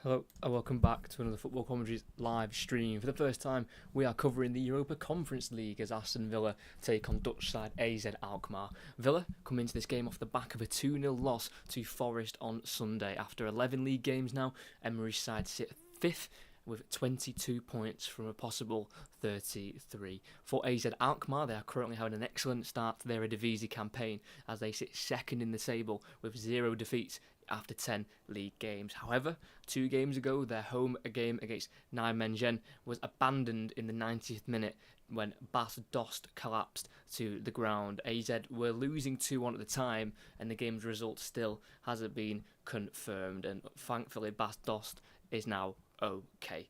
Hello and welcome back to another Football Commentaries live stream. For the first time, we are covering the Europa Conference League as Aston Villa take on Dutch side AZ Alkmaar. Villa come into this game off the back of a 2-0 loss to Forest on Sunday. After 11 league games now, Emery's side sit 5th with 22 points from a possible 33. For AZ Alkmaar, they are currently having an excellent start to their Eredivisie campaign as they sit second in the table with 0 defeats after 10 league games. However, 2 games ago, their home game against Nijmegen was abandoned in the 90th minute when Bas Dost collapsed to the ground. AZ were losing 2-1 at the time, and the game's result still hasn't been confirmed, and thankfully Bas Dost is now okay.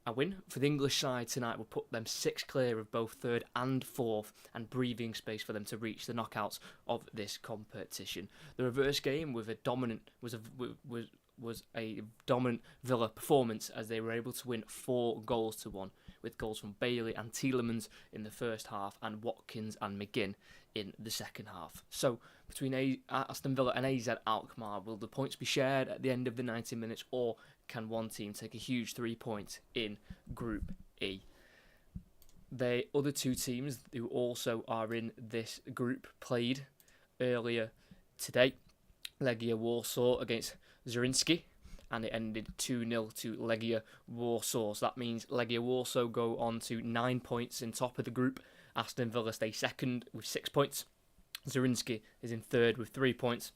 A win for the English side tonight will put them 6 clear of both 3rd and 4th and breathing space for them to reach the knockouts of this competition. The reverse game with a dominant was a dominant Villa performance as they were able to win 4-1 with goals from Bailey and Tielemans in the first half and Watkins and McGinn in the second half. So between Aston Villa and AZ Alkmaar, will the points be shared at the end of the 90 minutes, or can one team take a huge 3 points in Group E? The other 2 teams who also are in this group played earlier today. Legia Warsaw against Zrinjski, and it ended 2-0 to Legia Warsaw. So that means Legia Warsaw go on to 9 points in top of the group. Aston Villa stay second with 6 points. Zrinjski is in third with 3 points.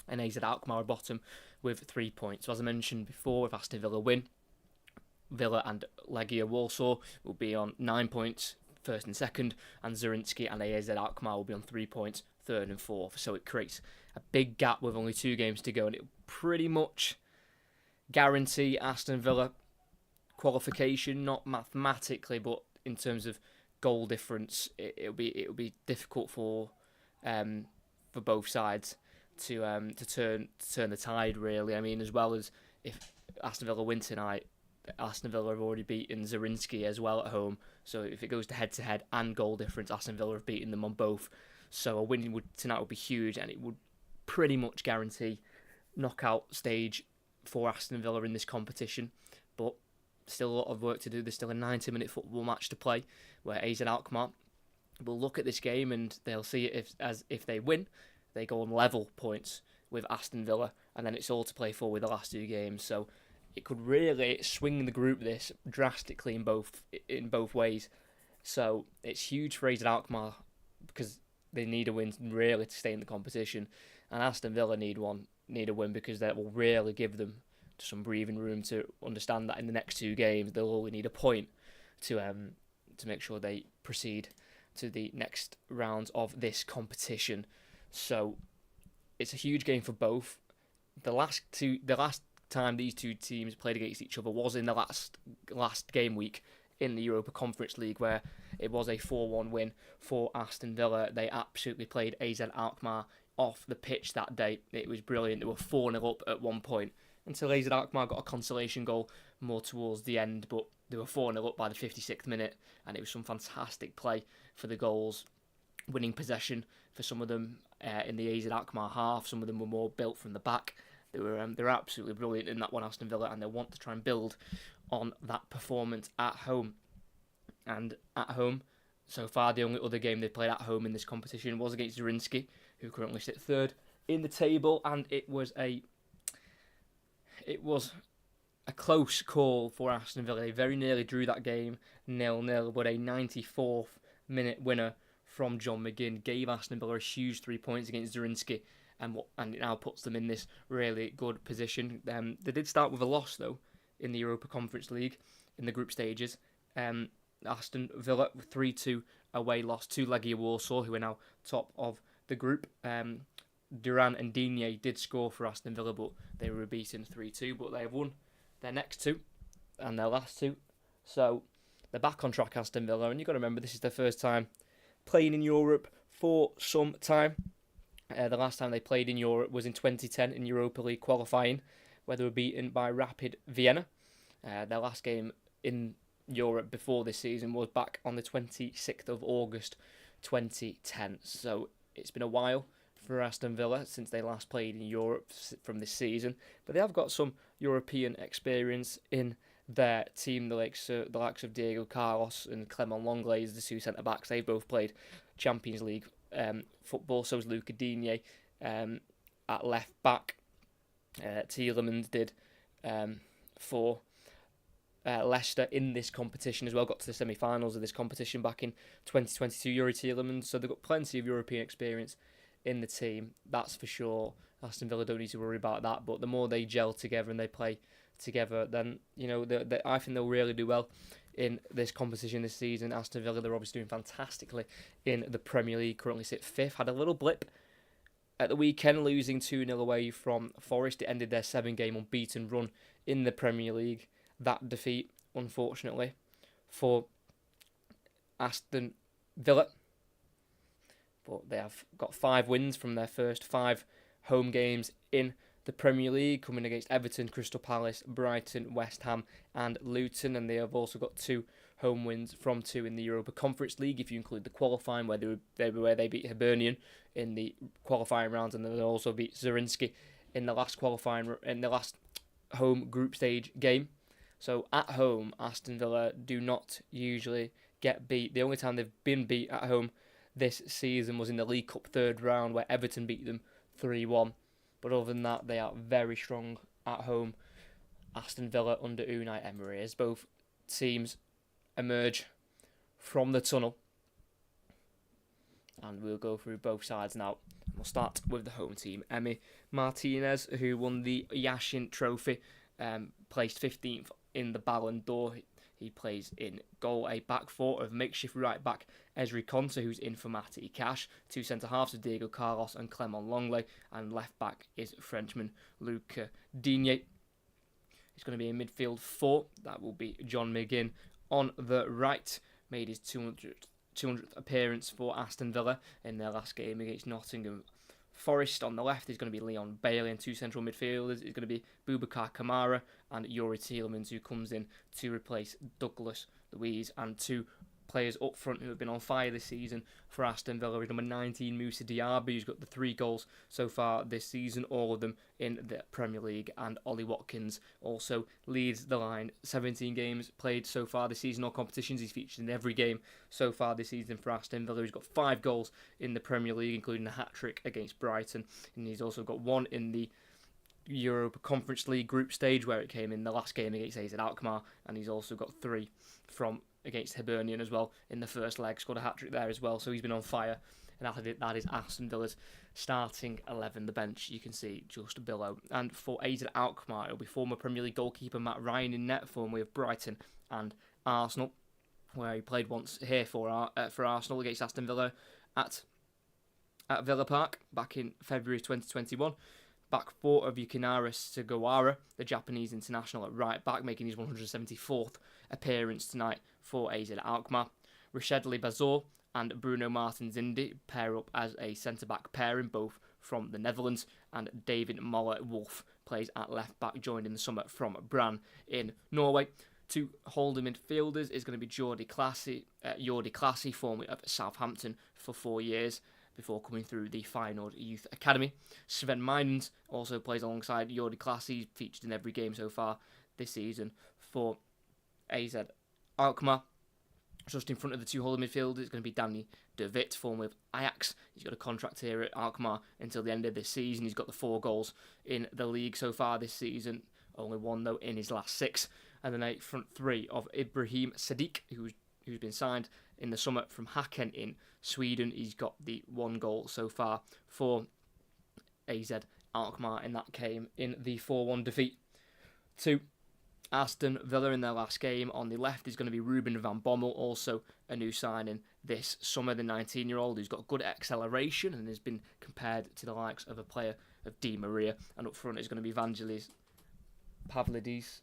And AZ Alkmaar are bottom with 3 points. So as I mentioned before, if Aston Villa win, Villa and Legia Warsaw will be on 9 points, first and second, and Zrinjski and AZ Alkmaar will be on 3 points, third and fourth. So it creates a big gap with only 2 games to go, and it will pretty much guarantee Aston Villa qualification, not mathematically, but in terms of goal difference, it'll be difficult for both sides to turn the tide, really. I mean, as well as if Aston Villa win tonight, Aston Villa have already beaten Zrinjski as well at home. So if it goes to head-to-head and goal difference, Aston Villa have beaten them on both. So a win tonight would be huge, and it would pretty much guarantee knockout stage for Aston Villa in this competition. But still a lot of work to do. There's still a 90-minute football match to play, where AZ Alkmaar will look at this game and they'll see it if they win, they go on level points with Aston Villa, and then it's all to play for with the last 2 games. So it could really swing the group this drastically in both ways. So it's huge for AZ Alkmaar because they need a win really to stay in the competition, and Aston Villa need a win because that will really give them some breathing room to understand that in the next 2 games they'll only need a point to make sure they proceed to the next rounds of this competition. So it's a huge game for both. The last time these 2 teams played against each other was in the last game week in the Europa Conference League, where it was a 4-1 win for Aston Villa. They absolutely played AZ Alkmaar off the pitch that day. It was brilliant. They were 4-0 up at one point until AZ Alkmaar got a consolation goal more towards the end, but they were 4-0 up by the 56th minute, and it was some fantastic play for the goals, winning possession for some of them in the AZ Alkmaar half. Some of them were more built from the back. They were absolutely brilliant in that one, Aston Villa, and they want to try and build on that performance at home. And at home, so far, the only other game they played at home in this competition was against Zrinjski, who currently sit 3rd in the table, and it was a close call for Aston Villa. They very nearly drew that game 0-0, but a 94th minute winner from John McGinn gave Aston Villa a huge 3 points against Zrinjski, and it now puts them in this really good position. They did start with a loss, though, in the Europa Conference League in the group stages. Aston Villa with 3-2 away loss to Legia Warsaw, who are now top of the group. Duran and Digne did score for Aston Villa, but they were beaten 3-2. But they have won their next 2 and their last 2. So they're back on track, Aston Villa. And you've got to remember, this is their first time playing in Europe for some time. The last time they played in Europe was in 2010 in Europa League qualifying, where they were beaten by Rapid Vienna. Their last game in Europe before this season was back on the 26th of August 2010. So it's been a while for Aston Villa since they last played in Europe from this season, but they have got some European experience in their team. The likes of Diego Carlos and Clement Longley as the two centre backs. They've both played Champions League football. So is Luca Digne at left back. Tielemans did for Leicester in this competition as well. Got to the semi-finals of this competition back in 2022. Yuri Tielemans. So they've got plenty of European experience in the team. That's for sure. Aston Villa don't need to worry about that. But the more they gel together and they play together, then I think they'll really do well in this competition this season. Aston Villa, they're obviously doing fantastically in the Premier League. Currently sit fifth. Had a little blip at the weekend, losing 2-0 away from Forest. It ended their 7-game unbeaten run in the Premier League. That defeat, unfortunately, for Aston Villa. But they have got 5 wins from their first 5 home games in the Premier League, coming against Everton, Crystal Palace, Brighton, West Ham and Luton. And they have also got 2 home wins from 2 in the Europa Conference League, if you include the qualifying, where they beat Hibernian in the qualifying rounds, and then they also beat Zrinski in the last home group stage game. So at home, Aston Villa do not usually get beat. The only time they've been beat at home this season was in the League Cup third round, where Everton beat them 3-1. But other than that, they are very strong at home. Aston Villa under Unai Emery, as both teams emerge from the tunnel. And we'll go through both sides now. We'll start with the home team. Emi Martinez, who won the Yashin Trophy, placed 15th in the Ballon d'Or. He plays in goal, a back four of makeshift right back Ezri Konsa, who's in for Matty Cash. 2 centre-halves of Diego Carlos and Clement Longley. And left back is Frenchman Luca Digne. It's going to be a midfield 4. That will be John McGinn on the right. Made his 200th appearance for Aston Villa in their last game against Nottingham Forest. On the left is going to be Leon Bailey, and 2 central midfielders is going to be Boubacar Kamara and Yuri Tielemans, who comes in to replace Douglas Luiz, and 2 players up front who have been on fire this season for Aston Villa is number 19 Moussa Diaby, who's got the 3 goals so far this season, all of them in the Premier League, and Ollie Watkins also leads the line. 17 games played so far this season, all competitions. He's featured in every game so far this season for Aston Villa. He's got 5 goals in the Premier League, including a hat-trick against Brighton, and he's also got 1 in the Europa Conference League group stage, where it came in the last game against AZ Alkmaar, and he's also got 3 from against Hibernian as well in the first leg. Scored a hat-trick there as well, so he's been on fire. And that is Aston Villa's starting 11. The bench, you can see just below. And for AZ Alkmaar, it'll be former Premier League goalkeeper Matt Ryan in net, formerly of Brighton and Arsenal, where he played once here for Arsenal against Aston Villa at Villa Park back in February 2021. Back 4 of Yukinara Sugawara, the Japanese international, at right back, making his 174th appearance tonight for AZ Alkmaar. Rashedli Bazor and Bruno Martins Indy pair up as a centre-back pairing, both from the Netherlands, and David Moller-Wolf plays at left-back, joined in the summer from Brann in Norway. 2 holding midfielders is going to be Jordi Classy, formerly of Southampton for 4 years, before coming through the Feyenoord Youth Academy. Sven Meijnens also plays alongside Jordi Classy, featured in every game so far this season for AZ Alkmaar. Just in front of the 2 holding midfielders is going to be Danny de Wit, formerly of Ajax. He's got a contract here at Alkmaar until the end of this season. He's got the 4 goals in the league so far this season, only 1 though in his last 6. And then a front 3 of Ibrahim Sadiq, who's been signed in the summer from Häcken in Sweden. He's got the 1 goal so far for AZ Alkmaar, and that came in the 4-1 defeat to Aston Villa in their last game. On the left is going to be Ruben van Bommel, also a new signing this summer, the 19-year-old who's got good acceleration and has been compared to the likes of a player of Di Maria. And up front is going to be Vangelis Pavlidis.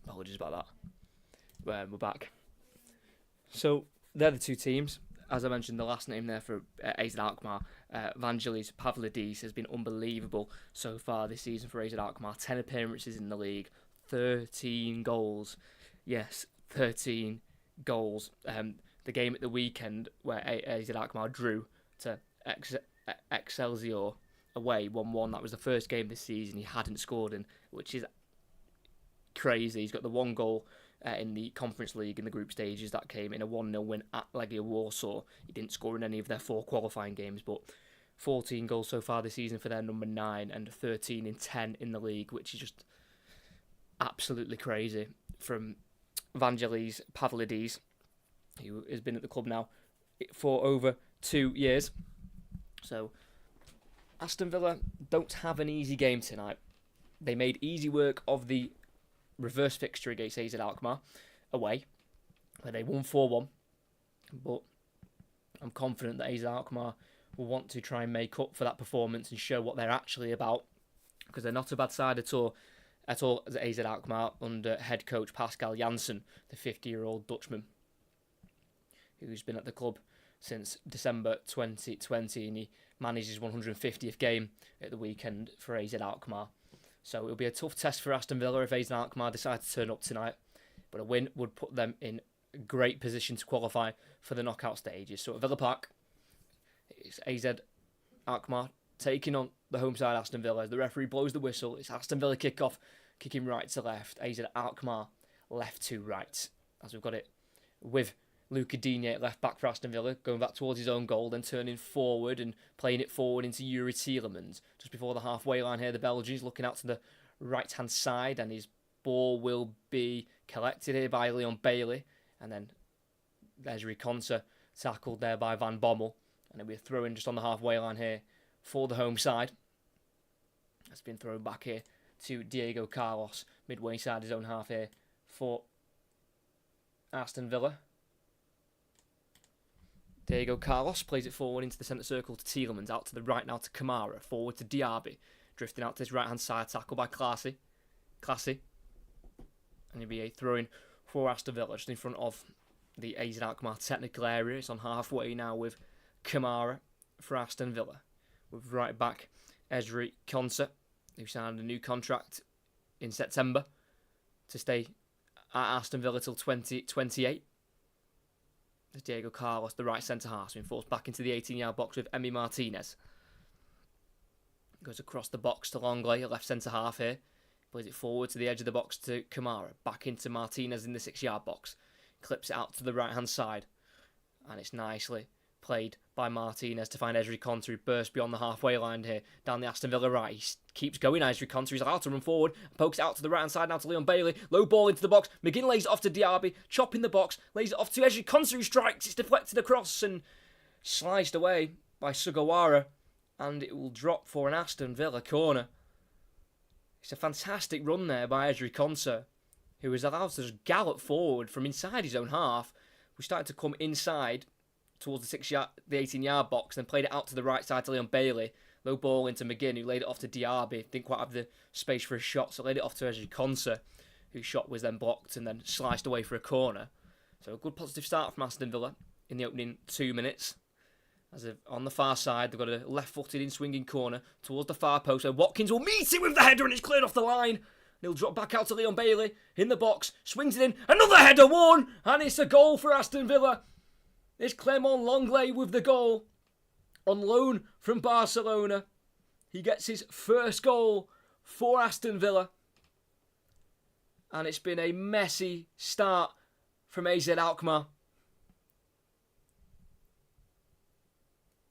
Apologies about that. We're back. So they're the two teams. As I mentioned, the last name there for AZ Alkmaar, Vangelis Pavlidis, has been unbelievable so far this season for AZ Alkmaar. 10 appearances in the league, 13 goals. Yes, 13 goals. The game at the weekend where AZ Alkmaar drew to Excelsior away 1-1. That was the first game this season he hadn't scored in, which is crazy. He's got the one goal in the Conference League in the group stages that came in a 1-0 win at Legia Warsaw. He didn't score in any of their 4 qualifying games, but 14 goals so far this season for their number 9 and 13 in 10 in the league, which is just absolutely crazy from Vangelis Pavlidis, who has been at the club now for over 2 years. So Aston Villa don't have an easy game tonight. They made easy work of the reverse fixture against AZ Alkmaar away, where they won 4-1. But I'm confident that AZ Alkmaar will want to try and make up for that performance and show what they're actually about, because they're not a bad side at all as AZ Alkmaar under head coach Pascal Janssen, the 50-year-old Dutchman, who's been at the club since December 2020, and he managed his 150th game at the weekend for AZ Alkmaar. So it'll be a tough test for Aston Villa if AZ Alkmaar decide to turn up tonight, but a win would put them in a great position to qualify for the knockout stages. So at Villa Park, it's AZ Alkmaar taking on the home side Aston Villa. As the referee blows the whistle, it's Aston Villa kick-off, kicking right to left, AZ Alkmaar left to right, as we've got it with Luca Digne at left back for Aston Villa, going back towards his own goal, then turning forward and playing it forward into Yuri Tielemans. Just before the halfway line here, the Belgians looking out to the right-hand side, and his ball will be collected here by Leon Bailey, and then there's Riconsa tackled there by Van Bommel, and it'll be a throw-in just on the halfway line here for the home side. That's been thrown back here to Diego Carlos, midway side his own half here for Aston Villa. Diego Carlos plays it forward into the centre circle to Tielemans, out to the right now to Kamara, forward to Diaby, drifting out to his right-hand side, tackle by Classy. And it'll be a throw-in for Aston Villa, just in front of the AZ Alkmaar technical area. It's on halfway now with Kamara for Aston Villa, with right back Ezri Konsa, who signed a new contract in September to stay at Aston Villa till 2028. There's Diego Carlos, the right centre-half, being forced back into the 18-yard box with Emi Martinez. Goes across the box to Longley, a left centre-half here. Plays it forward to the edge of the box to Kamara. Back into Martinez in the 6-yard box. Clips it out to the right-hand side. And it's nicely played by Martinez to find Ezri Konsa, who bursts beyond the halfway line here, down the Aston Villa right. He keeps going, Ezri Konsa. He's allowed to run forward, pokes it out to the right-hand side now to Leon Bailey. Low ball into the box. McGinn lays it off to Diaby, chopping the box, lays it off to Ezri Konsa, who strikes. It's deflected across and sliced away by Sugawara, and it will drop for an Aston Villa corner. It's a fantastic run there by Ezri Konsa, who is allowed to just gallop forward from inside his own half. We started to come inside towards the 18-yard box, then played it out to the right side to Leon Bailey. Low ball into McGinn, who laid it off to Diaby. Didn't quite have the space for a shot, so laid it off to Ezri Konsa, whose shot was then blocked and then sliced away for a corner. So a good positive start from Aston Villa in the opening 2 minutes. As on the far side, they've got a left-footed in-swinging corner towards the far post, so Watkins will meet it with the header and it's cleared off the line. He'll drop back out to Leon Bailey in the box, swings it in, another header won, and it's a goal for Aston Villa. It's Clement Longley with the goal, on loan from Barcelona. He gets his first goal for Aston Villa. And it's been a messy start from AZ Alkmaar.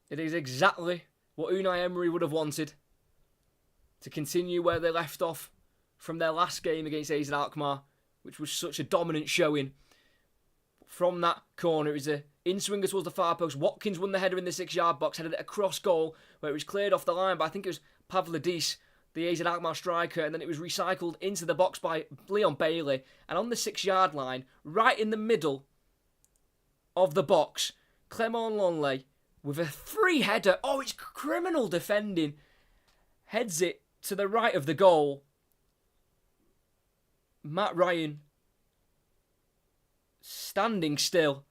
It is exactly what Unai Emery would have wanted, to continue where they left off from their last game against AZ Alkmaar, which was such a dominant showing. From that corner, it was a in-swinger towards the far post. Watkins won the header in the 6-yard box, headed it across goal, where it was cleared off the line, but I think it was Pavlidis, the AZ Alkmaar striker, and then it was recycled into the box by Leon Bailey. And on the 6-yard line, right in the middle of the box, Clement Longley with a free header. Oh, it's criminal defending. Heads it to the right of the goal. Matt Ryan standing still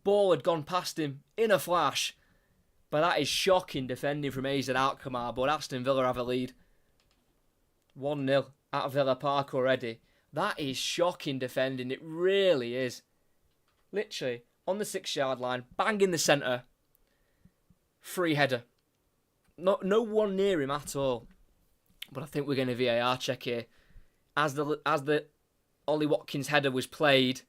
Ball had gone past him in a flash. But that is shocking defending from AZ Alkmaar. But Aston Villa have a lead. 1-0 at Villa Park already. That is shocking defending. It really is. Literally, on the 6-yard line, bang in the centre. Free header. No one near him at all. But I think we're going to VAR check here. As the Ollie Watkins header was played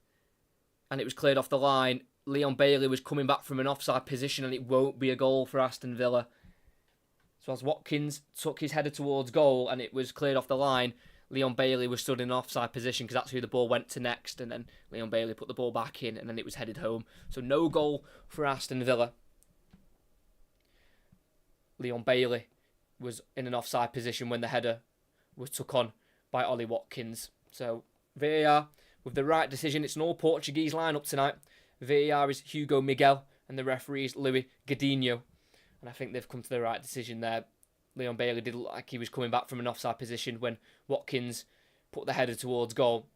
and it was cleared off the line, Leon Bailey was coming back from an offside position and it won't be a goal for Aston Villa. So as Watkins took his header towards goal and it was cleared off the line, Leon Bailey was stood in an offside position because that's who the ball went to next, and then Leon Bailey put the ball back in and then it was headed home. So no goal for Aston Villa. Leon Bailey was in an offside position when the header was took on by Ollie Watkins. So VAR with the right decision. It's an all-Portuguese lineup tonight. VAR is Hugo Miguel and the referee is Luis Godinho. And I think they've come to the right decision there. Leon Bailey did look like he was coming back from an offside position when Watkins put the header towards goal.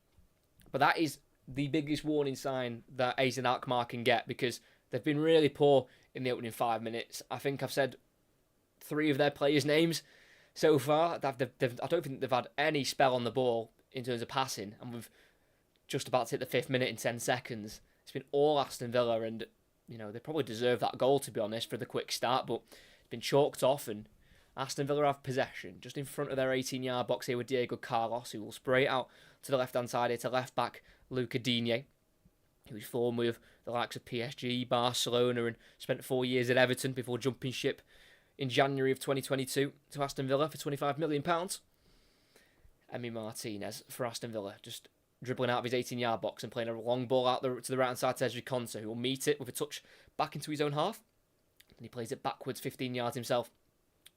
But that is the biggest warning sign that AZ Alkmaar can get, because they've been really poor in the opening 5 minutes. I think I've said 3 of their players' names so far. I don't think they've had any spell on the ball in terms of passing, and we've just about to hit the 5th minute in 10 seconds. It's been all Aston Villa, and they probably deserve that goal, to be honest, for the quick start, but it's been chalked off, and Aston Villa have possession just in front of their 18-yard box here with Diego Carlos, who will spray it out to the left-hand side here to left-back Luca Digne, who's formed with the likes of PSG, Barcelona, and spent 4 years at Everton before jumping ship in January of 2022 to Aston Villa for £25 million. Emi Martinez for Aston Villa, just dribbling out of his 18-yard box and playing a long ball out to the right-hand side to Ezri Konsa, who will meet it with a touch back into his own half. And he plays it backwards 15 yards himself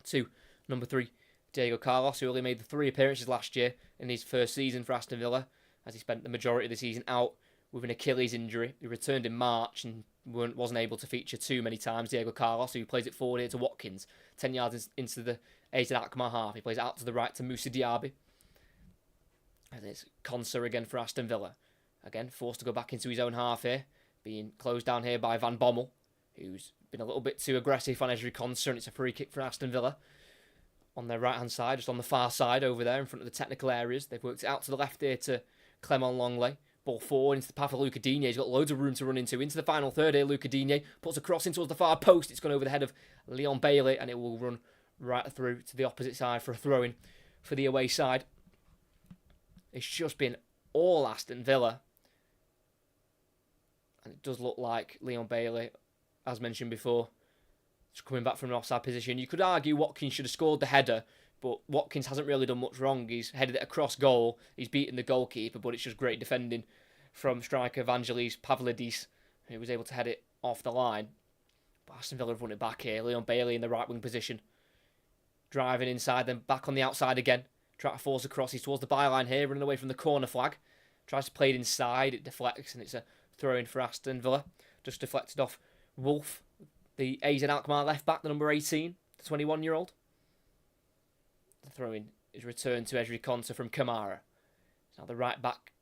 to number 3, Diego Carlos, who only made the 3 appearances last year in his first season for Aston Villa, as he spent the majority of the season out with an Achilles injury. He returned in March and wasn't able to feature too many times. Diego Carlos, who plays it forward here to Watkins, 10 yards into the AZ Alkmaar half. He plays it out to the right to Moussa Diaby. And it's Konsa again for Aston Villa. Again, forced to go back into his own half here, being closed down here by Van Bommel, who's been a little bit too aggressive on Ezri Konsa, and it's a free kick for Aston Villa. On their right-hand side, just on the far side over there in front of the technical areas. They've worked it out to the left here to Clement Longley. Ball forward into the path of Luca Digne. He's got loads of room to run into. Into the final third here, Luca Digne puts a cross in towards the far post. It's gone over the head of Leon Bailey, and it will run right through to the opposite side for a throw-in for the away side. It's just been all Aston Villa. And it does look like Leon Bailey, as mentioned before, is coming back from an offside position. You could argue Watkins should have scored the header, but Watkins hasn't really done much wrong. He's headed it across goal. He's beaten the goalkeeper, but it's just great defending from striker Vangelis Pavlidis, who was able to head it off the line. But Aston Villa have run it back here. Leon Bailey in the right wing position. Driving inside, then back on the outside again. Try to force across. He's towards the byline here, running away from the corner flag. Tries to play it inside. It deflects, and it's a throw-in for Aston Villa. Just deflected off Wolf, the AZ Alkmaar left back, the number 18, the 21-year-old. The throw-in is returned to Ezri Konsa from Kamara. Now the right back,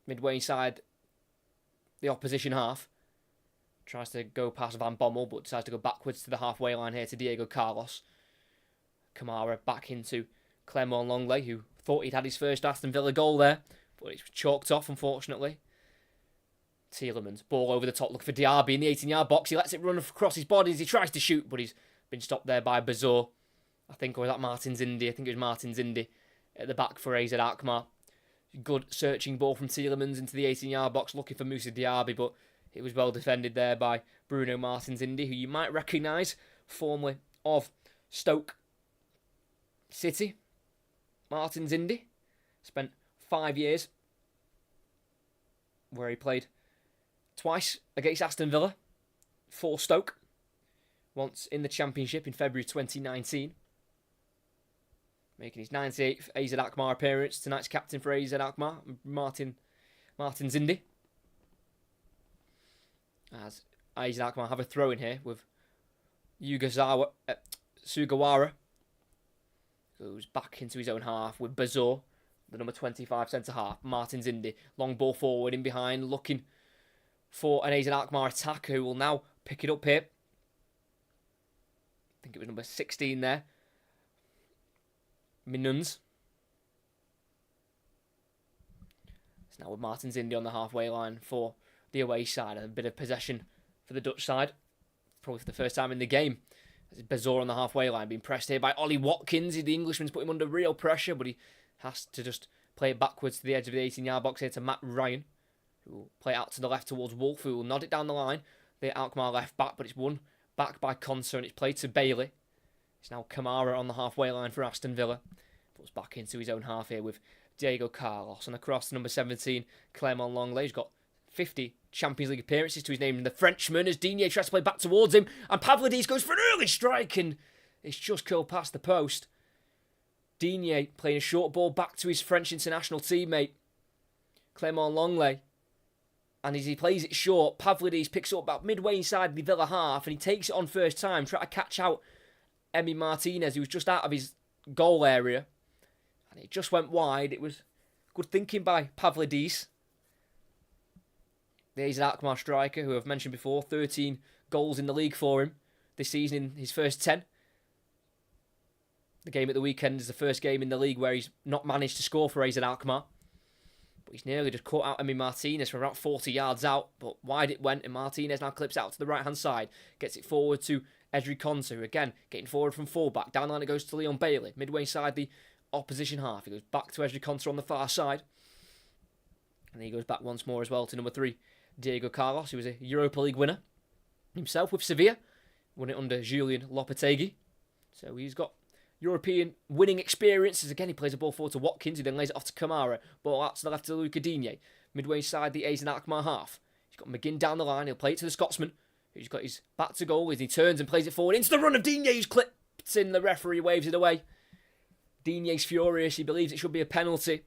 midway inside the opposition half. Tries to go past Van Bommel, but decides to go backwards to the halfway line here to Diego Carlos. Kamara back into Clement Longley, who thought he'd had his first Aston Villa goal there, but it's chalked off, unfortunately. Tielemans, ball over the top, looking for Diaby in the 18-yard box. He lets it run across his body as he tries to shoot, but he's been stopped there by Bazor. I think, or was that Martin Zindi? I think it was Martin Zindi at the back for AZ Alkmaar. Good searching ball from Tielemans into the 18-yard box, looking for Moussa Diaby, but it was well defended there by Bruno Martin Zindi, who you might recognise, formerly of Stoke City. Martin Zindi spent 5 years where he played twice against Aston Villa for Stoke, once in the Championship in February 2019, making his 98th AZ Alkmaar appearance. Tonight's captain for AZ Alkmaar, Martin Zindi. As AZ Alkmaar have a throw in here with Sugawara, goes back into his own half with Bazor, the number 25 centre half. Martin Zindi, long ball forward in behind, looking for an AZ Alkmaar attacker who will now pick it up here. I think it was number 16 there. Minuns. It's now with Martins Indy on the halfway line for the away side. A bit of possession for the Dutch side. Probably for the first time in the game. Bazor on the halfway line being pressed here by Ollie Watkins. The Englishman's put him under real pressure, but he has to just play it backwards to the edge of the 18-yard box here to Matt Ryan, who will play it out to the left towards Wolf, who will nod it down the line. The Alkmaar left back, but it's won back by Conser, and it's played to Bailey. It's now Kamara on the halfway line for Aston Villa. Puts back into his own half here with Diego Carlos, and across to number 17, Clément Lenglet. He's got 50 Champions League appearances to his name. And the Frenchman, as Digne tries to play back towards him, and Pavlidis goes for an early strike, and it's just curled past the post. Digne playing a short ball back to his French international teammate, Clément Lenglet. And as he plays it short, Pavlidis picks it up about midway inside the Villa half, and he takes it on first time, trying to catch out Emi Martinez, who was just out of his goal area. And it just went wide. It was good thinking by Pavlidis. There's an Alkmaar striker who I've mentioned before, 13 goals in the league for him this season in his first 10. The game at the weekend is the first game in the league where he's not managed to score for AZ Alkmaar. But he's nearly just caught out Emi Martinez from about 40 yards out. But wide it went, and Martinez now clips out to the right-hand side. Gets it forward to Ezri Konsa, who again, getting forward from fullback. Down the line it goes to Leon Bailey. Midway inside the opposition half. He goes back to Ezri Konsa on the far side. And then he goes back once more as well to number 3, Diego Carlos, who was a Europa League winner himself with Sevilla. Won it under Julian Lopetegui. So he's got European winning experiences. Again, he plays a ball forward to Watkins, who then lays it off to Kamara. Ball out to the left to Luca Digne. Midway inside the AZ Alkmaar half. He's got McGinn down the line. He'll play it to the Scotsman, who's got his back to goal as he turns and plays it forward into the run of Digne, who's clipped in. The referee waves it away. Digne's furious. He believes it should be a penalty.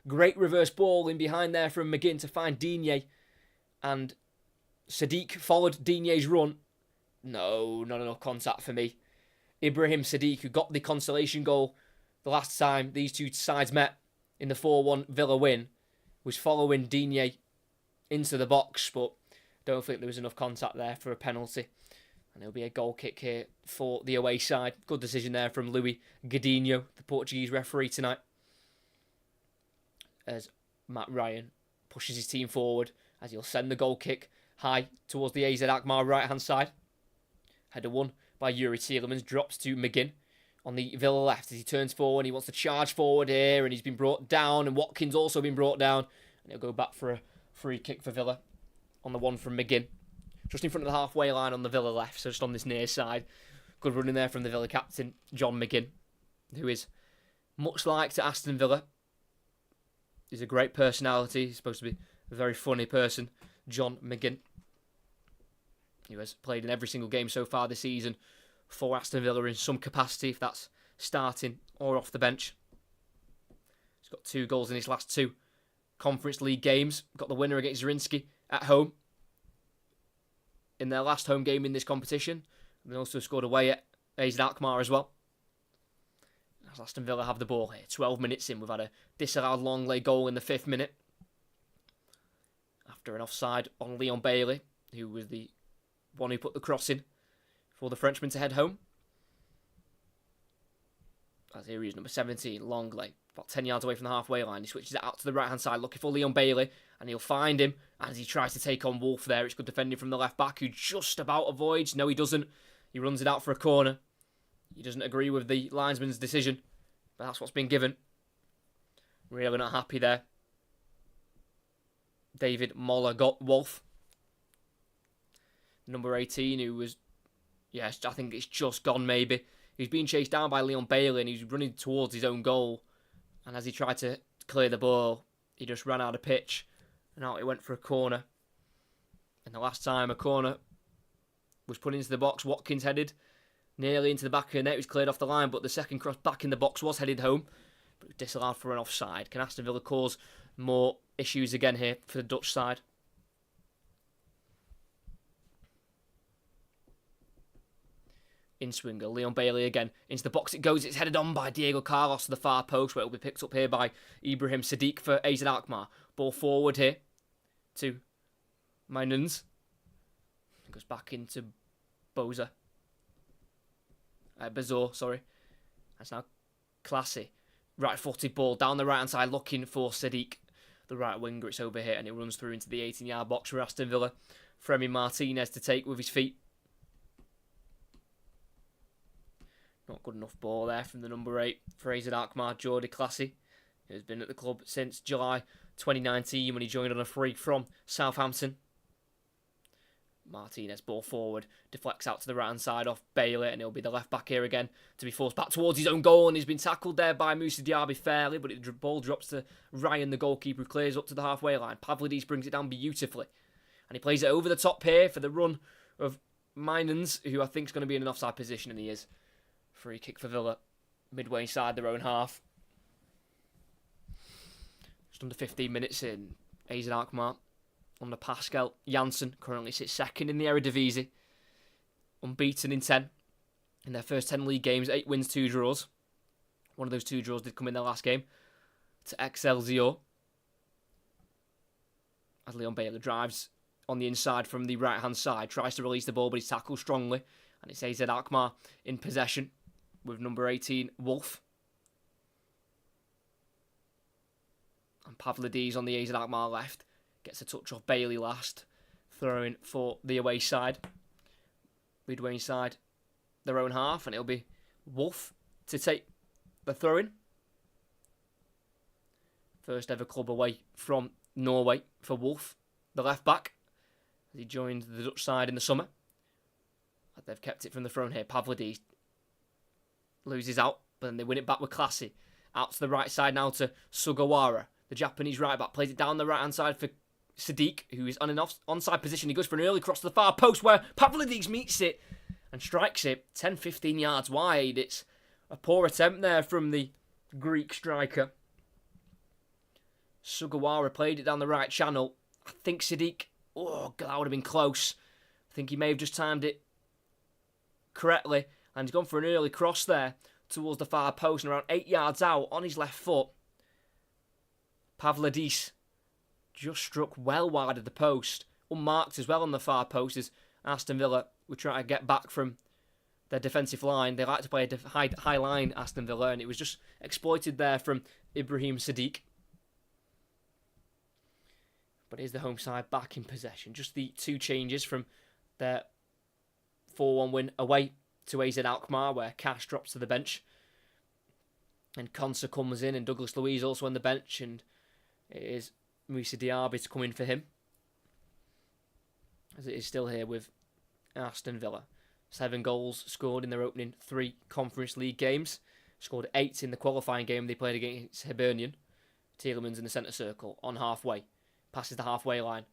Great reverse ball in behind there from McGinn to find Digne. And Sadiq followed Digne's run. No, not enough contact for me. Ibrahim Sadiq, who got the consolation goal the last time these two sides met in the 4-1 Villa win, was following Digne into the box, but don't think there was enough contact there for a penalty. And it'll be a goal kick here for the away side. Good decision there from Louis Godinho, the Portuguese referee tonight, as Matt Ryan pushes his team forward as he'll send the goal kick high towards the AZ Alkmaar right-hand side. Header won by Yuri Tielemans, drops to McGinn on the Villa left as he turns forward. He wants to charge forward here, and he's been brought down, and Watkins also been brought down. And he'll go back for a free kick for Villa on the one from McGinn. Just in front of the halfway line on the Villa left, so just on this near side. Good running there from the Villa captain, John McGinn, who is much like to Aston Villa. He's a great personality. He's supposed to be a very funny person, John McGinn, who has played in every single game so far this season for Aston Villa in some capacity, if that's starting or off the bench. He's got 2 goals in his last 2 Conference League games. Got the winner against Zrinski at home in their last home game in this competition. And they also scored away at AZ Alkmaar as well. As Aston Villa have the ball here, 12 minutes in, we've had a disallowed long lay goal in the 5th minute after an offside on Leon Bailey, who was the one who put the cross in for the Frenchman to head home. As here he is, number 17, Lenglet, about 10 yards away from the halfway line. He switches it out to the right-hand side, looking for Leon Bailey, and he'll find him as he tries to take on Wolf there. It's good defending from the left-back, who just about avoids. No, he doesn't. He runs it out for a corner. He doesn't agree with the linesman's decision, but that's what's been given. Really not happy there. David Moller got Wolf. Number 18, who was, yes, I think it's just gone maybe. He's being chased down by Leon Bailey, and he's running towards his own goal. And as he tried to clear the ball, he just ran out of pitch, and out it went for a corner. And the last time a corner was put into the box, Watkins headed nearly into the back of the net. It was cleared off the line, but the second cross back in the box was headed home, but it was disallowed for an offside. Can Aston Villa cause more issues again here for the Dutch side? In swinger, Leon Bailey again. Into the box it goes. It's headed on by Diego Carlos to the far post, where it will be picked up here by Ibrahim Sadiq for AZ Alkmaar. Ball forward here to Mainens. Goes back into Bazor, sorry. That's now Classy. Right-footed ball down the right-hand side, looking for Sadiq, the right winger. It's over here, and it runs through into the 18-yard box for Aston Villa. Fremi Martinez to take with his feet. Not good enough ball there from the number 8, Fraser Alkmaar, Jordi Classy, who has been at the club since July 2019 when he joined on a free from Southampton. Martinez, ball forward, deflects out to the right-hand side off Bailey, and he'll be the left back here again to be forced back towards his own goal, and he's been tackled there by Moussa Diaby fairly, but the ball drops to Ryan, the goalkeeper, who clears up to the halfway line. Pavlidis brings it down beautifully, and he plays it over the top here for the run of Mainens, who I think is going to be in an offside position, and he is. Free kick for Villa, midway inside their own half. Just under 15 minutes in, AZ Alkmaar under Pascal Janssen currently sits second in the Eredivisie, unbeaten in 10 in their first 10 league games, 8 wins, 2 draws. One of those 2 draws did come in their last game to Excelsior. As Leon Bailey drives on the inside from the right hand side, tries to release the ball, but he's tackled strongly, and it's AZ Alkmaar in possession with number 18 Wolf. And Pavlidis on the AZ Alkmaar left. Gets a touch off Bailey last. Throwing for the away side. Midway inside their own half. And it'll be Wolf to take the throw-in. First ever club away from Norway for Wolf, the left back. As he joined the Dutch side in the summer. But they've kept it from the front here. Pavlidis loses out. But then they win it back with Classy. Out to the right side now to Sugawara. The Japanese right back plays it down the right hand side for Sadiq, who is on an onside position. He goes for an early cross to the far post where Pavlidis meets it and strikes it 10-15 yards wide. It's a poor attempt there from the Greek striker. Sugawara played it down the right channel. I think Sadiq, that would have been close. I think he may have just timed it correctly, and he's gone for an early cross there towards the far post and around 8 yards out on his left foot. Pavlidis just struck well wide of the post, unmarked as well on the far post as Aston Villa were trying to get back from their defensive line. They like to play a high line, Aston Villa, and it was just exploited there from Ibrahim Sadiq. But here's the home side back in possession. Just the 2 changes from their 4-1 win away to AZ Alkmaar, where Cash drops to the bench. And Konsa comes in, and Douglas Luiz also on the bench, and it is Moussa Diaby to come in for him. As it is still here with Aston Villa. 7 goals scored in their opening 3 Conference League games. Scored 8 in the qualifying game they played against Hibernian. Tielemans in the centre circle on halfway. Passes the halfway line.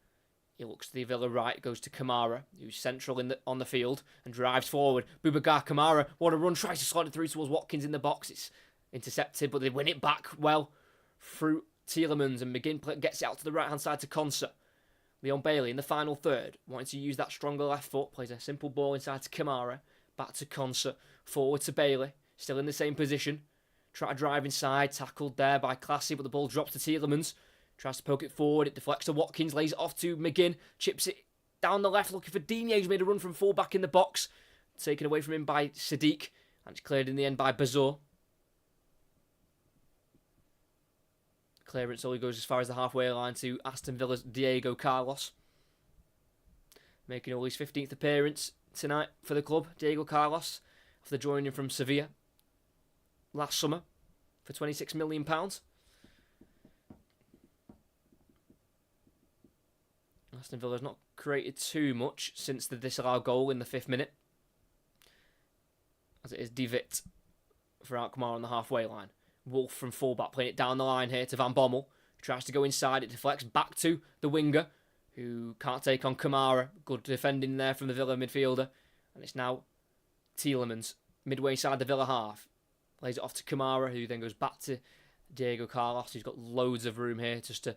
He looks to the Villa right, goes to Kamara, who's central on the field, and drives forward. Boubacar Kamara, what a run, tries to slide it through towards Watkins in the box. It's intercepted, but they win it back well through Tielemans, and McGinn gets it out to the right-hand side to Konsa. Leon Bailey in the final third, wanting to use that stronger left foot, plays a simple ball inside to Kamara, back to Konsa, forward to Bailey, still in the same position. Try to drive inside, tackled there by Classy, but the ball drops to Tielemans. Tries to poke it forward, it deflects to Watkins, lays it off to McGinn, chips it down the left, looking for Digne, who's made a run from full back in the box. Taken away from him by Sadiq, and it's cleared in the end by Bazor. Clearance only goes as far as the halfway line to Aston Villa's Diego Carlos. Making all his 15th appearance tonight for the club, Diego Carlos, after joining from Sevilla last summer for £26 million. Aston Villa has not created too much since the disallowed goal in the 5th minute. As it is Divit for Alkmaar on the halfway line. Wolf from fullback playing it down the line here to Van Bommel. Tries to go inside, it deflects back to the winger, who can't take on Kamara. Good defending there from the Villa midfielder. And it's now Tielemans, midway inside the Villa half. Plays it off to Kamara, who then goes back to Diego Carlos, who's got loads of room here just to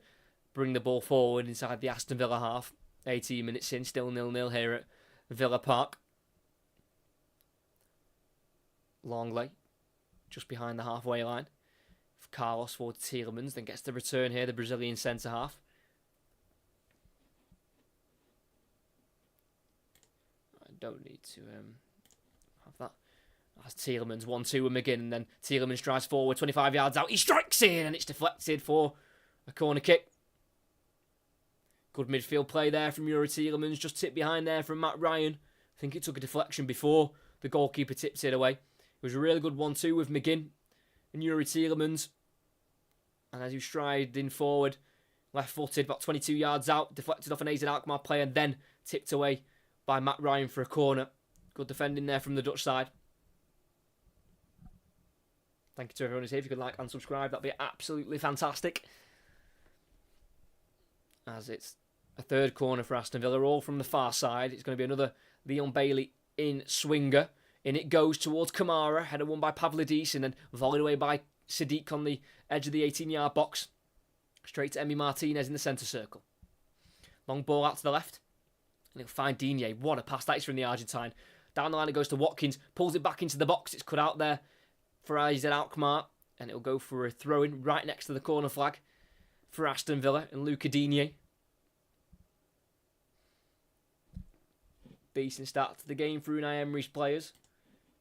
bring the ball forward inside the Aston Villa half. 18 minutes in, still 0-0 here at Villa Park. Longley, just behind the halfway line. Carlos forward to Tielemans, then gets the return here, the Brazilian centre-half. don't need to have that. That's Tielemans 1-2 with McGinn, and then Tielemans drives forward 25 yards out. He strikes in, and it's deflected for a corner kick. Good midfield play there from Yuri Tielemans, just tipped behind there from Matt Ryan. I think it took a deflection before the goalkeeper tipped it away. It was a really good 1-2 with McGinn and Yuri Tielemans. And as he striding forward, left-footed, about 22 yards out, deflected off an AZ Alkmaar player, and then tipped away by Matt Ryan for a corner. Good defending there from the Dutch side. Thank you to everyone who's here. If you could like and subscribe, that'd be absolutely fantastic. As it's a third corner for Aston Villa, all from the far side. It's going to be another Leon Bailey in swinger. In it goes towards Kamara, header won by Pavlidis, and then volleyed away by Sadiq on the edge of the 18-yard box. Straight to Emi Martinez in the centre circle. Long ball out to the left. And he'll find Digne. What a pass that is from the Argentine. Down the line it goes to Watkins. Pulls it back into the box. It's cut out there for AZ Alkmaar. And it'll go for a throw-in right next to the corner flag for Aston Villa and Luca Digne. Decent start to the game for Unai Emery's players.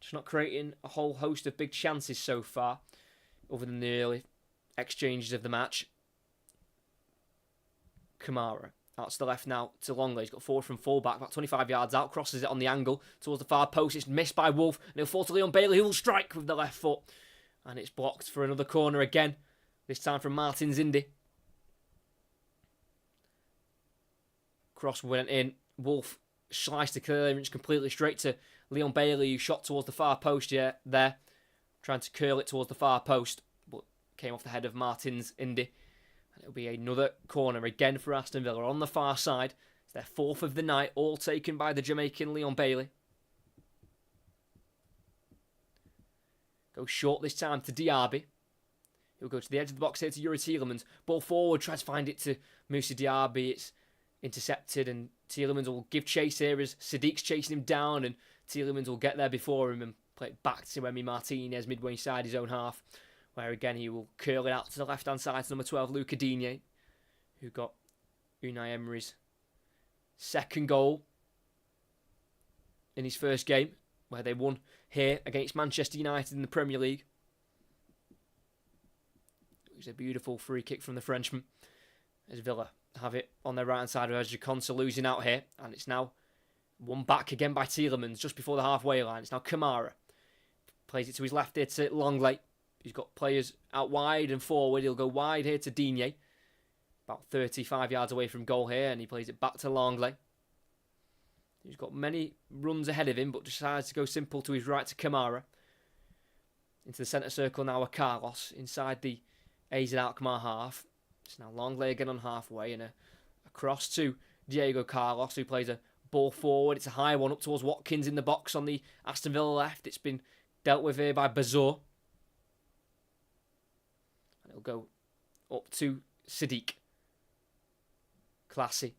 Just not creating a whole host of big chances so far, other than the early exchanges of the match. Kamara out to the left now to Longley. He's got forward from fullback, about 25 yards out, crosses it on the angle towards the far post. It's missed by Wolf, and it'll fall to Leon Bailey, who will strike with the left foot. And it's blocked for another corner again, this time from Martin Zindi. Cross went in. Wolf sliced the clearance completely straight to Leon Bailey, who shot towards the far post there, trying to curl it towards the far post, but came off the head of Martins Indy. And it'll be another corner again for Aston Villa on the far side. It's their fourth of the night, all taken by the Jamaican Leon Bailey. Goes short this time to Diaby. He'll go to the edge of the box here to Yuri Tielemans. Ball forward, tries to find it to Moussa Diaby. It's intercepted, and Tielemans will give chase here as Sadiq's chasing him down, and Tielemans will get there before him and play it back to Emi Martinez midway inside his own half, where again he will curl it out to the left-hand side to number 12, Luca Digne, who got Unai Emery's second goal in his first game, where they won here against Manchester United in the Premier League. It was a beautiful free kick from the Frenchman, as Villa have it on their right-hand side with Jaconsa losing out here, and it's now won back again by Tielemans just before the halfway line. It's now Kamara. Plays it to his left here to Longley. He's got players out wide and forward. He'll go wide here to Digne. About 35 yards away from goal here, and he plays it back to Longley. He's got many runs ahead of him, but decides to go simple to his right to Kamara. Into the centre circle now with Carlos inside the AZ Alkmaar half. It's now Longley again on halfway, and a cross to Diego Carlos, who plays a ball forward. It's a high one up towards Watkins in the box on the Aston Villa left. It's been dealt with here by Bazour. And it'll go up to Sadiq. Classy.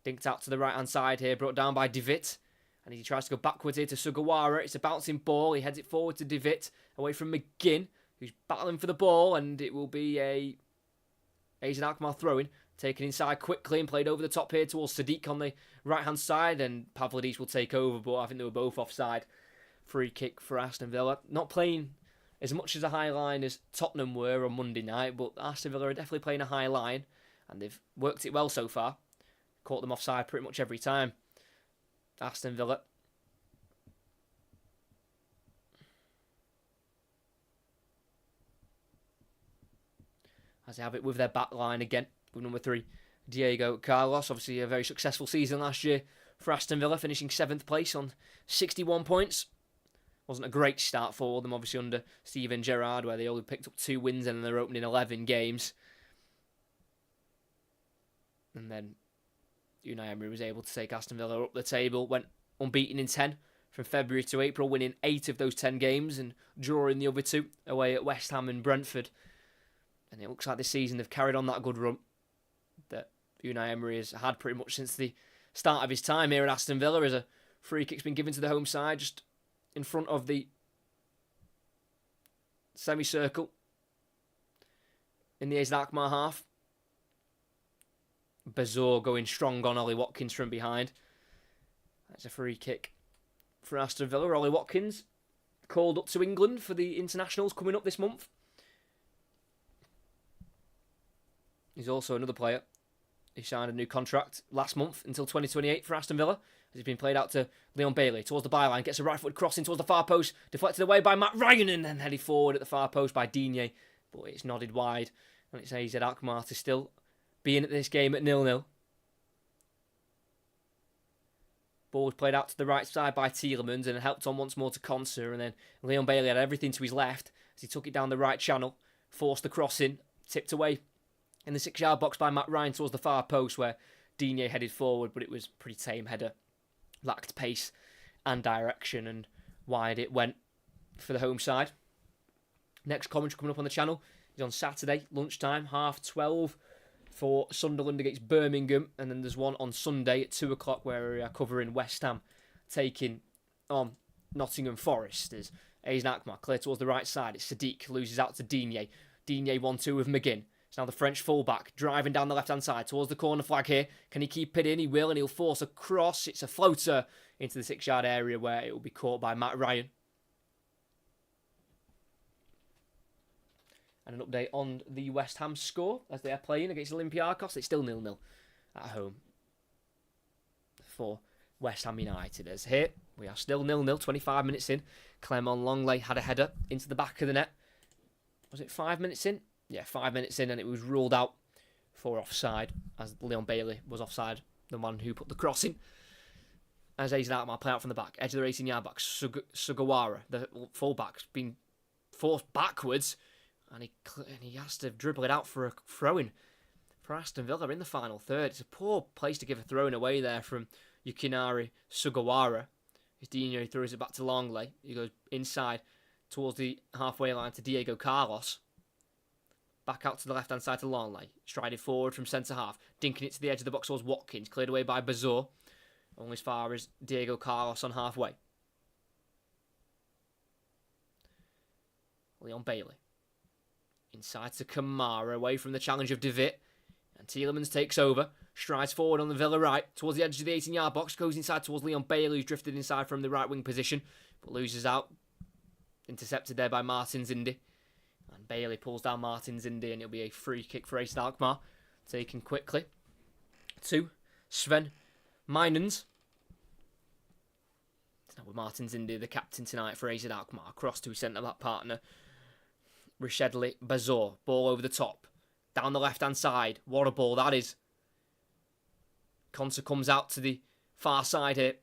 Dinked out to the right-hand side here, brought down by Davitt. And he tries to go backwards here to Sugawara. It's a bouncing ball. He heads it forward to Davitt, away from McGinn, who's battling for the ball, and it will be a AZ Alkmaar throw-in, taken inside quickly and played over the top here towards Sadiq on the right-hand side, and Pavlidis will take over, but I think they were both offside. Free kick for Aston Villa. Not playing as much as a high line as Tottenham were on Monday night, but Aston Villa are definitely playing a high line, and they've worked it well so far. Caught them offside pretty much every time. Aston Villa. As they have it with their back line again, with number 3, Diego Carlos. Obviously a very successful season last year for Aston Villa, finishing 7th place on 61 points. Wasn't a great start for them, obviously, under Steven Gerrard, where they only picked up 2 wins in their opening 11 games. And then Unai Emery was able to take Aston Villa up the table, went unbeaten in 10 from February to April, winning 8 of those 10 games and drawing the other 2 away at West Ham and Brentford. And it looks like this season they've carried on that good run that Unai Emery has had pretty much since the start of his time here at Aston Villa, as a free kick's been given to the home side just in front of the semicircle in the AZ Alkmaar half. Bazour going strong on Ollie Watkins from behind. That's a free kick for Aston Villa. Ollie Watkins called up to England for the internationals coming up this month. He's also another player. He signed a new contract last month until 2028 for Aston Villa. He's been played out to Leon Bailey towards the byline, gets a right-footed crossing towards the far post, deflected away by Matt Ryan and then headed forward at the far post by Digne, but it's nodded wide. And it's AZ Alkmaar to still be in at this game at 0-0. Ball was played out to the right side by Tielemans and helped on once more to Konsa, and then Leon Bailey had everything to his left as he took it down the right channel, forced the cross in, tipped away in the 6-yard box by Matt Ryan towards the far post where Digne headed forward, but it was a pretty tame header. Lacked pace and direction, and wide it went for the home side. Next commentary coming up on the channel is on Saturday, lunchtime, 12:30 for Sunderland against Birmingham, and then there's one on Sunday at 2 o'clock where we are covering West Ham taking on Nottingham Forest. As AZ Alkmaar clear towards the right side, it's Sadiq, loses out to Digne. Digne 1-2 with McGinn. It's now the French fullback driving down the left-hand side towards the corner flag here. Can he keep it in? He will, and he'll force a cross. It's a floater into the 6-yard area where it will be caught by Matt Ryan. And an update on the West Ham score as they are playing against Olympiacos. It's still 0-0 at home for West Ham United. As here, we are still 0-0, 25 minutes in. Clement Longley had a header into the back of the net. Was it 5 minutes in? Yeah, 5 minutes in, and it was ruled out for offside, as Leon Bailey was offside, the one who put the cross in. As AZ Alkmaar play out from the back, edge of their 18-yard back, Sugawara, the fullback's been forced backwards, and he has to dribble it out for a throw-in for Aston Villa in the final third. It's a poor place to give a throw-in away there from Yukinari Sugawara. As Digne throws it back to Longley. He goes inside towards the halfway line to Diego Carlos. Back out to the left-hand side to Longley. Striding forward from centre-half. Dinking it to the edge of the box towards Watkins. Cleared away by Bazor. Only as far as Diego Carlos on halfway. Leon Bailey. Inside to Kamara. Away from the challenge of Davitt. And Tielemans takes over. Strides forward on the Villa right. Towards the edge of the 18-yard box. Goes inside towards Leon Bailey, who's drifted inside from the right wing position. But loses out. Intercepted there by Martin Zindi. And Bailey pulls down Martin Zindi, and it'll be a free kick for AZ Alkmaar. Taken quickly to Sven Mynens. Now with Martin Zindi, the captain tonight for AZ Alkmaar. Cross to his centre-back partner, Rashedli Bazor. Ball over the top. Down the left-hand side. What a ball that is. Konsa comes out to the far side here.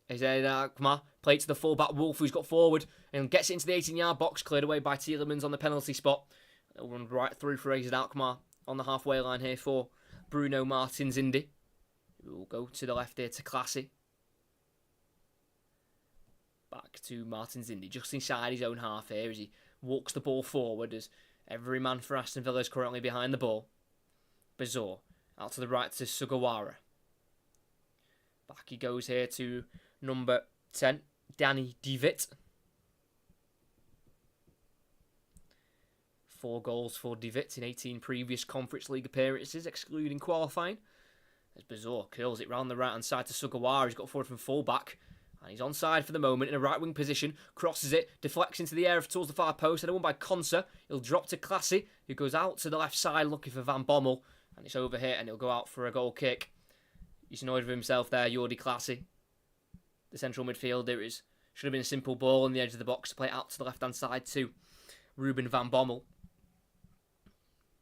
AZ Alkmaar play to the full-back Wolf, who's got forward and gets it into the 18-yard box, cleared away by Tielemans on the penalty spot. It'll run right through for AZ Alkmaar on the halfway line here for Bruno Martins Indy. We'll go to the left here to Classy. Back to Martins Indy, just inside his own half here as he walks the ball forward as every man for Aston Villa is currently behind the ball. Bazor out to the right to Sugawara. Back he goes here to number 10, Danny Devitt. 4 goals for Devitt in 18 previous Conference League appearances, excluding qualifying. As Bazor curls it round the right-hand side to Sugawara. He's got forward from full-back. And he's onside for the moment in a right-wing position. Crosses it, deflects into the air towards the far post. And won by Konsa. He'll drop to Classy, who goes out to the left side looking for Van Bommel. And it's over here, and he'll go out for a goal kick. He's annoyed with himself there, Jordi Classy. The central midfielder should have been a simple ball on the edge of the box to play it out to the left-hand side to Ruben Van Bommel.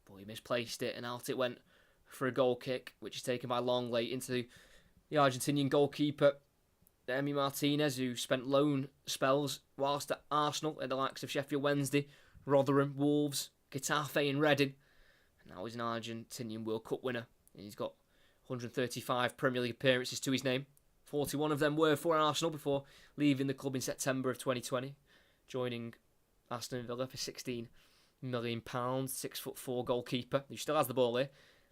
But he misplaced it, and out it went for a goal kick, which is taken by Longley into the Argentinian goalkeeper, Emi Martinez, who spent loan spells whilst at Arsenal at the likes of Sheffield Wednesday, Rotherham, Wolves, Getafe and Reading. And now he's an Argentinian World Cup winner. And he's got 135 Premier League appearances to his name. 41 of them were for Arsenal before leaving the club in September of 2020, joining Aston Villa for £16 million. 6'4" goalkeeper who still has the ball here.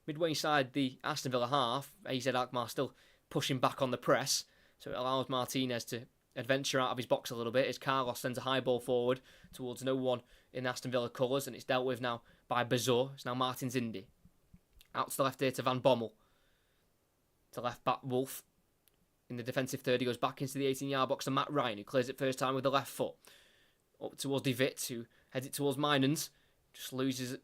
Midway inside the Aston Villa half, AZ Alkmaar still pushing back on the press, so it allows Martinez to adventure out of his box a little bit as Carlos sends a high ball forward towards no one in Aston Villa colours, and it's dealt with now by Bazor. It's now Martins Indy. Out to the left here to Van Bommel. To left back Wolf. in the defensive third. He goes back into the 18-yard box to Matt Ryan, who clears it first time with the left foot. Up towards De Witt, who heads it towards Minans. Just loses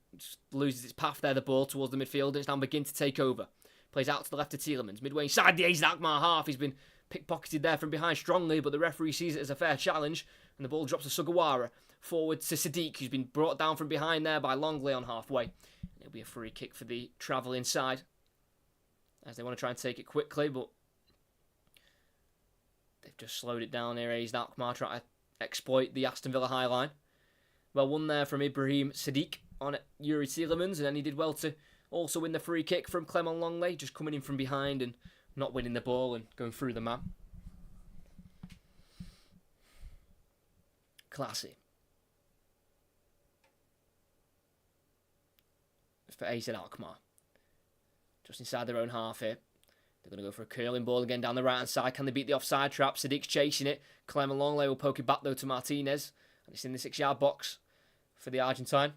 its path there, the ball, towards the midfield, and it's now begin to take over. Plays out to the left of Tielemans. Midway inside the AZ Alkmaar half. He's been pickpocketed there from behind strongly, but the referee sees it as a fair challenge, and the ball drops to Sugawara. Forward to Sadiq, who's been brought down from behind there by Longley on halfway. And it'll be a free kick for the travelling side, as they want to try and take it quickly, but they've just slowed it down here. AZ Alkmaar trying to exploit the Aston Villa high line. Well won there from Ibrahim Sadiq on Yuri Tielemans, and then he did well to also win the free kick from Clement Longley, just coming in from behind and not winning the ball and going through the man. Classy. For AZ Alkmaar. Just inside their own half here. They're going to go for a curling ball again down the right-hand side. Can they beat the offside trap? Sadiq's chasing it. Clement Longley will poke it back, though, to Martinez. And it's in the 6-yard box for the Argentine.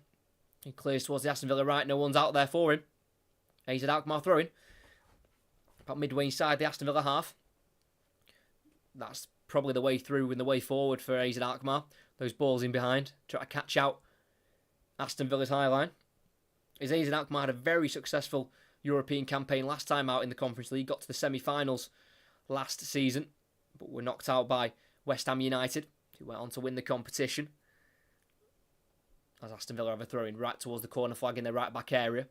He clears towards the Aston Villa right. No one's out there for him. AZ Alkmaar throwing. About midway inside the Aston Villa half. That's probably the way through and the way forward for AZ Alkmaar. Those balls in behind. Try to catch out Aston Villa's high line. As AZ Alkmaar had a very successful European campaign last time out in the Conference League. Got to the semi-finals last season, but were knocked out by West Ham United, who went on to win the competition. As Aston Villa have a throw-in right towards the corner flag in their right-back area.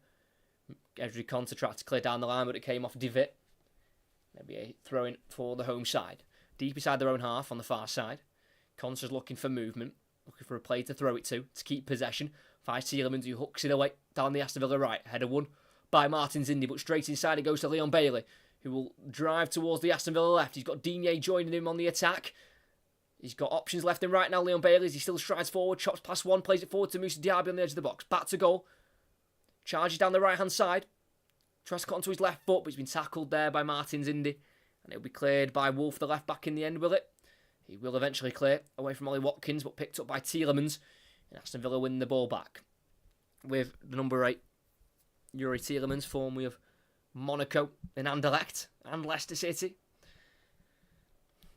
Ezri Konsa tried to clear down the line, but it came off De Witt. There'll be a throw-in for the home side. Deep inside their own half on the far side. Konsa's looking for movement, looking for a player to throw it to keep possession. Finds Tielemans, who hooks it away down the Aston Villa right. Header won by Martin Zindi, but straight inside it goes to Leon Bailey, who will drive towards the Aston Villa left. He's got Digne joining him on the attack. He's got options left and right now, Leon Bailey, as he still strides forward, chops past one, plays it forward to Moussa Diaby on the edge of the box. Back to goal. Charges down the right-hand side. Tries to cut onto his left foot, but he's been tackled there by Martin Zindi. And it'll be cleared by Wolf, the left-back, in the end, will it? He will eventually clear away from Ollie Watkins, but picked up by Tielemans. And Aston Villa win the ball back. With the number 8, Yuri Tielemans, formerly of Monaco and Anderlecht and Leicester City.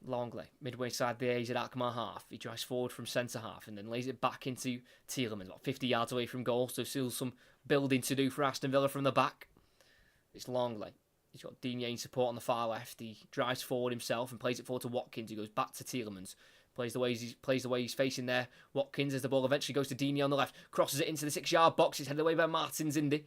Longley, midway side the AZ Alkmaar half. He drives forward from centre half and then lays it back into Tielemans, about 50 yards away from goal, so still some building to do for Aston Villa from the back. It's Longley. He's got Digne in support on the far left. He drives forward himself and plays it forward to Watkins, who goes back to Tielemans. Plays the way he's facing there. Watkins, as the ball eventually goes to Digne on the left, crosses it into the 6-yard box. It's headed away by Martin Zindi.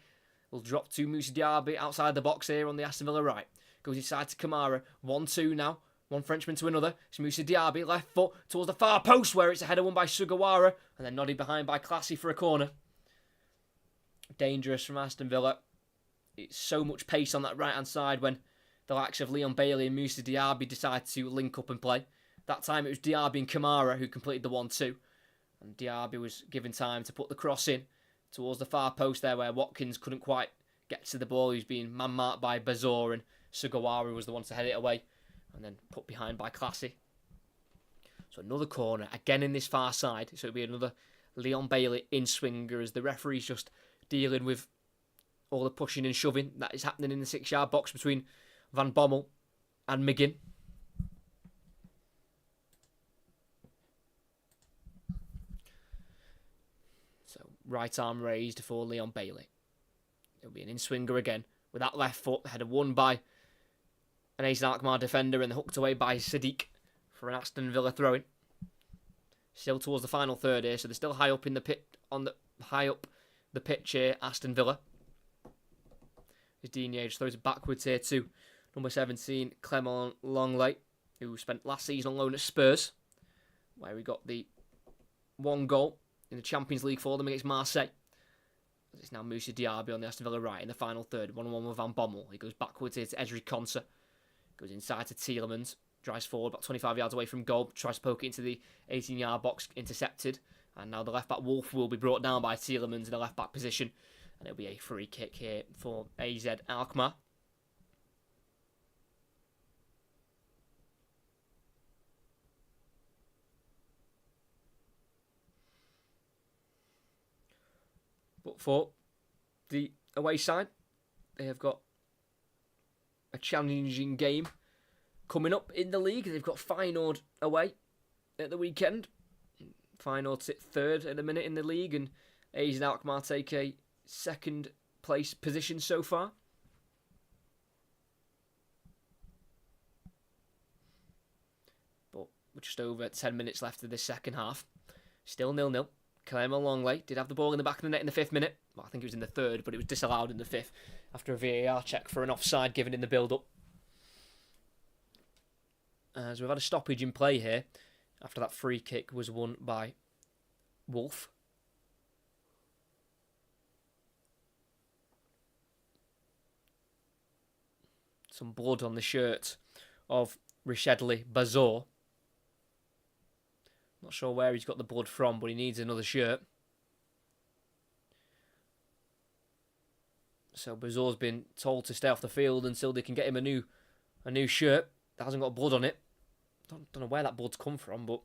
Will drop to Moussa Diaby outside the box here on the Aston Villa right. Goes inside to Kamara. 1-2 now. One Frenchman to another. It's Moussa Diaby, left foot towards the far post, where it's a header won by Sugawara, and then nodded behind by Classy for a corner. Dangerous from Aston Villa. It's so much pace on that right-hand side when the likes of Leon Bailey and Moussa Diaby decide to link up and play. That time it was Diaby and Kamara who completed the 1-2. And Diaby was given time to put the cross in towards the far post there, where Watkins couldn't quite get to the ball. He was being man-marked by Bazor, and Sugawara was the one to head it away and then put behind by Classy. So another corner, again in this far side. So it'll be another Leon Bailey in-swinger, as the referee's just dealing with all the pushing and shoving that is happening in the 6-yard box between Van Bommel and McGinn. So right arm raised for Leon Bailey. It'll be an in-swinger again with that left foot. Header won by an AZ Alkmaar defender and hooked away by Sadiq for an Aston Villa throw-in. Still towards the final third here, so they're still high up in the pit, high up the pitch here, Aston Villa. As Digne just throws it backwards here to number 17, Clement Longley, who spent last season on loan at Spurs, where he got the 1 goal in the Champions League for them against Marseille. It's now Moussa Diaby on the Aston Villa right in the final third, 1-1 with Van Bommel. He goes backwards here to Ezri Konsa, goes inside to Tielemans, drives forward about 25 yards away from goal, tries to poke it into the 18-yard box, intercepted, and now the left-back Wolf will be brought down by Tielemans in the left-back position, and it'll be a free kick here for AZ Alkmaar. But for the away side, they have got a challenging game coming up in the league. They've got Feyenoord away at the weekend. Feyenoord sit third at the minute in the league, and AZ Alkmaar take a second place position so far. But we're just over 10 minutes left of this second half. Still 0-0. Clement Longley did have the ball in the back of the net in the 5th minute. Well, I think it was in the 3rd, but it was disallowed in the 5th after a VAR check for an offside given in the build-up. As we've had a stoppage in play here after that free kick was won by Wolf. Some blood on the shirt of Richedley Bazor. Not sure where he's got the blood from, but he needs another shirt. So Bazor's been told to stay off the field until they can get him a new shirt that hasn't got blood on it. Don't know where that blood's come from, but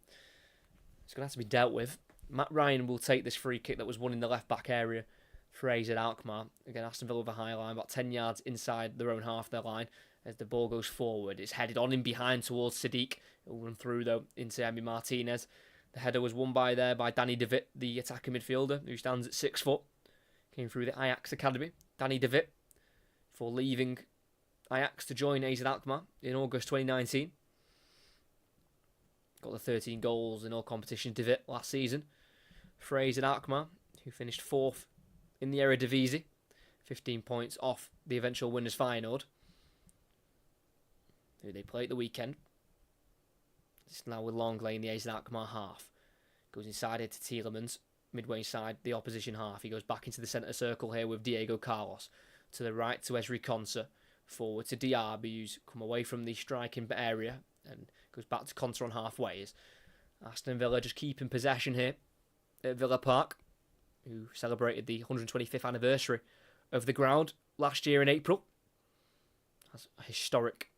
it's going to have to be dealt with. Matt Ryan will take this free kick that was won in the left-back area for AZ Alkmaar. Again, Aston Villa with a high line, about 10 yards inside their own half their line. As the ball goes forward, it's headed on in behind towards Sadiq. It'll run through, though, into Emi Martinez. The header was won by Danny De Wit, the attacking midfielder, who stands at 6 foot. Came through the Ajax Academy. Danny De Wit, for leaving Ajax to join AZ Alkmaar in August 2019. Got the 13 goals in all competitions De Wit last season for AZ Alkmaar, who finished 4th in the Eredivisie, 15 points off the eventual winners Feyenoord, who they play at the weekend. It's now with Longley in the AZ Alkmaar half. Goes inside it to Tielemans, midway inside the opposition half. He goes back into the centre circle here with Diego Carlos. To the right to Esri Konsa. Forward to Diaby, who's come away from the striking area and goes back to Konsa on halfway. As Aston Villa just keeping possession here at Villa Park, who celebrated the 125th anniversary of the ground last year in April. Has historic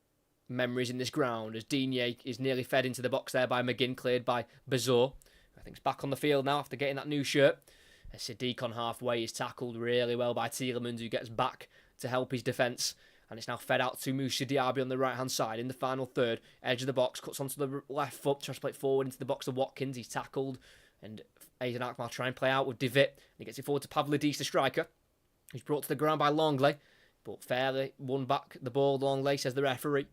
memories in this ground as Digne is nearly fed into the box there by McGinn, cleared by Bazor. I think he's back on the field now after getting that new shirt. As Sadiq on halfway is tackled really well by Tielemans, who gets back to help his defence. And it's now fed out to Moussa Diaby on the right-hand side in the final third. Edge of the box, cuts onto the left foot, tries to play it forward into the box of Watkins. He's tackled. And AZ Alkmaar try and play out with De Wit. He gets it forward to Pavlidis, the striker. He's brought to the ground by Longley. But fairly won back the ball, Longley, says the referee.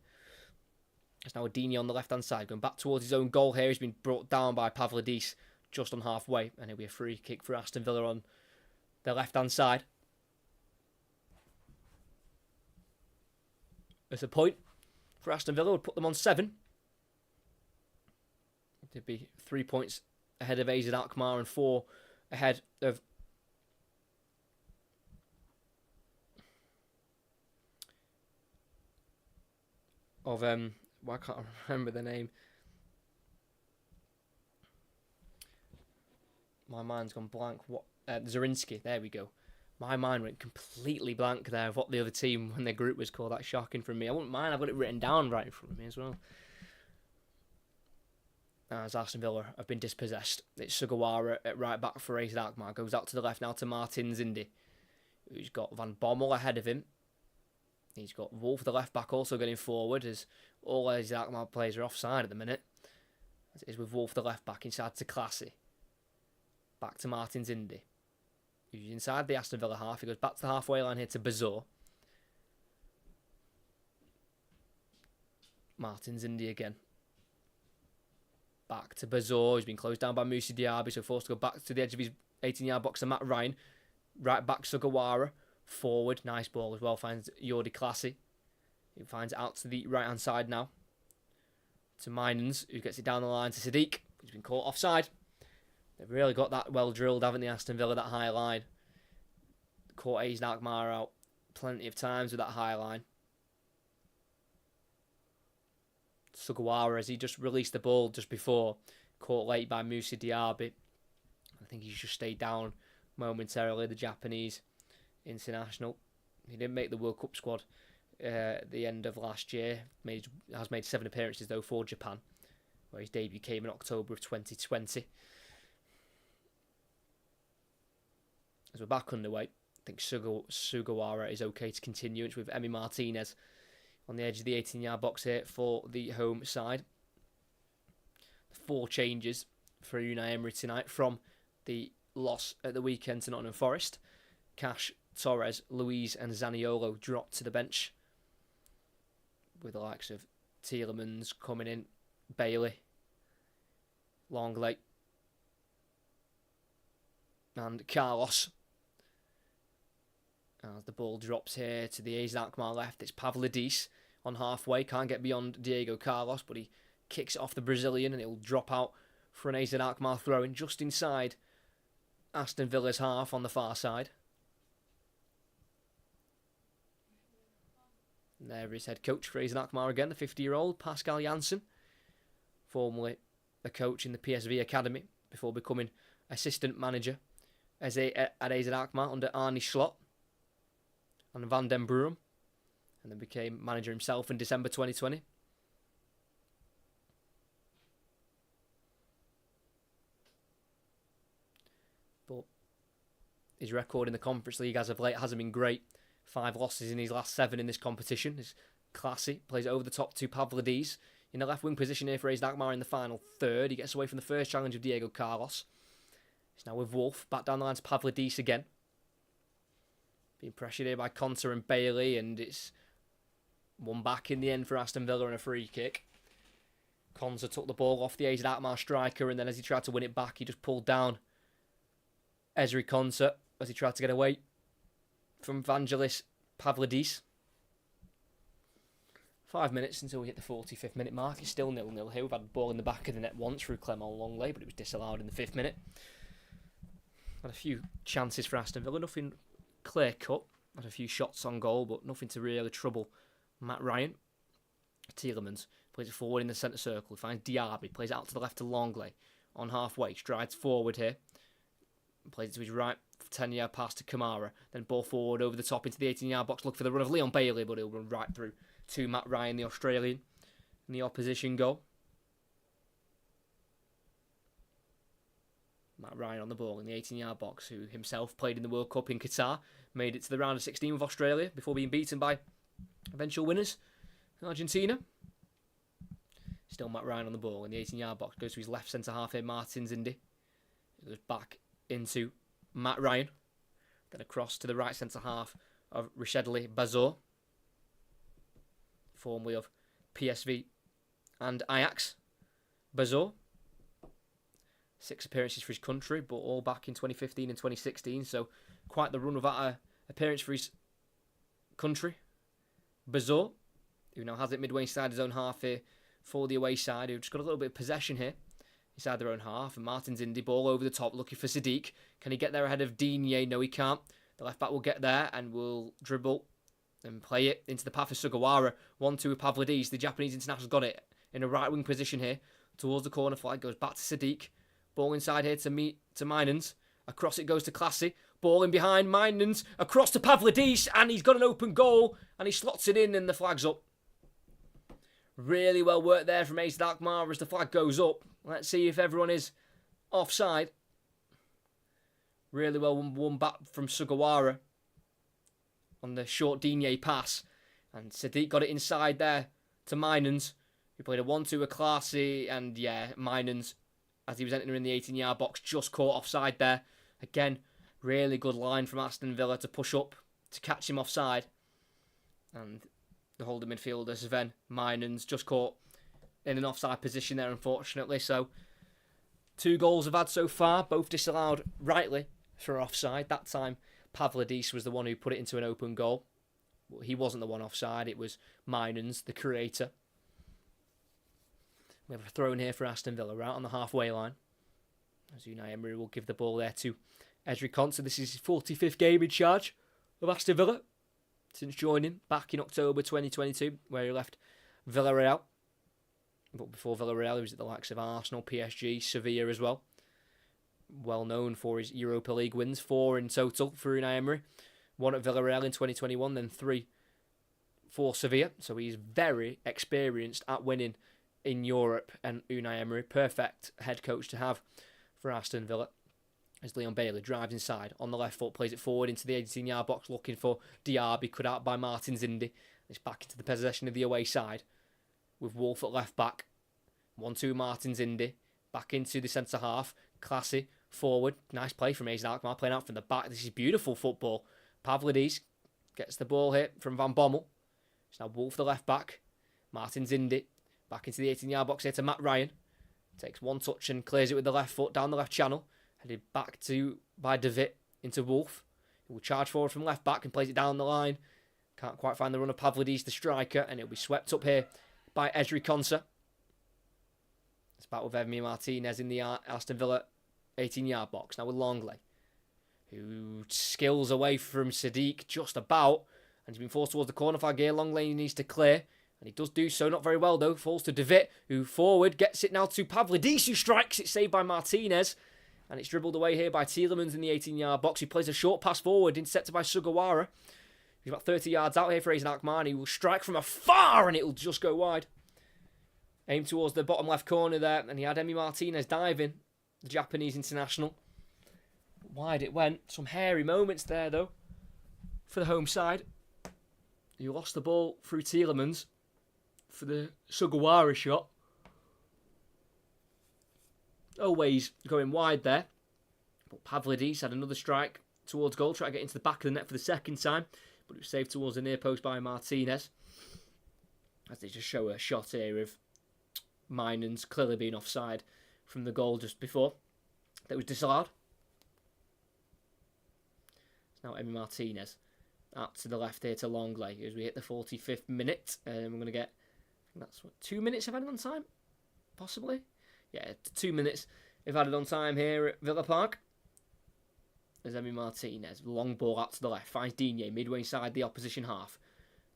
It's now Digne on the left-hand side, going back towards his own goal here. He's been brought down by Pavlidis just on halfway. And it'll be a free kick for Aston Villa on the left-hand side. It's a point for Aston Villa. Would put them on 7. It'd be 3 points ahead of AZ Alkmaar and 4 ahead of I can't remember the name. My mind's gone blank. Zorinsky. There we go. My mind went completely blank there of what the other team when their group was called. That's shocking from me. I wouldn't mind. I've got it written down right in front of me as well. As Aston Villa have been dispossessed. It's Sugawara at right back for AZ Alkmaar. Goes out to the left now to Martin Zindi, who's got Van Bommel ahead of him. He's got Wolf, the left back, also getting forward as all AZ Alkmaar players are offside at the minute. As it is with Wolf, the left back, inside to Classy. Back to Martin Zindi. He's inside the Aston Villa half. He goes back to the halfway line here to Bazor. Martin Zindi again. Back to Bazor. He's been closed down by Moussa Diaby, so forced to go back to the edge of his 18-yard box to Matt Ryan. Right back Sugawara. Forward. Nice ball as well. Finds Jordi Classy. He finds it out to the right-hand side now. To Minans, who gets it down the line to Sadiq. He's been caught offside. They've really got that well drilled, haven't they, Aston Villa, that high line. Caught AZ Alkmaar out plenty of times with that high line. Sugawara, as he just released the ball just before, caught late by Moussa Diaby. I think he's just stayed down momentarily, the Japanese international. He didn't make the World Cup squad at the end of last year. Has made 7 appearances, though, for Japan, where his debut came in October of 2020. As we're back underway, I think Sugawara is okay to continue. It's with Emi Martinez on the edge of the 18-yard box here for the home side. 4 changes for Unai Emery tonight from the loss at the weekend to Nottingham Forest. Cash, Torres, Luiz and Zaniolo dropped to the bench, with the likes of Tielemans coming in, Bailey, Longley and Carlos. As the ball drops here to the AZ Alkmaar left, it's Pavlidis on halfway. Can't get beyond Diego Carlos, but he kicks it off the Brazilian and it'll drop out for an AZ Alkmaar throw-in just inside Aston Villa's half on the far side. And there is head coach for AZ Alkmaar again, the 50-year-old Pascal Janssen, formerly a coach in the PSV Academy before becoming assistant manager at AZ Alkmaar under Arne Slot and Van den Brum, and then became manager himself in December 2020. But his record in the Conference League as of late hasn't been great. 5 losses in his last 7 in this competition. He's classy, plays over the top to Pavlidis in the left wing position here for AZ Alkmaar in the final third. He gets away from the first challenge of Diego Carlos. He's now with Wolf, back down the line to Pavlidis again. Being pressured here by Conter and Bailey, and it's one back in the end for Aston Villa and a free kick. Conter took the ball off the AZ Alkmaar striker, and then as he tried to win it back, he just pulled down Ezri Conter as he tried to get away from Vangelis Pavlidis. 5 minutes until we hit the 45th minute mark. It's still 0-0 here. We've had the ball in the back of the net once through Clement Longley, but it was disallowed in the 5th minute. Had a few chances for Aston Villa, nothing clear cut. Had a few shots on goal, but nothing to really trouble Matt Ryan. Tielemans plays it forward in the centre circle. He finds Diaby, plays it out to the left to Longley on halfway, strides forward here, plays it to his right, 10-yard pass to Kamara, then ball forward over the top into the 18-yard box, look for the run of Leon Bailey, but he'll run right through to Matt Ryan, the Australian, in the opposition goal. Matt Ryan on the ball in the 18-yard box, who himself played in the World Cup in Qatar, made it to the round of 16 with Australia before being beaten by eventual winners, Argentina. Still Matt Ryan on the ball in the 18-yard box, goes to his left centre-half here, Martin Zindi. It goes back into Matt Ryan, then across to the right centre-half of Richedley Bazor, formerly of PSV and Ajax. Bazor, 6 appearances for his country, but all back in 2015 and 2016, so quite the run of that appearance for his country. Bazor, who now has it midway inside his own half here for the away side, who've just got a little bit of possession here inside their own half, and Martin's Indy, ball over the top, looking for Sadiq. Can he get there ahead of Digne? No, he can't. The left back will get there and will dribble and play it into the path of Sugawara. 1-2 with Pavlidis. The Japanese international's got it in a right wing position here towards the corner flag. Goes back to Sadiq. Ball inside here to Mynans. Across it goes to Classy. Ball in behind Mynans. Across to Pavlidis, and he's got an open goal, and he slots it in, and the flag's up. Really well worked there from AZ Alkmaar as the flag goes up. Let's see if everyone is offside. Really well won back from Sugawara on the short Digne pass. And Sadiq got it inside there to Mynans, who played a 1-2 with Classy. And yeah, Mynans, as he was entering the 18-yard box, just caught offside there. Again, really good line from Aston Villa to push up to catch him offside. And the holder midfielder, Sven Mynans, just caught in an offside position there, unfortunately. So 2 goals have had so far, both disallowed rightly for offside. That time, Pavlidis was the one who put it into an open goal. Well, he wasn't the one offside, it was Mynans, the creator. We have a throw in here for Aston Villa, right on the halfway line. As Unai Emery will give the ball there to Ezri Konsa. This is his 45th game in charge of Aston Villa since joining back in October 2022, where he left Villarreal. But before Villarreal, he was at the likes of Arsenal, PSG, Sevilla as well. Well known for his Europa League wins, 4 in total for Unai Emery. 1 at Villarreal in 2021, then 3 for Sevilla. So he's very experienced at winning in Europe, and Unai Emery, perfect head coach to have for Aston Villa. As Leon Bailey drives inside on the left foot, plays it forward into the 18-yard box, looking for Diaby, cut out by Martin Zindi. It's back into the possession of the away side with Wolf at left back. 1-2 Martins Indy. Back into the centre half. Classy. Forward. Nice play from Aston Alkmaar. Playing out from the back. This is beautiful football. Pavlidis gets the ball hit from Van Bommel. It's now Wolf the left back. Martins Indy. Back into the 18-yard box here to Matt Ryan. Takes one touch and clears it with the left foot down the left channel. Headed back by De Witt into Wolf. He will charge forward from left back and plays it down the line. Can't quite find the run of Pavlidis, the striker, and it'll be swept up here by Ezri Konsa. It's back with Emi Martinez in the Aston Villa 18-yard box. Now with Longley, who skills away from Sadiq just about, and he's been forced towards the corner flag here. Longley needs to clear, and he does do so. Not very well, though. Falls to De Witt, who forward gets it now to Pavlidis, who strikes. It's saved by Martinez, and it's dribbled away here by Tielemans in the 18-yard box. He plays a short pass forward, intercepted by Sugawara. He's about 30 yards out here for Aston Alkmaar. He will strike from afar, and it'll just go wide. Aim towards the bottom left corner there, and he had Emi Martinez diving, the Japanese international. Wide it went. Some hairy moments there, though, for the home side. He lost the ball through Tielemans for the Sugawara shot. Always going wide there. But Pavlidis had another strike towards goal, trying to get into the back of the net for the second time, but it was saved towards the near post by Martinez. As they just show a shot here of Minans clearly being offside from the goal just before. That was disallowed. It's now Emi Martinez out to the left here to Longley as we hit the 45th minute. We're going to get, I think that's 2 minutes of added on time? Possibly? Yeah, 2 minutes of added on time here at Villa Park. There's Emi Martinez, long ball out to the left, finds Digne midway inside the opposition half.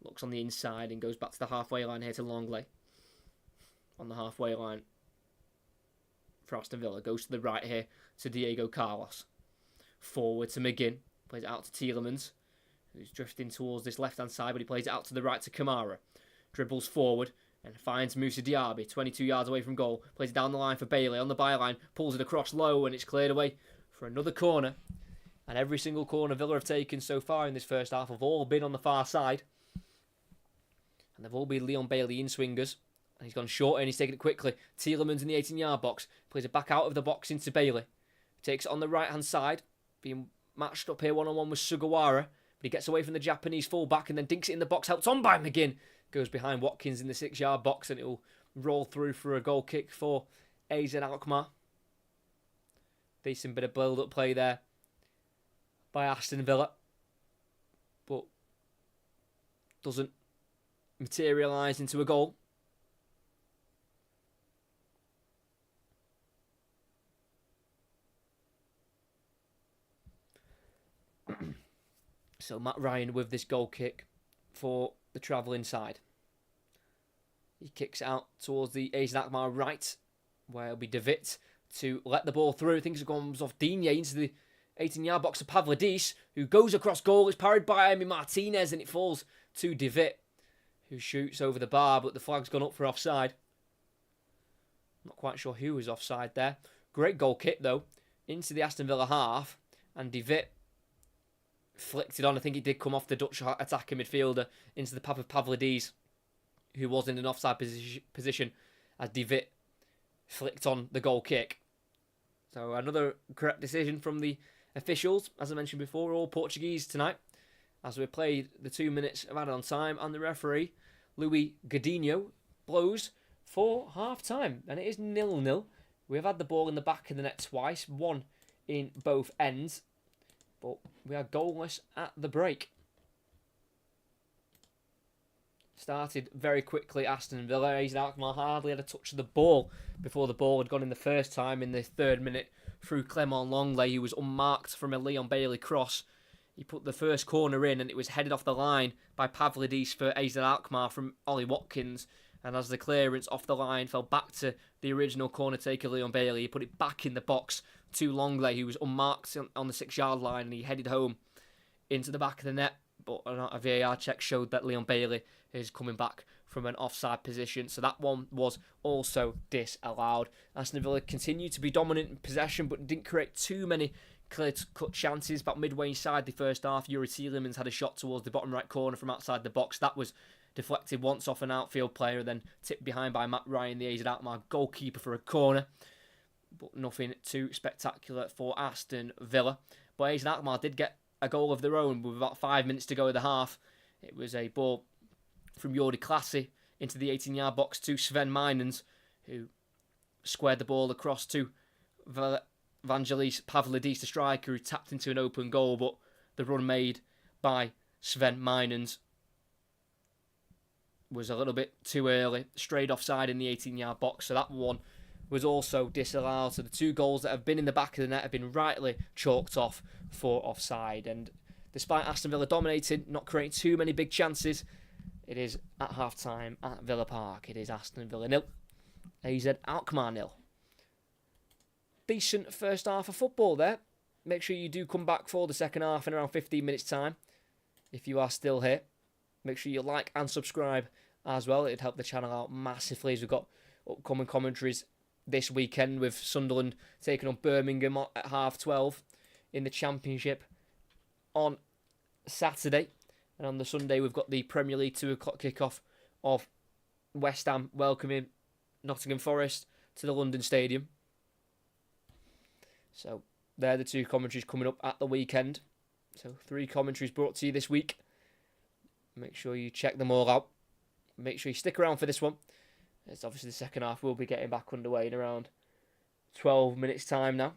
Looks on the inside and goes back to the halfway line here to Longley. On the halfway line for Aston Villa. Goes to the right here to Diego Carlos. Forward to McGinn. Plays it out to Tielemans, who's drifting towards this left-hand side, but he plays it out to the right to Kamara. Dribbles forward and finds Moussa Diaby, 22 yards away from goal. Plays it down the line for Bailey on the byline. Pulls it across low and it's cleared away for another corner. And every single corner Villa have taken so far in this first half have all been on the far side. And they've all been Leon Bailey in-swingers. And he's gone short and he's taken it quickly. Tielemans in the 18-yard box. Plays it back out of the box into Bailey. Takes it on the right-hand side. Being matched up here one-on-one with Sugawara. But he gets away from the Japanese full-back and then dinks it in the box. Helped on by McGinn. Goes behind Watkins in the 6-yard box and it will roll through for a goal kick for AZ Alkmaar. Decent bit of build-up play there by Aston Villa, but doesn't materialise into a goal. So Matt Ryan with this goal kick for the travelling side. He kicks out towards the AZ Alkmaar right, where it'll be De Witt to let the ball through. Things have gone off Digne into the 18-yard box to Pavlidis, who goes across goal. It's parried by Emi Martinez, and it falls to De Witt, who shoots over the bar, but the flag's gone up for offside. Not quite sure who was offside there. Great goal kick, though, into the Aston Villa half, and De Witt flicked it on. I think it did come off the Dutch attacking midfielder into the path of Pavlidis, who was in an offside position as De Witt flicked on the goal kick. So another correct decision from the officials. As I mentioned before, all Portuguese tonight, as we played the 2 minutes of added on time, and the referee, Luis Godinho, blows for half-time. And it is 0-0. We have had the ball in the back of the net twice, one in both ends, but we are goalless at the break. Started very quickly, Aston Villa. AZ Alkmaar hardly had a touch of the ball before the ball had gone in the first time in the 3rd minute through Clement Longley, who was unmarked from a Leon Bailey cross. He put the first corner in and it was headed off the line by Pavlidis for AZ Alkmaar from Ollie Watkins. And as the clearance off the line fell back to the original corner taker, Leon Bailey, he put it back in the box to Longley, who was unmarked on the 6-yard line, and he headed home into the back of the net. But a VAR check showed that Leon Bailey is coming back from an offside position, so that one was also disallowed. Aston Villa continued to be dominant in possession, but didn't create too many clear-cut chances. About midway inside the first half, Yuri Tielemans had a shot towards the bottom right corner from outside the box. That was deflected once off an outfield player, then tipped behind by Matt Ryan, the AZ Alkmaar goalkeeper, for a corner. But nothing too spectacular for Aston Villa. But AZ Alkmaar did get a goal of their own with about 5 minutes to go in the half. It was a ball from Jordi Classy into the 18-yard box to Sven Meinens, who squared the ball across to Vangelis Pavlidis, the striker, who tapped into an open goal, but the run made by Sven Meinens was a little bit too early, strayed offside in the 18-yard box, so that one was also disallowed. So the 2 goals that have been in the back of the net have been rightly chalked off for offside. And despite Aston Villa dominating, not creating too many big chances, it is at half-time at Villa Park. It is Aston Villa 0, AZ Alkmaar 0. Decent first half of football there. Make sure you do come back for the second half in around 15 minutes' time. If you are still here, make sure you like and subscribe as well. It'd help the channel out massively, as we've got upcoming commentaries this weekend with Sunderland taking on Birmingham at 12:30 in the Championship on Saturday. And on the Sunday, we've got the Premier League 2 o'clock kickoff of West Ham welcoming Nottingham Forest to the London Stadium. So they're the 2 commentaries coming up at the weekend. So 3 commentaries brought to you this week. Make sure you check them all out. Make sure you stick around for this one. It's obviously the second half will be getting back underway in around 12 minutes' time now.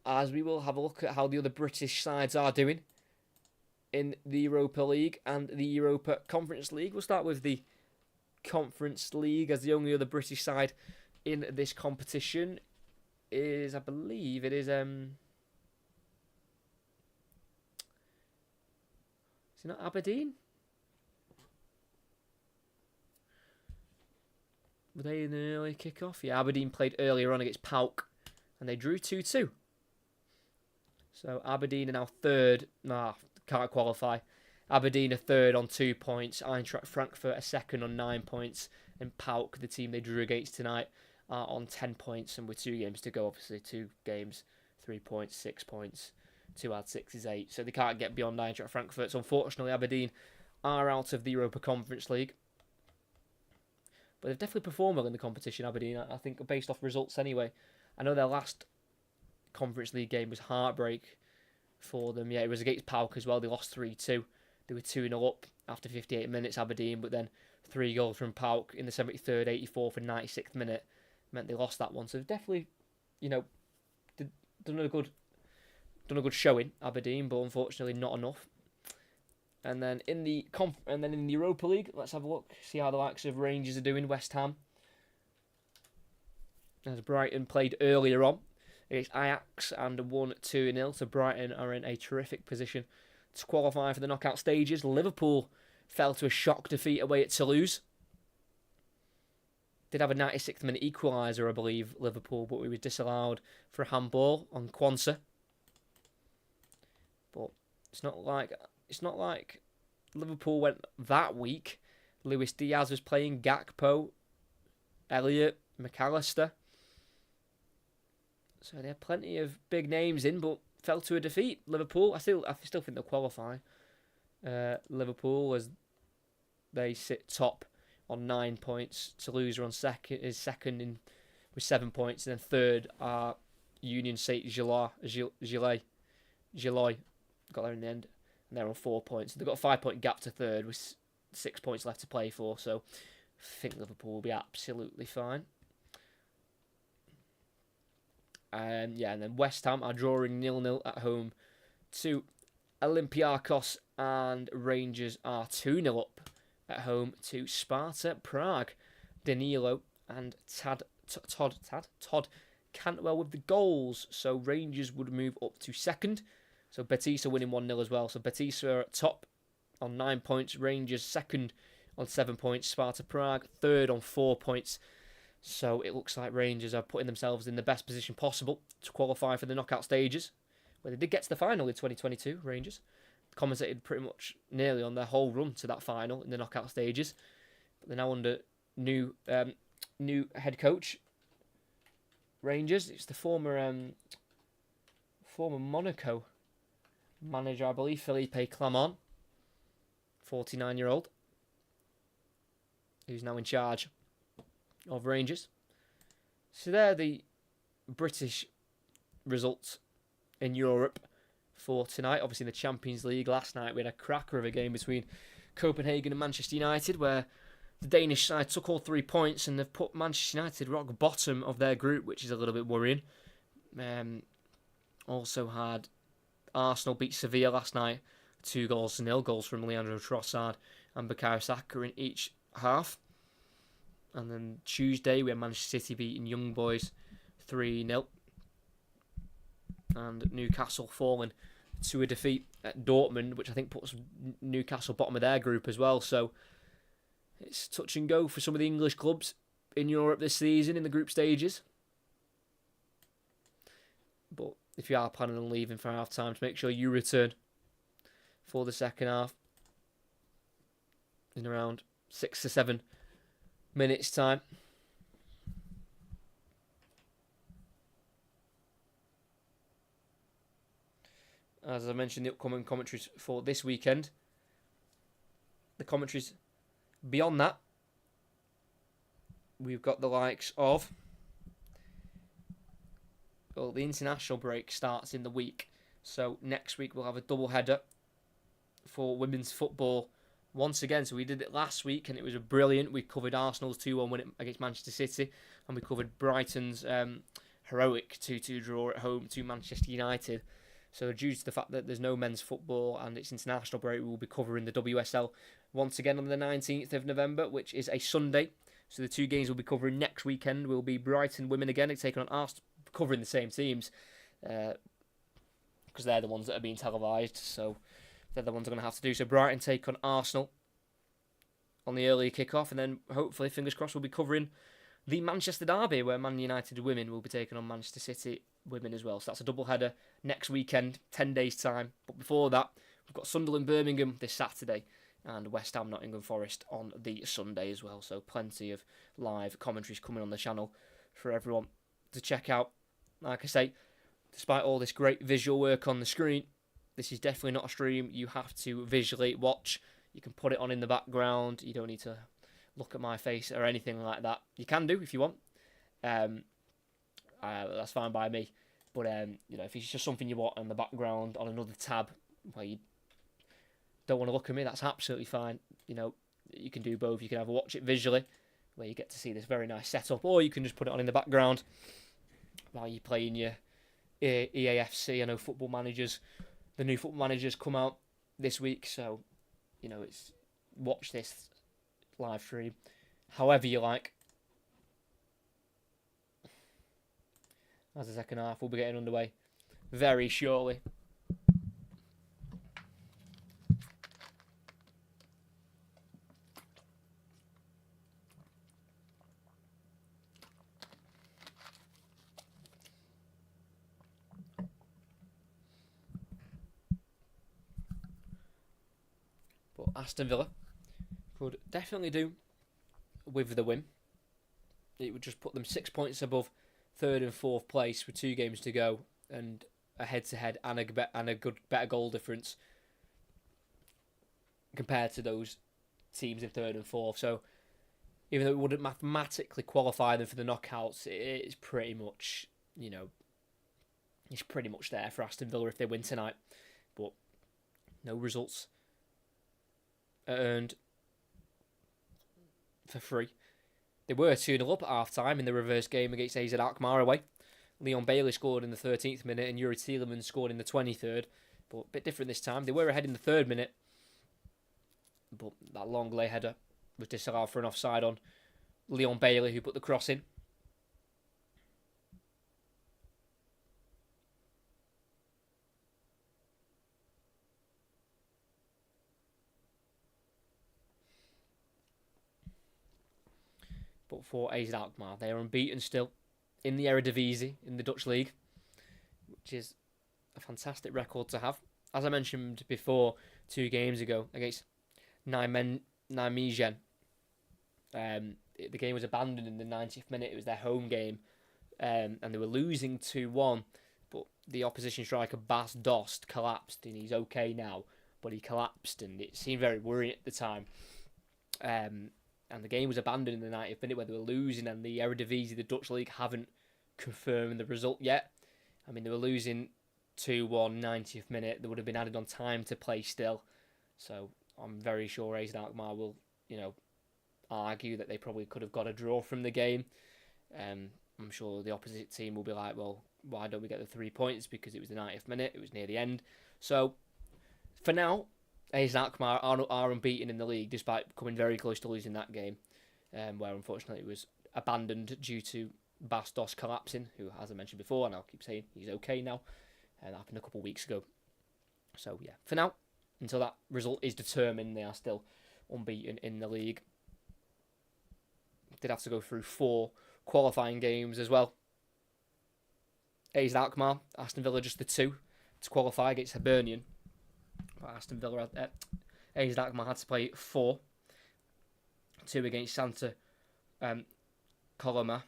As we will have a look at how the other British sides are doing in the Europa League and the Europa Conference League. We'll start with the Conference League, as the only other British side in this competition is, I believe, it is it not Aberdeen? Were they in an early kick-off? Yeah, Aberdeen played earlier on against PAOK, and they drew 2-2. So Aberdeen are now third. Can't qualify. Aberdeen are third on 2 points. Eintracht Frankfurt are second on 9 points. And PAOK, the team they drew against tonight, are on 10 points. And with 2 games to go, obviously 2 games, 3 points, 6 points. 2 add 6 is 8. So they can't get beyond Eintracht Frankfurt. So unfortunately, Aberdeen are out of the Europa Conference League. But they've definitely performed well in the competition, Aberdeen. I think based off results anyway. I know their last Conference League game was heartbreak for them. Yeah, it was against PAOK as well. They lost 3-2. They were 2-0 up after 58 minutes, Aberdeen, but then 3 goals from PAOK in the 73rd, 84th and 96th minute meant they lost that one. So they've definitely, done a good showing, Aberdeen, but unfortunately not enough. And then in the Europa League, let's have a look, see how the likes of Rangers are doing. West Ham, as Brighton played earlier on against Ajax and won 2-0. So Brighton are in a terrific position to qualify for the knockout stages. Liverpool fell to a shock defeat away at Toulouse. Did have a 96th minute equaliser, I believe, Liverpool, but we were disallowed for a handball on Quansah. But it's not like Liverpool went that weak. Luis Diaz was playing, Gakpo, Elliott, McAllister. So they had plenty of big names in, but fell to a defeat. Liverpool, I still think they'll qualify. Liverpool, as they sit top on 9 points. Toulouse are on second with 7 points, and then third are Union Saint-Gilloise. Got there in the end, and they're on 4 points. They've got a 5-point gap to third with 6 points left to play for. So I think Liverpool will be absolutely fine. And then West Ham are drawing 0-0 at home to Olympiacos, and Rangers are 2-0 up at home to Sparta Prague. Danilo and Todd Cantwell with the goals. So Rangers would move up to second. So Betis are winning 1-0 as well. So Betis are at top on 9 points. Rangers second on 7 points. Sparta Prague third on 4 points. So it looks like Rangers are putting themselves in the best position possible to qualify for the knockout stages, where they did get to the final in 2022, Rangers. Commentated pretty much nearly on their whole run to that final in the knockout stages. But they're now under new head coach, Rangers. It's the former Monaco manager, I believe, Philippe Clement. 49-year-old, who's now in charge of Rangers. So they're the British results in Europe for tonight. Obviously in the Champions League last night we had a cracker of a game between Copenhagen and Manchester United, where the Danish side took all 3 points and they've put Manchester United rock bottom of their group, which is a little bit worrying. Also had Arsenal beat Sevilla last night 2-0, goals from Leandro Trossard and Bukayo Saka in each half. And then Tuesday we had Manchester City beating Young Boys 3-0. And Newcastle falling to a defeat at Dortmund, which I think puts Newcastle bottom of their group as well. So it's touch and go for some of the English clubs in Europe this season in the group stages. But if you are planning on leaving for half time, to make sure you return for the second half in around 6 to 7 minutes time. As I mentioned, the upcoming commentaries for this weekend. The commentaries beyond that, we've got the likes of... Well, the international break starts in the week. So next week we'll have a double header for women's football once again. So we did it last week and it was brilliant. We covered Arsenal's 2-1 win against Manchester City, and we covered Brighton's heroic 2-2 draw at home to Manchester United. So due to the fact that there's no men's football and it's international break, we will be covering the WSL once again on the 19th of November, which is a Sunday. So the two games we'll be covering next weekend will be Brighton women again, taking on Aston, covering the same teams, because they're the ones that are being televised. So they're the ones I'm going to have to do. So Brighton take on Arsenal on the early kick-off, and then hopefully, fingers crossed, we'll be covering the Manchester derby, where Man United women will be taking on Manchester City women as well. So that's a double header next weekend, 10 days time. But before that, we've got Sunderland Birmingham this Saturday and West Ham Nottingham Forest on the Sunday as well. So plenty of live commentaries coming on the channel for everyone to check out. Like I say, despite all this great visual work on the screen, this is definitely not a stream you have to visually watch. You can put it on in the background. You don't need to look at my face or anything like that. You can do if you want. That's fine by me. But if it's just something you want in the background on another tab where you don't want to look at me, that's absolutely fine. You can do both. You can either watch it visually, where you get to see this very nice setup, or you can just put it on in the background while you're playing your EAFC. I know the new football managers come out this week, so it's watch this live stream however you like. As the second half will be getting underway very shortly. But Aston Villa could definitely do with the win. It would just put them 6 points above third and fourth place with 2 games to go, and a head-to-head and a better goal difference compared to those teams in third and fourth. So even though it wouldn't mathematically qualify them for the knockouts, it's pretty much, it's pretty much there for Aston Villa if they win tonight. But no results are earned for free. They were 2-0 up at half-time in the reverse game against AZ Alkmaar away. Leon Bailey scored in the 13th minute and Yuri Tielemans scored in the 23rd. But a bit different this time. They were ahead in the 3rd minute, but that long lay header was disallowed for an offside on Leon Bailey, who put the cross in. But for AZ Alkmaar, they are unbeaten still in the Eredivisie, in the Dutch league, which is a fantastic record to have. As I mentioned before, 2 games ago against Nijmegen, the game was abandoned in the 90th minute. It was their home game, and they were losing 2-1. But the opposition striker Bas Dost collapsed, and he's okay now. but he collapsed, and it seemed very worrying at the time. And the game was abandoned in the 90th minute where they were losing, and the Eredivisie, the Dutch league, haven't confirmed the result yet. I mean, they were losing 2-1, 90th minute. They would have been added on time to play still. So I'm very sure AZ Alkmaar will, argue that they probably could have got a draw from the game. I'm sure the opposite team will be like, well, why don't we get the 3 points? Because it was the 90th minute, it was near the end. So, for now, AZ Alkmaar are unbeaten in the league, despite coming very close to losing that game, where unfortunately it was abandoned due to Bastos collapsing, who, as I mentioned before, and I'll keep saying, he's okay now. That happened a couple of weeks ago. So, yeah, for now, until that result is determined, they are still unbeaten in the league. Did have to go through 4 qualifying games as well. AZ Alkmaar, Aston Villa just the 2 to qualify against Hibernian. But Aston Villa, AZ Alkmaar had to play 4. 2 against Santa Coloma,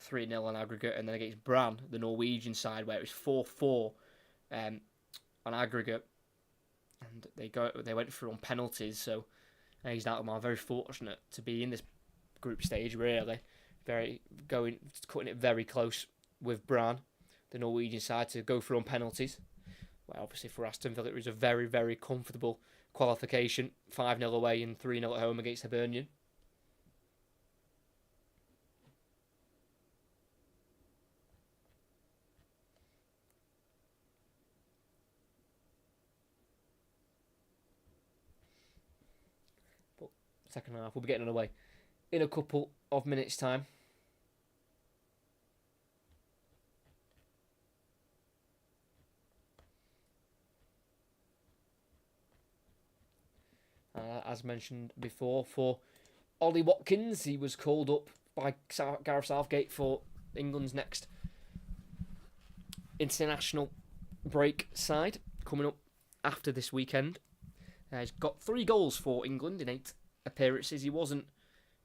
3-0 on aggregate, and then against Brann, the Norwegian side, where it was 4-4 on aggregate, and they went through on penalties. So AZ Alkmaar very fortunate to be in this group stage, really. Cutting it very close with Brann, the Norwegian side, to go through on penalties. Well, obviously for Aston Villa it was a very, very comfortable qualification. 5-0 away and 3-0 at home against Hibernian. But second half, we'll be getting underway in a couple of minutes' time. As mentioned before, for Ollie Watkins, he was called up by Gareth Southgate for England's next international break side coming up after this weekend. He's got 3 goals for England in 8 appearances. He wasn't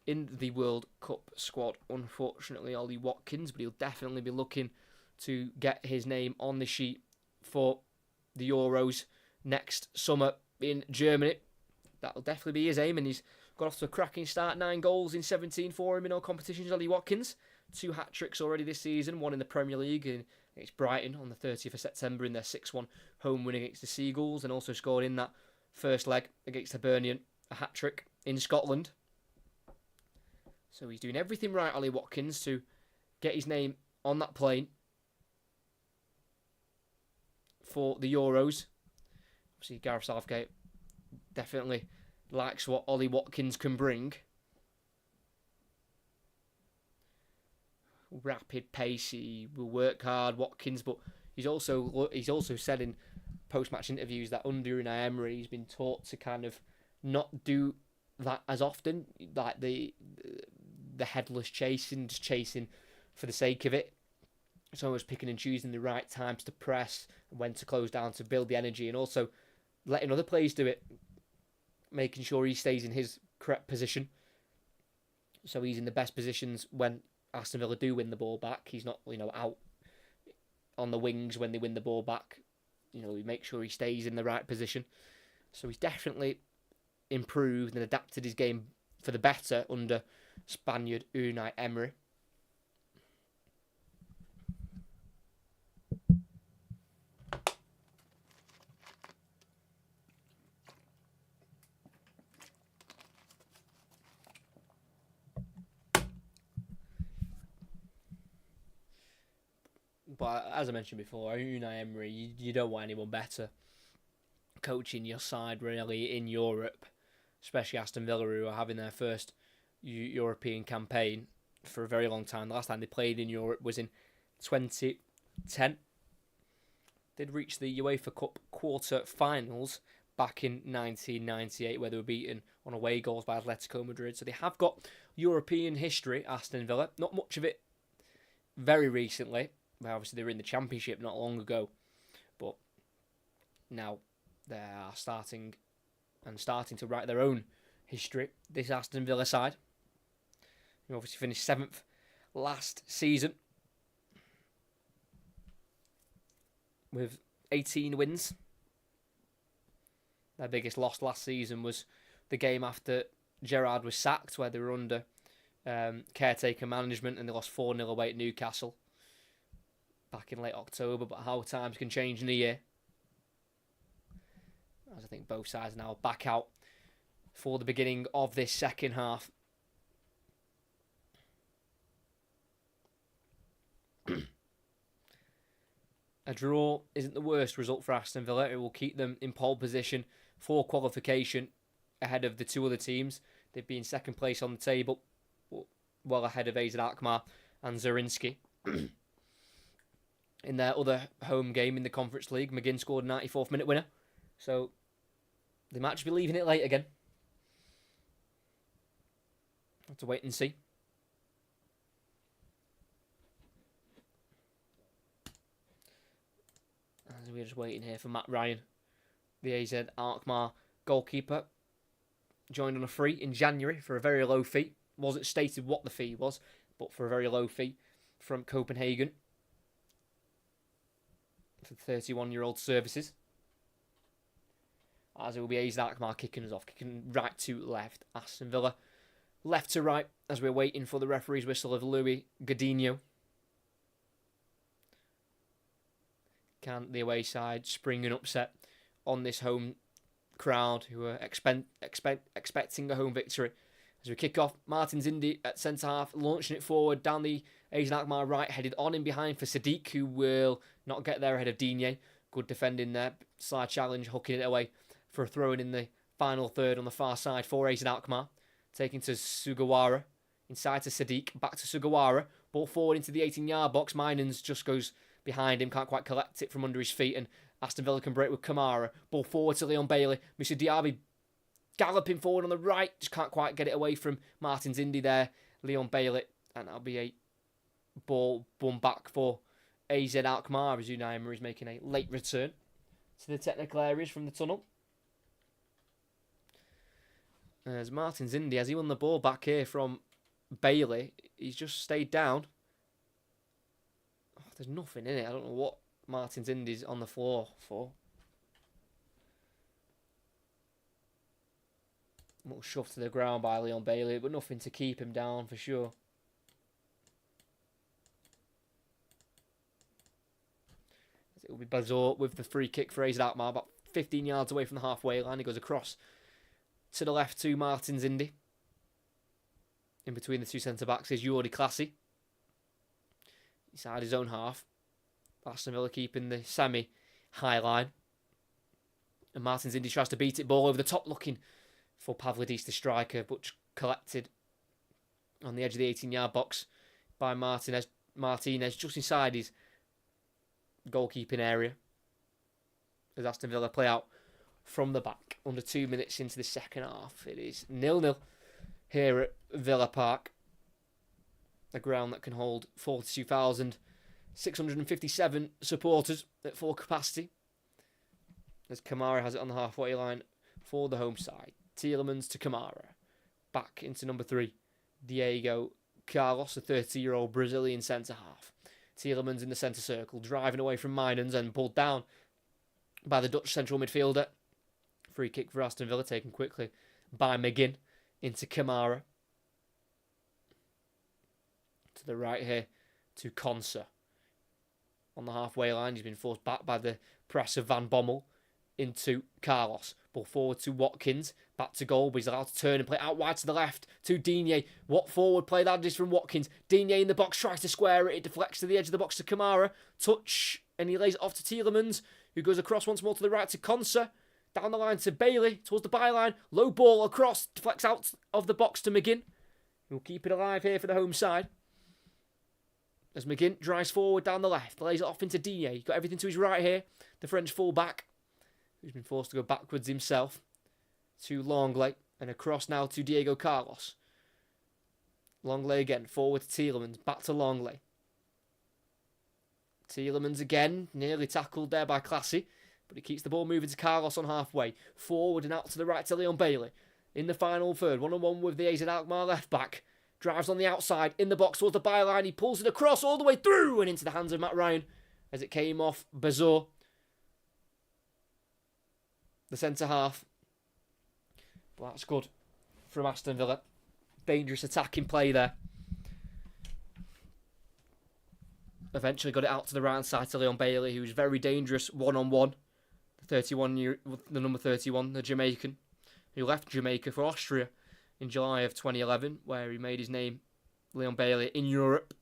in the World Cup squad, unfortunately, Ollie Watkins, but he'll definitely be looking to get his name on the sheet for the Euros next summer in Germany. That'll definitely be his aim, and he's got off to a cracking start. 9 goals in 17 for him in all competitions, Ollie Watkins. 2 hat-tricks already this season, 1 in the Premier League against Brighton on the 30th of September in their 6-1 home win against the Seagulls, and also scored in that first leg against Hibernian, a hat-trick in Scotland. So he's doing everything right, Ollie Watkins, to get his name on that plane for the Euros. Obviously, Gareth Southgate definitely likes what Ollie Watkins can bring. Rapid pace, he will work hard, Watkins, but he's also said in post-match interviews that under Unai Emery he's been taught to kind of not do that as often, like the headless chasing, just chasing for the sake of it. It's almost picking and choosing the right times to press and when to close down to build the energy, and also letting other players do it, making sure he stays in his correct position. So he's in the best positions when Aston Villa do win the ball back. He's not, out on the wings when they win the ball back. He makes sure he stays in the right position. So he's definitely improved and adapted his game for the better under Spaniard Unai Emery. But as I mentioned before, Unai Emery, you don't want anyone better coaching your side really in Europe, especially Aston Villa, who are having their first European campaign for a very long time. The last time they played in Europe was in 2010. They'd reached the UEFA Cup quarter-finals back in 1998, where they were beaten on away goals by Atletico Madrid. So they have got European history, Aston Villa. Not much of it very recently. Well, obviously, they were in the Championship not long ago. But now they are starting to write their own history. This Aston Villa side, who obviously finished 7th last season with 18 wins. Their biggest loss last season was the game after Gerrard was sacked, where they were under caretaker management and they lost 4-0 away at Newcastle back in late October. But how times can change in a year, as I think both sides now back out for the beginning of this second half. A draw isn't the worst result for Aston Villa. It will keep them in pole position for qualification ahead of the two other teams. They'd be in second place on the table, well ahead of AZ Alkmaar and Zrinjski. In their other home game in the Conference League, McGinn scored a 94th minute winner. So they might just be leaving it late again. Have to wait and see. As we're just waiting here for Matt Ryan, the AZ Alkmaar goalkeeper. Joined on a free in January for a very low fee. Wasn't stated what the fee was, but for a very low fee from Copenhagen for 31-year-old services. As it will be AZ Alkmaar kicking us off, kicking right to left. Aston Villa left to right as we're waiting for the referee's whistle of Louis Godinho. Can the away side spring an upset on this home crowd who are expecting a home victory? As we kick off, Martin Zindi at centre-half, launching it forward down the AZ Alkmaar right, headed on in behind for Sadiq, who will not get there ahead of Digne. Good defending there, slide challenge, hooking it away for a throw-in in the final third on the far side for AZ Alkmaar. Taking to Sugawara, inside to Sadiq, back to Sugawara, ball forward into the 18-yard box. Minans just goes behind him, can't quite collect it from under his feet, and Aston Villa can break with Kamara. Ball forward to Leon Bailey. Mr. Diaby galloping forward on the right, just can't quite get it away from Martin Zindi there. Leon Bailey, and that'll be a ball bum back for AZ Alkmaar as Unai Emery is making a late return to the technical areas from the tunnel. As Martin Zindi, as he won the ball back here from Bailey, he's just stayed down. Oh, there's nothing in it. I don't know what Martin Zindi's on the floor for. A little shove to the ground by Leon Bailey, but nothing to keep him down for sure. It will be Bazor with the free kick for AZ Alkmaar, about 15 yards away from the halfway line. He goes across to the left to Martin Zindi. In between the two centre-backs is Jordi Classy. Inside his own half. Aston Villa keeping the semi-high line. And Martin Zindi tries to beat it, ball over the top, looking for Pavlidis, the striker, but collected on the edge of the 18-yard box by Martinez, just inside his goalkeeping area. As Aston Villa play out from the back. Under 2 minutes into the second half. It is 0-0 here at Villa Park. A ground that can hold 42,657 supporters at full capacity. As Kamara has it on the halfway line for the home side. Tielemans to Kamara. Back into number 3. Diego Carlos, a 30-year-old Brazilian centre-half. Tielemans in the centre circle, driving away from Minans and pulled down by the Dutch central midfielder. Free kick for Aston Villa, taken quickly by McGinn into Kamara. To the right here to Konsa. On the halfway line, he's been forced back by the press of Van Bommel into Carlos. Ball forward to Watkins, back to goal, but he's allowed to turn and play out wide to the left to Digne. What forward play that is from Watkins. Digne in the box, tries to square it, it deflects to the edge of the box to Kamara. Touch, and he lays it off to Tielemans, who goes across once more to the right to Konsa. Down the line to Bailey, towards the byline. Low ball across, deflects out of the box to McGinn. He'll keep it alive here for the home side. As McGinn drives forward down the left, lays it off into Digne. He's got everything to his right here. The French full-back, who's been forced to go backwards himself, to Longley. And across now to Diego Carlos. Longley again, forward to Tielemans, back to Longley. Tielemans again, nearly tackled there by Classy. But he keeps the ball moving to Carlos on halfway. Forward and out to the right to Leon Bailey. In the final third, 1-on-1 with the AZ Alkmaar left back. Drives on the outside, in the box towards the byline. He pulls it across all the way through and into the hands of Matt Ryan as it came off Bazor. The centre-half But that's good from Aston Villa. Dangerous attacking play there. Eventually got it out to the right side to Leon Bailey, who's very dangerous one-on-one. The number 31, the Jamaican, who left Jamaica for Austria in July of 2011, where he made his name, Leon Bailey, in Europe.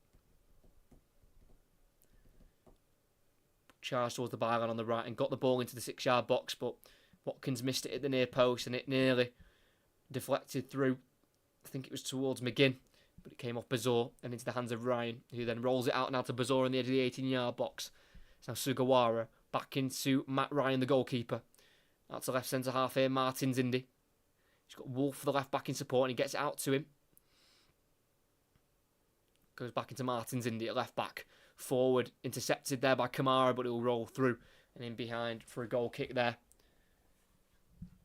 Charged towards the byline on the right and got the ball into the 6-yard box, but Watkins missed it at the near post and it nearly deflected through. I think it was towards McGinn, but it came off Bazor and into the hands of Ryan, who then rolls it out now to Bazor on the edge of the 18-yard box. It's now Sugawara back into Matt Ryan, the goalkeeper. Out to left centre half here, Martin Zindi. He's got Wolf for the left back in support and he gets it out to him. Goes back into Martin Zindi at left back. Forward, intercepted there by Kamara, but it will roll through and in behind for a goal kick there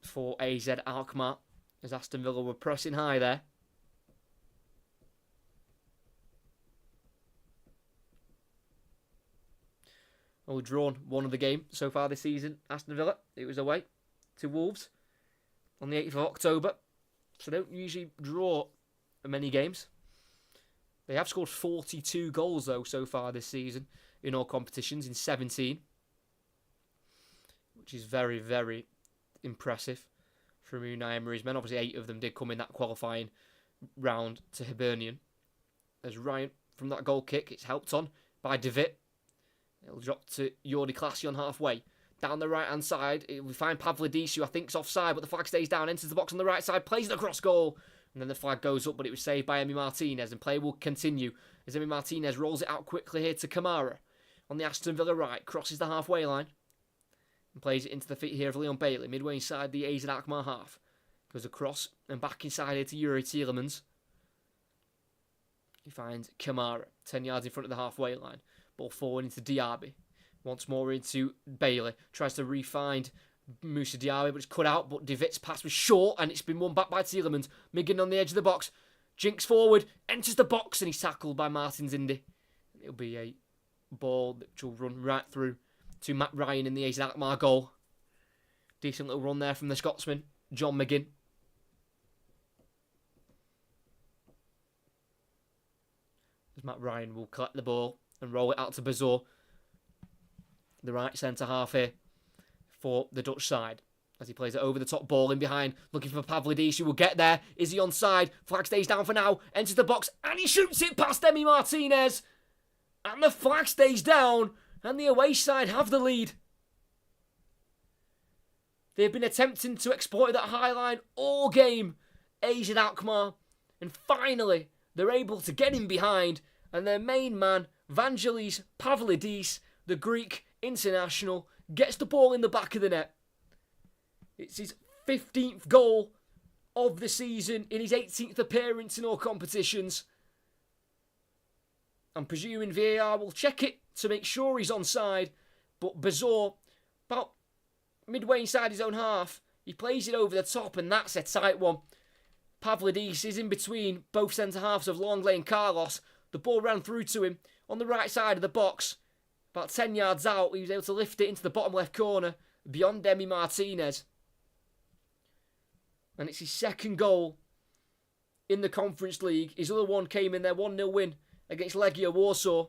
for AZ Alkmaar, as Aston Villa were pressing high there. Only drawn one of the game so far this season, Aston Villa. It was away to Wolves on the 8th of October, so they don't usually draw many games. They have scored 42 goals, though, so far this season in all competitions, in 17. Which is very, very impressive from Unai Emery's men. Obviously, 8 of them did come in that qualifying round to Hibernian. As Ryan, from that goal kick, it's helped on by De Witt. It'll drop to Jordi Clasie on halfway. Down the right-hand side, we find Pavlidis, who I think's offside, but the flag stays down, enters the box on the right side, plays it across goal. And then the flag goes up, but it was saved by Emi Martinez. And play will continue as Emi Martinez rolls it out quickly here to Kamara. On the Aston Villa right, crosses the halfway line. And plays it into the feet here of Leon Bailey. Midway inside the AZ Alkmaar half. Goes across and back inside here to Yuri Tielemans. He finds Kamara, 10 yards in front of the halfway line. Ball forward into Diaby. Once more into Bailey. Tries to re-find Moussa Diaby, but it's cut out. But De Witt's pass was short, and it's been won back by Tielemans. McGinn on the edge of the box. Jinks forward, enters the box, and he's tackled by Martin Zindi. It'll be a ball that will run right through to Matt Ryan in the AZ Alkmaar goal. Decent little run there from the Scotsman, John McGinn. As Matt Ryan will collect the ball and roll it out to Bazor, the right centre half here for the Dutch side, as he plays it over the top, ball in behind, looking for Pavlidis, who will get there. Is he onside? Flag stays down for now, enters the box, and he shoots it past Emi Martinez. And the flag stays down, and the away side have the lead. They've been attempting to exploit that high line all game, AZ Alkmaar, and finally they're able to get in behind, and their main man, Vangelis Pavlidis, the Greek international, gets the ball in the back of the net. It's his 15th goal of the season in his 18th appearance in all competitions. I'm presuming VAR will check it to make sure he's onside, but Bazor, about midway inside his own half, he plays it over the top, and that's a tight one. Pavlidis is in between both centre halves of Longley and Carlos. The ball ran through to him on the right side of the box. About 10 yards out, he was able to lift it into the bottom left corner, beyond Emi Martinez. And it's his second goal in the Conference League. His other one came in their 1-0 win against Legia Warsaw.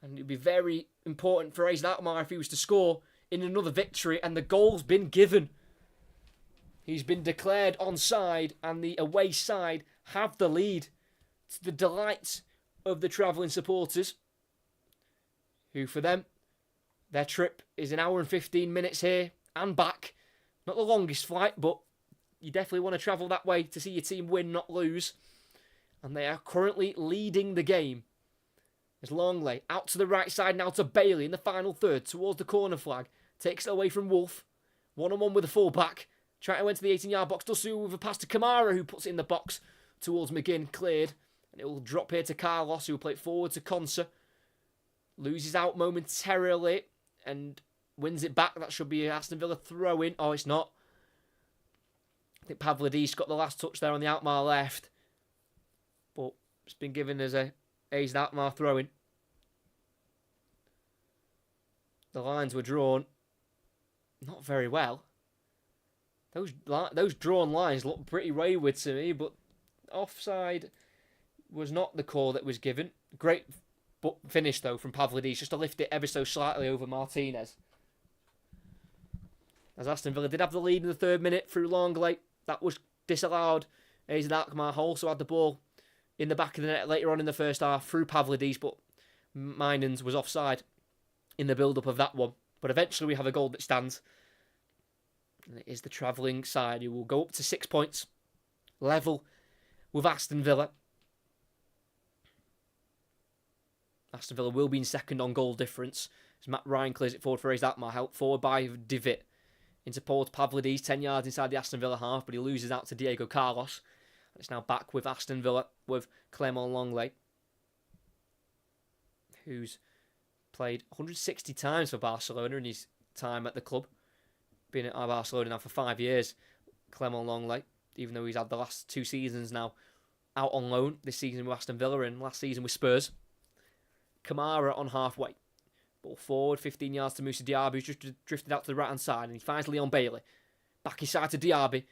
And it would be very important for AZ Alkmaar if he was to score in another victory, and the goal's been given. He's been declared onside, and the away side have the lead, to the delight of the travelling supporters, who for them, their trip is an hour and 15 minutes here and back. Not the longest flight, but you definitely want to travel that way to see your team win, not lose. And they are currently leading the game. As Longley out to the right side now to Bailey in the final third towards the corner flag. Takes it away from Wolf. 1-on-1 with the full-back. Trying to enter the 18-yard box. Does so with a pass to Kamara, who puts it in the box towards McGinn. Cleared. And it will drop here to Carlos, who will play it forward to Conser. Loses out momentarily and wins it back. That should be an Aston Villa throw-in. Oh, it's not. I think Pavlidis got the last touch there on the Alkmaar left. But it's been given as a AZ Alkmaar throw-in. The lines were drawn not very well. Those drawn lines look pretty wayward to me, but offside was not the call that was given. Great finish, though, from Pavlidis, just to lift it ever so slightly over Martinez. As Aston Villa did have the lead in the 3rd minute through Longley. That was disallowed. AZ Alkmaar also had the ball in the back of the net later on in the first half through Pavlidis, but Minans was offside in the build-up of that one. But eventually we have a goal that stands. And it is the travelling side who will go up to 6 points. Level with Aston Villa. Aston Villa will be in second on goal difference. As Matt Ryan clears it forward for AZ Alkmaar. Helped forward by Divit. Into Paul Pavlidis, 10 yards inside the Aston Villa half, but he loses out to Diego Carlos. And it's now back with Aston Villa with Clement Longley, who's played 160 times for Barcelona in his time at the club. Been at Barcelona now for 5 years, Clement Longley, even though he's had the last 2 seasons now out on loan. This season with Aston Villa and last season with Spurs. Kamara on halfway. Ball forward, 15 yards to Moussa Diaby, who's just drifted out to the right-hand side, and he finds Leon Bailey. Back inside to Diaby.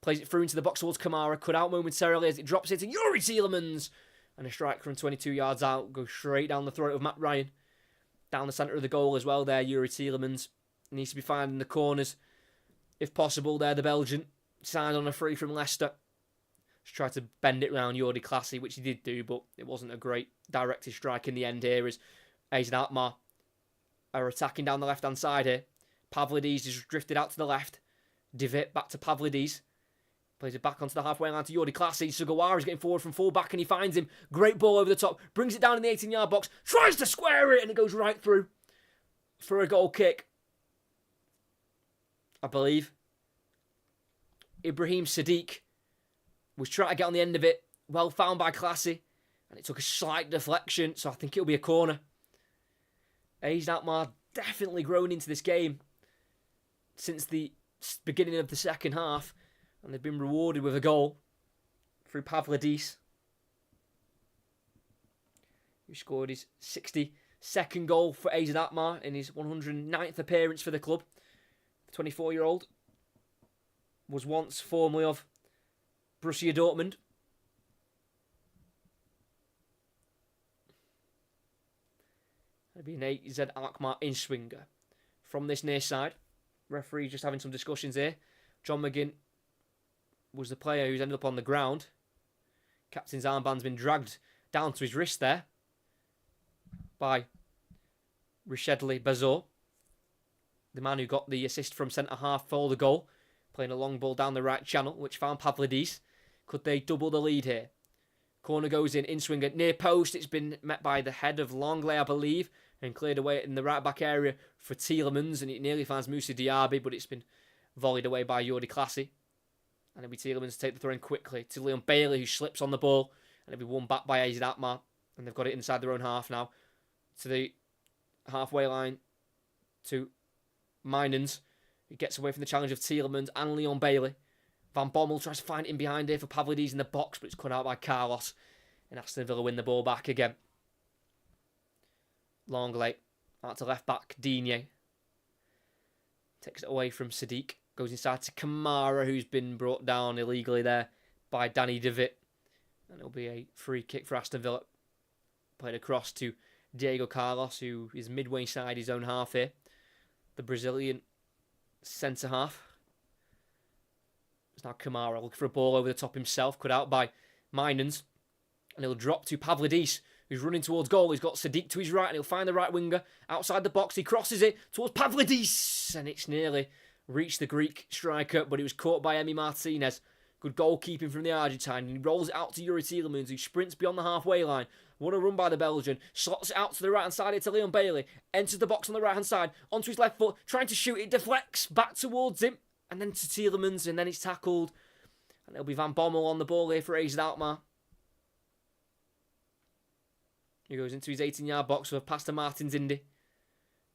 Plays it through into the box towards Kamara. Cut out momentarily as it drops into Yuri Tielemans. And a strike from 22 yards out. Goes straight down the throat of Matt Ryan. Down the centre of the goal as well there, Yuri Tielemans. Needs to be finding the corners. If possible, there, the Belgian. Signed on a free from Leicester. Just tried to bend it round Jordi Classy, which he did do, but it wasn't a great directed strike in the end here as AZ Alkmaar are attacking down the left-hand side here. Pavlidis is drifted out to the left. Divit back to Pavlidis. Plays it back onto the halfway line to Jordi Classy. Sugawara is getting forward from full-back and he finds him. Great ball over the top. Brings it down in the 18-yard box. Tries to square it and it goes right through for a goal kick. I believe Ibrahim Sadiq was trying to get on the end of it. Well found by Classy. And it took a slight deflection, so I think it'll be a corner. AZ Alkmaar definitely grown into this game since the beginning of the second half. And they've been rewarded with a goal through Pavlidis, who scored his 62nd goal for AZ Alkmaar in his 109th appearance for the club. The 24-year-old was once formerly of Borussia Dortmund. It'll be an AZ Alkmaar in-swinger from this near side. Referee just having some discussions here. John McGinn was the player who's ended up on the ground. Captain's armband's been dragged down to his wrist there by Richedley Bazor, the man who got the assist from centre-half for the goal, playing a long ball down the right channel, which found Pavlidis. Could they double the lead here? Corner goes in swinger, near post. It's been met by the head of Longley, I believe, and cleared away in the right-back area for Tielemans, and it nearly finds Moussa Diaby, but it's been volleyed away by Jordi Classy. And it'll be Tielemans to take the throw in quickly to Leon Bailey, who slips on the ball, and it'll be won back by AZ Alkmaar, and they've got it inside their own half now. To the halfway line to Minans, who gets away from the challenge of Tielemans and Leon Bailey. Van Bommel tries to find it in behind here for Pavlidis in the box, but it's cut out by Carlos. And Aston Villa win the ball back again. Longley out to left back, Digne. Takes it away from Sadiq. Goes inside to Kamara, who's been brought down illegally there by Danny DeVitt. And it'll be a free kick for Aston Villa. Played across to Diego Carlos, who is midway inside his own half here. The Brazilian centre-half. It's now Kamara looking for a ball over the top himself, cut out by Minans. And he'll drop to Pavlidis, who's running towards goal. He's got Sadiq to his right, and he'll find the right winger outside the box. He crosses it towards Pavlidis, and it's nearly reached the Greek striker, but it was caught by Emi Martinez. Good goalkeeping from the Argentine, and he rolls it out to Yuri Tielemans, who sprints beyond the halfway line. What a run by the Belgian. Slots it out to the right-hand side here to Leon Bailey. Enters the box on the right-hand side, onto his left foot, trying to shoot. It deflects back towards him, and then to Tielemans, and then it's tackled. And it'll be Van Bommel on the ball here for AZ Alkmaar. He goes into his 18-yard box with a pass to Martins Indy,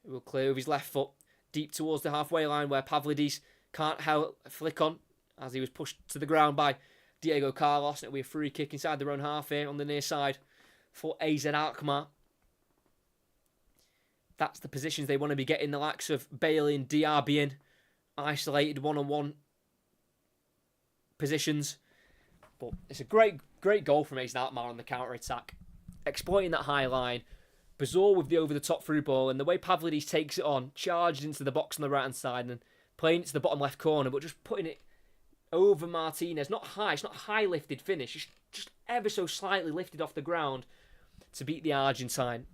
who will clear with his left foot, deep towards the halfway line where Pavlidis can't help flick on, as he was pushed to the ground by Diego Carlos. It'll be a free kick inside their own half here on the near side for AZ Alkmaar. That's the positions they want to be getting the likes of Bailey and Diaby in. Isolated one-on-one positions. But it's a great goal from Aston Alkmaar on the counter-attack. Exploiting that high line. Bazor with the over-the-top through ball, and the way Pavlidis takes it on, charged into the box on the right-hand side, and playing it to the bottom left corner, but just putting it over Martinez. Not high, it's not a high-lifted finish. It's just ever so slightly lifted off the ground to beat the Argentine.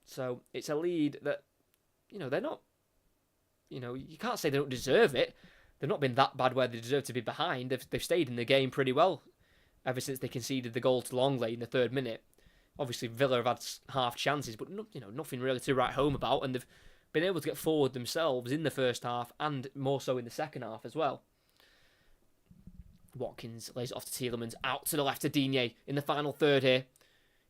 So it's a lead that, they're not, you can't say they don't deserve it. They've not been that bad where they deserve to be behind. They've stayed in the game pretty well ever since they conceded the goal to Longley in the 3rd minute. Obviously, Villa have had half chances, but nothing really to write home about, and they've been able to get forward themselves in the first half and more so in the second half as well. Watkins lays it off to Tielemans, out to the left to Digne in the final third here.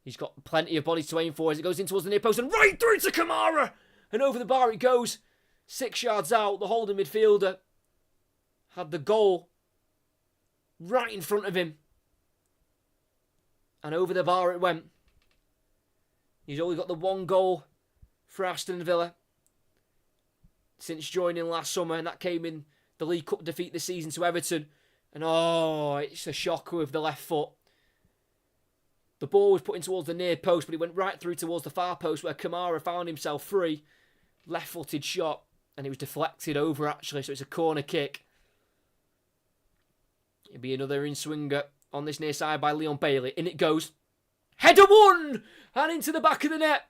He's got plenty of bodies to aim for as it goes in towards the near post and right through to Kamara! And over the bar it goes. 6 yards out, the holding midfielder had the goal right in front of him. And over the bar it went. He's only got the 1 goal for Aston Villa since joining last summer, and that came in the League Cup defeat this season to Everton. And it's a shocker with the left foot. The ball was put in towards the near post, but it went right through towards the far post where Kamara found himself free. Left-footed shot, and it was deflected over actually, so it's a corner kick. It'll be another in-swinger on this near side by Leon Bailey. In it goes. Header 1! And into the back of the net.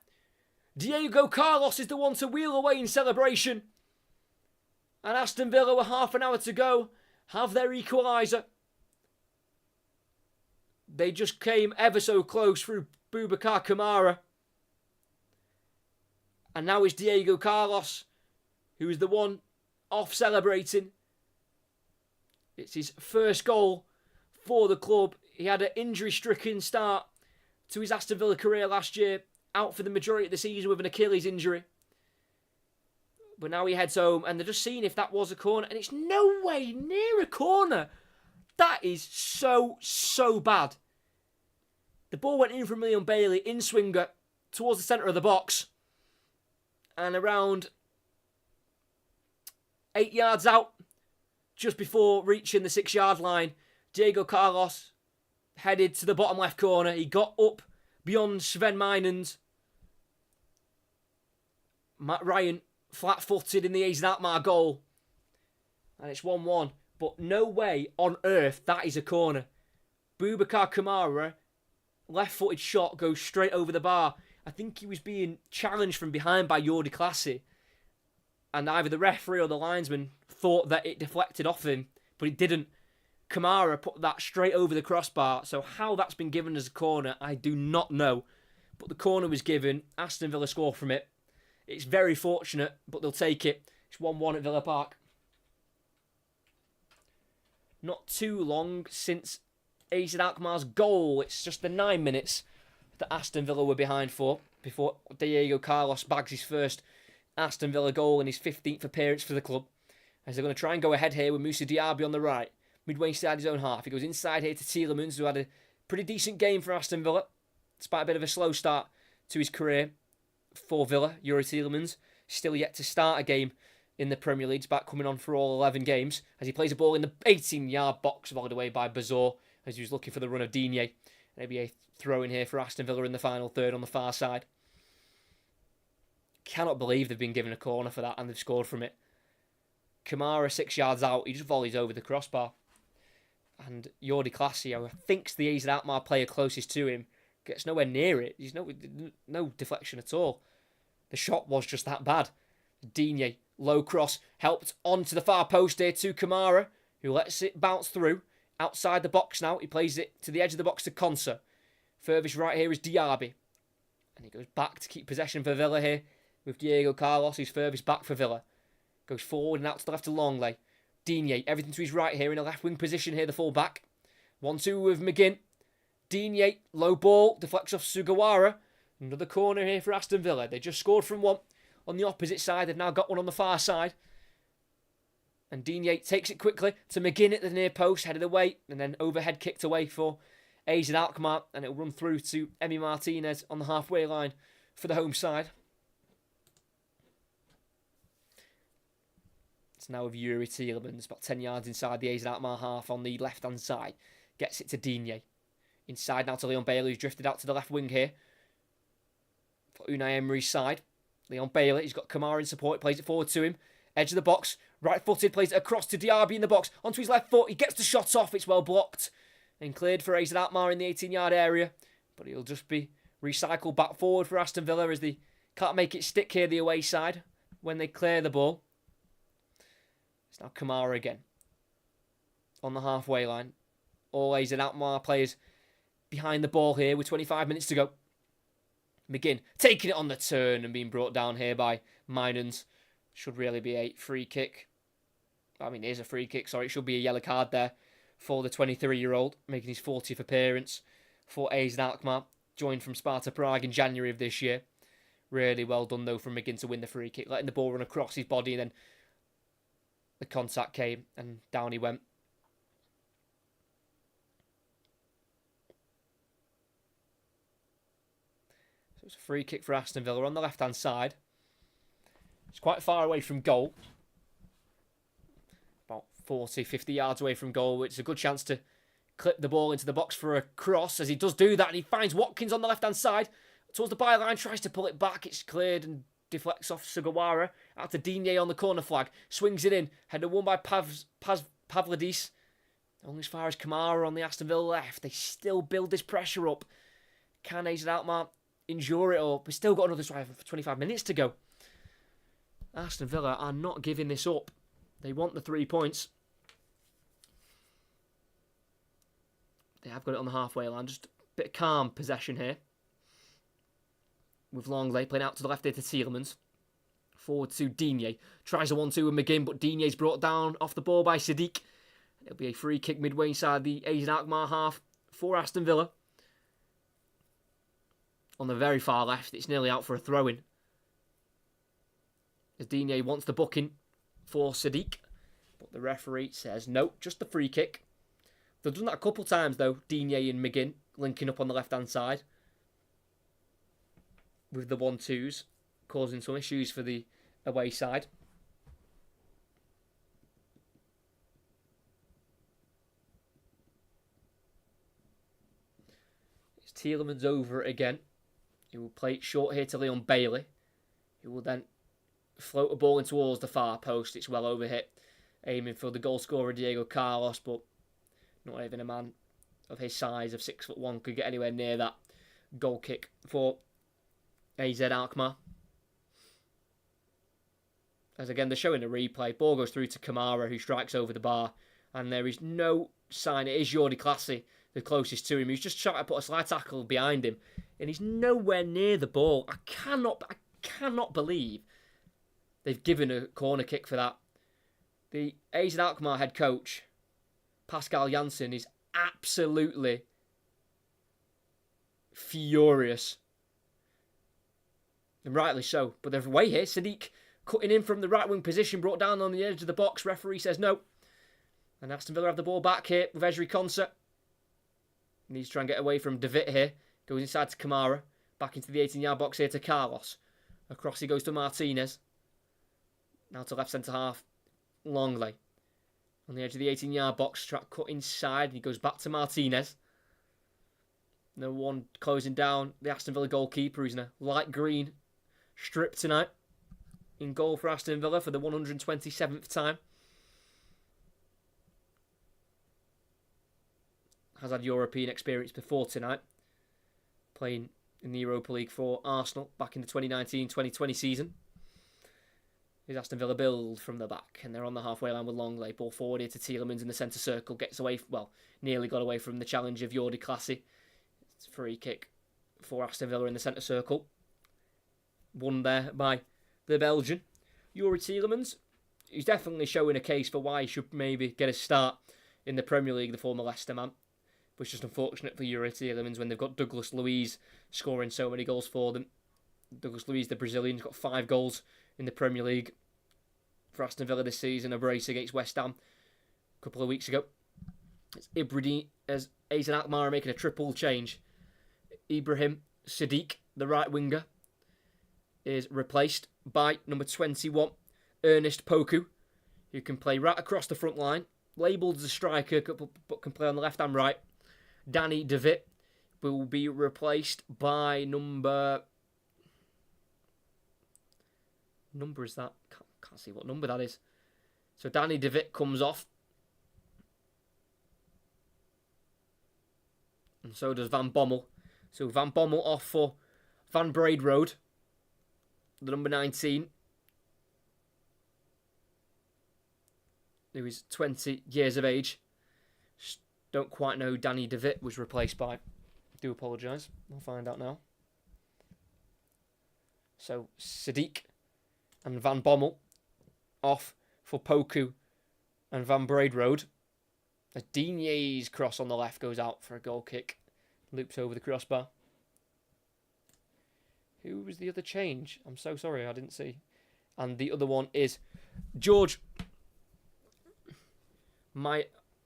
Diego Carlos is the one to wheel away in celebration. And Aston Villa, with half an hour to go, have their equaliser. They just came ever so close through Boubacar Kamara. And now it's Diego Carlos, who is the one off celebrating. It's his first goal for the club. He had an injury-stricken start to his Aston Villa career last year, out for the majority of the season with an Achilles injury. But now he heads home, and they're just seeing if that was a corner, and it's no way near a corner. That is so bad. The ball went in from Leon Bailey, in-swinger, towards the centre of the box, and around 8 yards out, just before reaching the 6-yard line, Diego Carlos headed to the bottom left corner. He got up beyond Sven Meinens. Matt Ryan flat-footed in the Aston Alkmaar goal. And it's 1-1. But no way on earth that is a corner. Boubacar Kamara, left-footed shot, goes straight over the bar. I think he was being challenged from behind by Jordi Clasie. And either the referee or the linesman thought that it deflected off him, but it didn't. Kamara put that straight over the crossbar. So how that's been given as a corner, I do not know. But the corner was given. Aston Villa score from it. It's very fortunate, but they'll take it. It's 1-1 at Villa Park. Not too long since Aston Alkmaar's goal. It's just the 9 minutes that Aston Villa were behind for before Diego Carlos bags his first Aston Villa goal in his 15th appearance for the club. As they're going to try and go ahead here with Moussa Diaby on the right. Midway inside his own half. He goes inside here to Tielemans, who had a pretty decent game for Aston Villa, despite a bit of a slow start to his career for Villa. Yuri Tielemans still yet to start a game in the Premier League. He's back coming on for all 11 games as he plays a ball in the 18-yard box volleyed away by Bazor as he was looking for the run of Digne. Maybe a throw in here for Aston Villa in the final third on the far side. Cannot believe they've been given a corner for that and they've scored from it. Kamara 6 yards out, he just volleys over the crossbar. And Jordi Clasie, who thinks the Aston Alkmaar player closest to him, gets nowhere near it. There's no deflection at all. The shot was just that bad. Digne, low cross, helped onto the far post here to Kamara, who lets it bounce through. Outside the box now, he plays it to the edge of the box to Konsa. Furthest right here is Diaby. And he goes back to keep possession for Villa here, with Diego Carlos, who's furthest back for Villa. Goes forward and out to the left to Longley. Digne, everything to his right here in a left wing position here, the full back. 1-2 with McGinn. Digne, low ball, deflects off Sugawara. Another corner here for Aston Villa. They just scored from one on the opposite side. They've now got one on the far side. And Digne takes it quickly to McGinn at the near post, headed away, and then overhead kicked away for Aston Alkmaar. And it'll run through to Emi Martinez on the halfway line for the home side. It's now with Yuri Tielemans, about 10 yards inside the AZ Alkmaar half on the left-hand side. Gets it to Digne. Inside now to Leon Bailey, who's drifted out to the left wing here. For Unai Emery's side. Leon Bailey, he's got Kamara in support, plays it forward to him. Edge of the box, right-footed, plays it across to Diaby in the box. Onto his left foot, he gets the shot off, it's well blocked. And cleared for AZ Alkmaar in the 18-yard area. But he'll just be recycled back forward for Aston Villa as they can't make it stick here, the away side, when they clear the ball. It's now Kamara again. On the halfway line. All AZ Alkmaar players behind the ball here with 25 minutes to go. McGinn taking it on the turn and being brought down here by Mynans. Should really be a free kick. I mean, it is a free kick. Sorry, it should be a yellow card there for the 23-year-old, making his 40th appearance for AZ Alkmaar. Joined from Sparta Prague in January of this year. Really well done, though, from McGinn to win the free kick. Letting the ball run across his body, and then the contact came, and down he went. So it's a free kick for Aston Villa on the left-hand side. It's quite far away from goal. About 40, 50 yards away from goal, which is a good chance to clip the ball into the box for a cross, as he does do that, and he finds Watkins on the left-hand side. Towards the byline, tries to pull it back. It's cleared and deflects off Sugawara. Out to Digne on the corner flag. Swings it in. Header won by Pavlidis. Only as far as Kamara on the Aston Villa left. They still build this pressure up. Can AZ Alkmaar endure it all? We've still got another 25 minutes to go. Aston Villa are not giving this up. They want the 3 points. They have got it on the halfway line. Just a bit of calm possession here. With Longley playing out to the left here to Tielemans. Forward to Digne. Tries a 1-2 with McGinn, but Digne's brought down off the ball by Sadiq. It'll be a free kick midway inside the AZ Alkmaar half for Aston Villa. On the very far left, it's nearly out for a throw-in. As Digne wants the booking for Sadiq. But the referee says no, just the free kick. They've done that a couple times though, Digne and McGinn linking up on the left-hand side. With the 1-2s, causing some issues for the away side. It's Tielemans over it again. He will play it short here to Leon Bailey. He will then float a ball in towards the far post. It's well overhit. Aiming for the goal scorer Diego Carlos, but not even a man of his size of 6'1" could get anywhere near that goal kick for AZ Alkmaar. As again, they're showing a replay. Ball goes through to Kamara, who strikes over the bar. And there is no sign. It is Jordi Classy, the closest to him. He's just trying to put a slide tackle behind him. And he's nowhere near the ball. I cannot believe they've given a corner kick for that. The AZ Alkmaar head coach, Pascal Janssen, is absolutely furious. And rightly so. But they're away here. Sadiq cutting in from the right wing position, brought down on the edge of the box. Referee says no. And Aston Villa have the ball back here with Ezri Konsa. Needs to try and get away from David here. Goes inside to Kamara. Back into the 18-yard box here to Carlos. Across he goes to Martinez. Now to left centre half. Longley. On the edge of the 18-yard box. Track cut inside. And he goes back to Martinez. No one closing down the Aston Villa goalkeeper, who's in a light green strip tonight. In goal for Aston Villa for the 127th time. Has had European experience before tonight. Playing in the Europa League for Arsenal back in the 2019-2020 season. Is Aston Villa build from the back. And they're on the halfway line with Longley. Ball forward here to Tielemans in the centre circle. Gets away, well, nearly got away from the challenge of Jordi Classy. It's a free kick for Aston Villa in the centre circle. Won there by the Belgian. Yuri Tielemans, he's definitely showing a case for why he should maybe get a start in the Premier League, the former Leicester man. But it's just unfortunate for Yuri Tielemans when they've got Douglas Luiz scoring so many goals for them. Douglas Luiz, the Brazilian, has got 5 goals in the Premier League for Aston Villa this season. A brace against West Ham a couple of weeks ago. It's Ibrahim, as AZ Alkmaar are making a triple change. Ibrahim Sadiq, the right winger, is replaced by number 21, Ernest Poku. who can play right across the front line, labelled as a striker, but can play on the left and right. Danny De Vit will be replaced by number is that? Can't see what number that is. So Danny De Vit comes off. And so does Van Bommel. So Van Bommel off for Van Braidroad, the number 19, who is 20 years of age. Don't quite know who Danny De Vit was replaced by. Do apologise. I'll find out now. So Sadiq and Van Bommel off for Poku and Van Braidroad. As Digne's cross on the left goes out for a goal kick. Loops over the crossbar. Who was the other change? I'm so sorry, I didn't see. And the other one is George Mihailovic,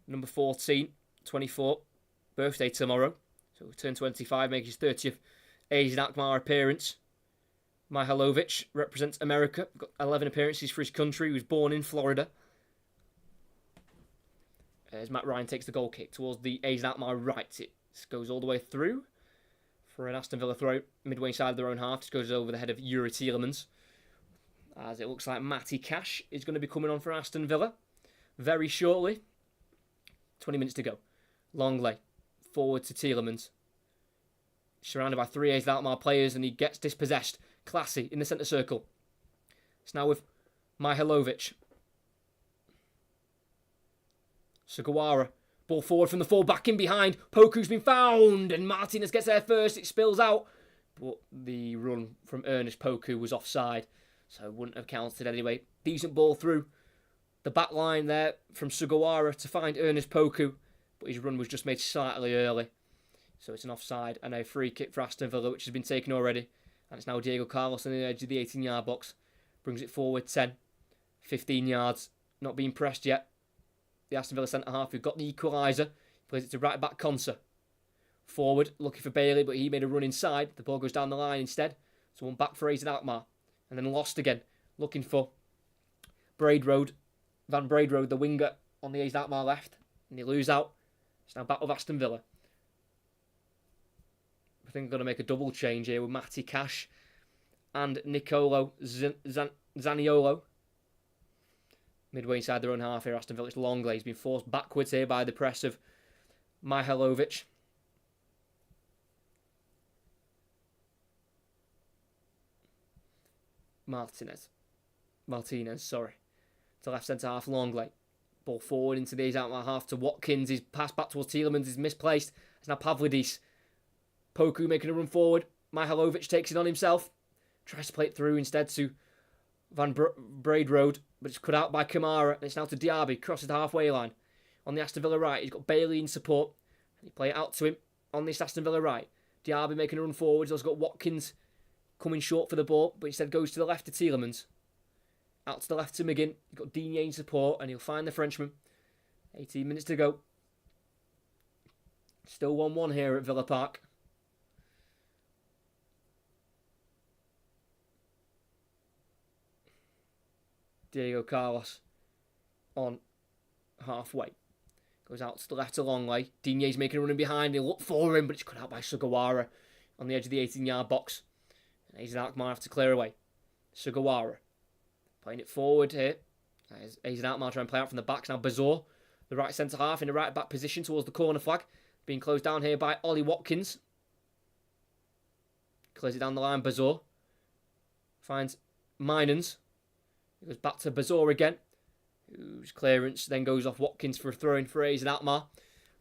number 14, 24, birthday tomorrow. So he'll turn 25, make his 30th age in Alkmaar appearance. Mihailovic represents America, got 11 appearances for his country. He was born in Florida. As Matt Ryan takes the goal kick towards the Asian Alkmaar right. It goes all the way through for an Aston Villa throw, midway inside their own half. Just goes over the head of Yuri Tielemans. As it looks like Matty Cash is going to be coming on for Aston Villa very shortly. 20 minutes to go. Longley forward to Tielemans. Surrounded by 3 Asian Alkmaar players, and he gets dispossessed. Classy in the centre circle. It's now with Mihailovic. Sugawara. Ball forward from the full back in behind. Poku's been found, and Martinez gets there first. It spills out. But the run from Ernest Poku was offside, so it wouldn't have counted anyway. Decent ball through the back line there from Sugawara to find Ernest Poku, but his run was just made slightly early. So it's an offside and a free kick for Aston Villa, which has been taken already. And it's now Diego Carlos on the edge of the 18-yard box. Brings it forward 10, 15 yards. Not being pressed yet. The Aston Villa centre-half who got the equaliser. Plays it to right-back Conser. Forward, looking for Bailey, but he made a run inside. The ball goes down the line instead. So one back for Asian Alkmaar. And then lost again. Looking for Braidroad. Van Braidroad, the winger, on the Asian Alkmaar left. And they lose out. It's now back with Aston Villa. I think I'm going to make a double change here with Matty Cash and Nicolo Zaniolo. Midway inside their own half here, Aston Villa's Longley. He's been forced backwards here by the press of Mihailovic. Martinez, sorry. To left centre half, Longley. Ball forward into the Alkmaar half to Watkins. His pass back towards Tielemans is misplaced. It's now Pavlidis. Poku making a run forward. Mihailovic takes it on himself. Tries to play it through instead to Van Braidroad, but it's cut out by Kamara. And it's now to Diaby. Crosses the halfway line. On the Aston Villa right, he's got Bailey in support. And he play it out to him on this Aston Villa right. Diaby making a run forward. He's also got Watkins coming short for the ball, but instead goes to the left to Tielemans. Out to the left to McGinn. He's got Digne in support, and he'll find the Frenchman. 18 minutes to go. Still 1-1 here at Villa Park. Diego Carlos on halfway. Goes out to the left a long way. Digne's making a run in behind. He'll look for him, but it's cut out by Sugawara on the edge of the 18-yard box. And Asian Alkmaar have to clear away. Sugawara playing it forward here. Asian Alkmaar trying to play out from the backs. Now Bazor, the right centre-half in the right-back position towards the corner flag. Being closed down here by Ollie Watkins. Clears it down the line, Bazor. Finds Minans. It goes back to Bazor again, whose clearance then goes off Watkins for a throw-in for Asian Alkmaar.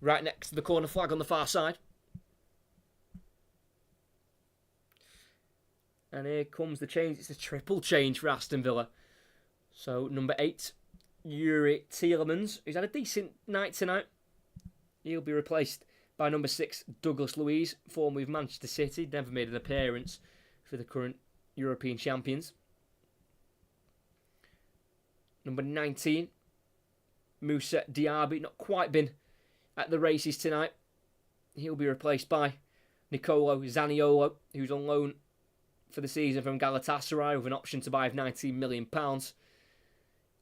Right next to the corner flag on the far side. And here comes the change. It's a triple change for Aston Villa. So, number 8, Yuri Tielemans, who's had a decent night tonight. He'll be replaced by number 6, Douglas Luiz, former with Manchester City. Never made an appearance for the current European champions. Number 19, Moussa Diaby. Not quite been at the races tonight. He'll be replaced by Nicolo Zaniolo, who's on loan for the season from Galatasaray with an option to buy of £19 million.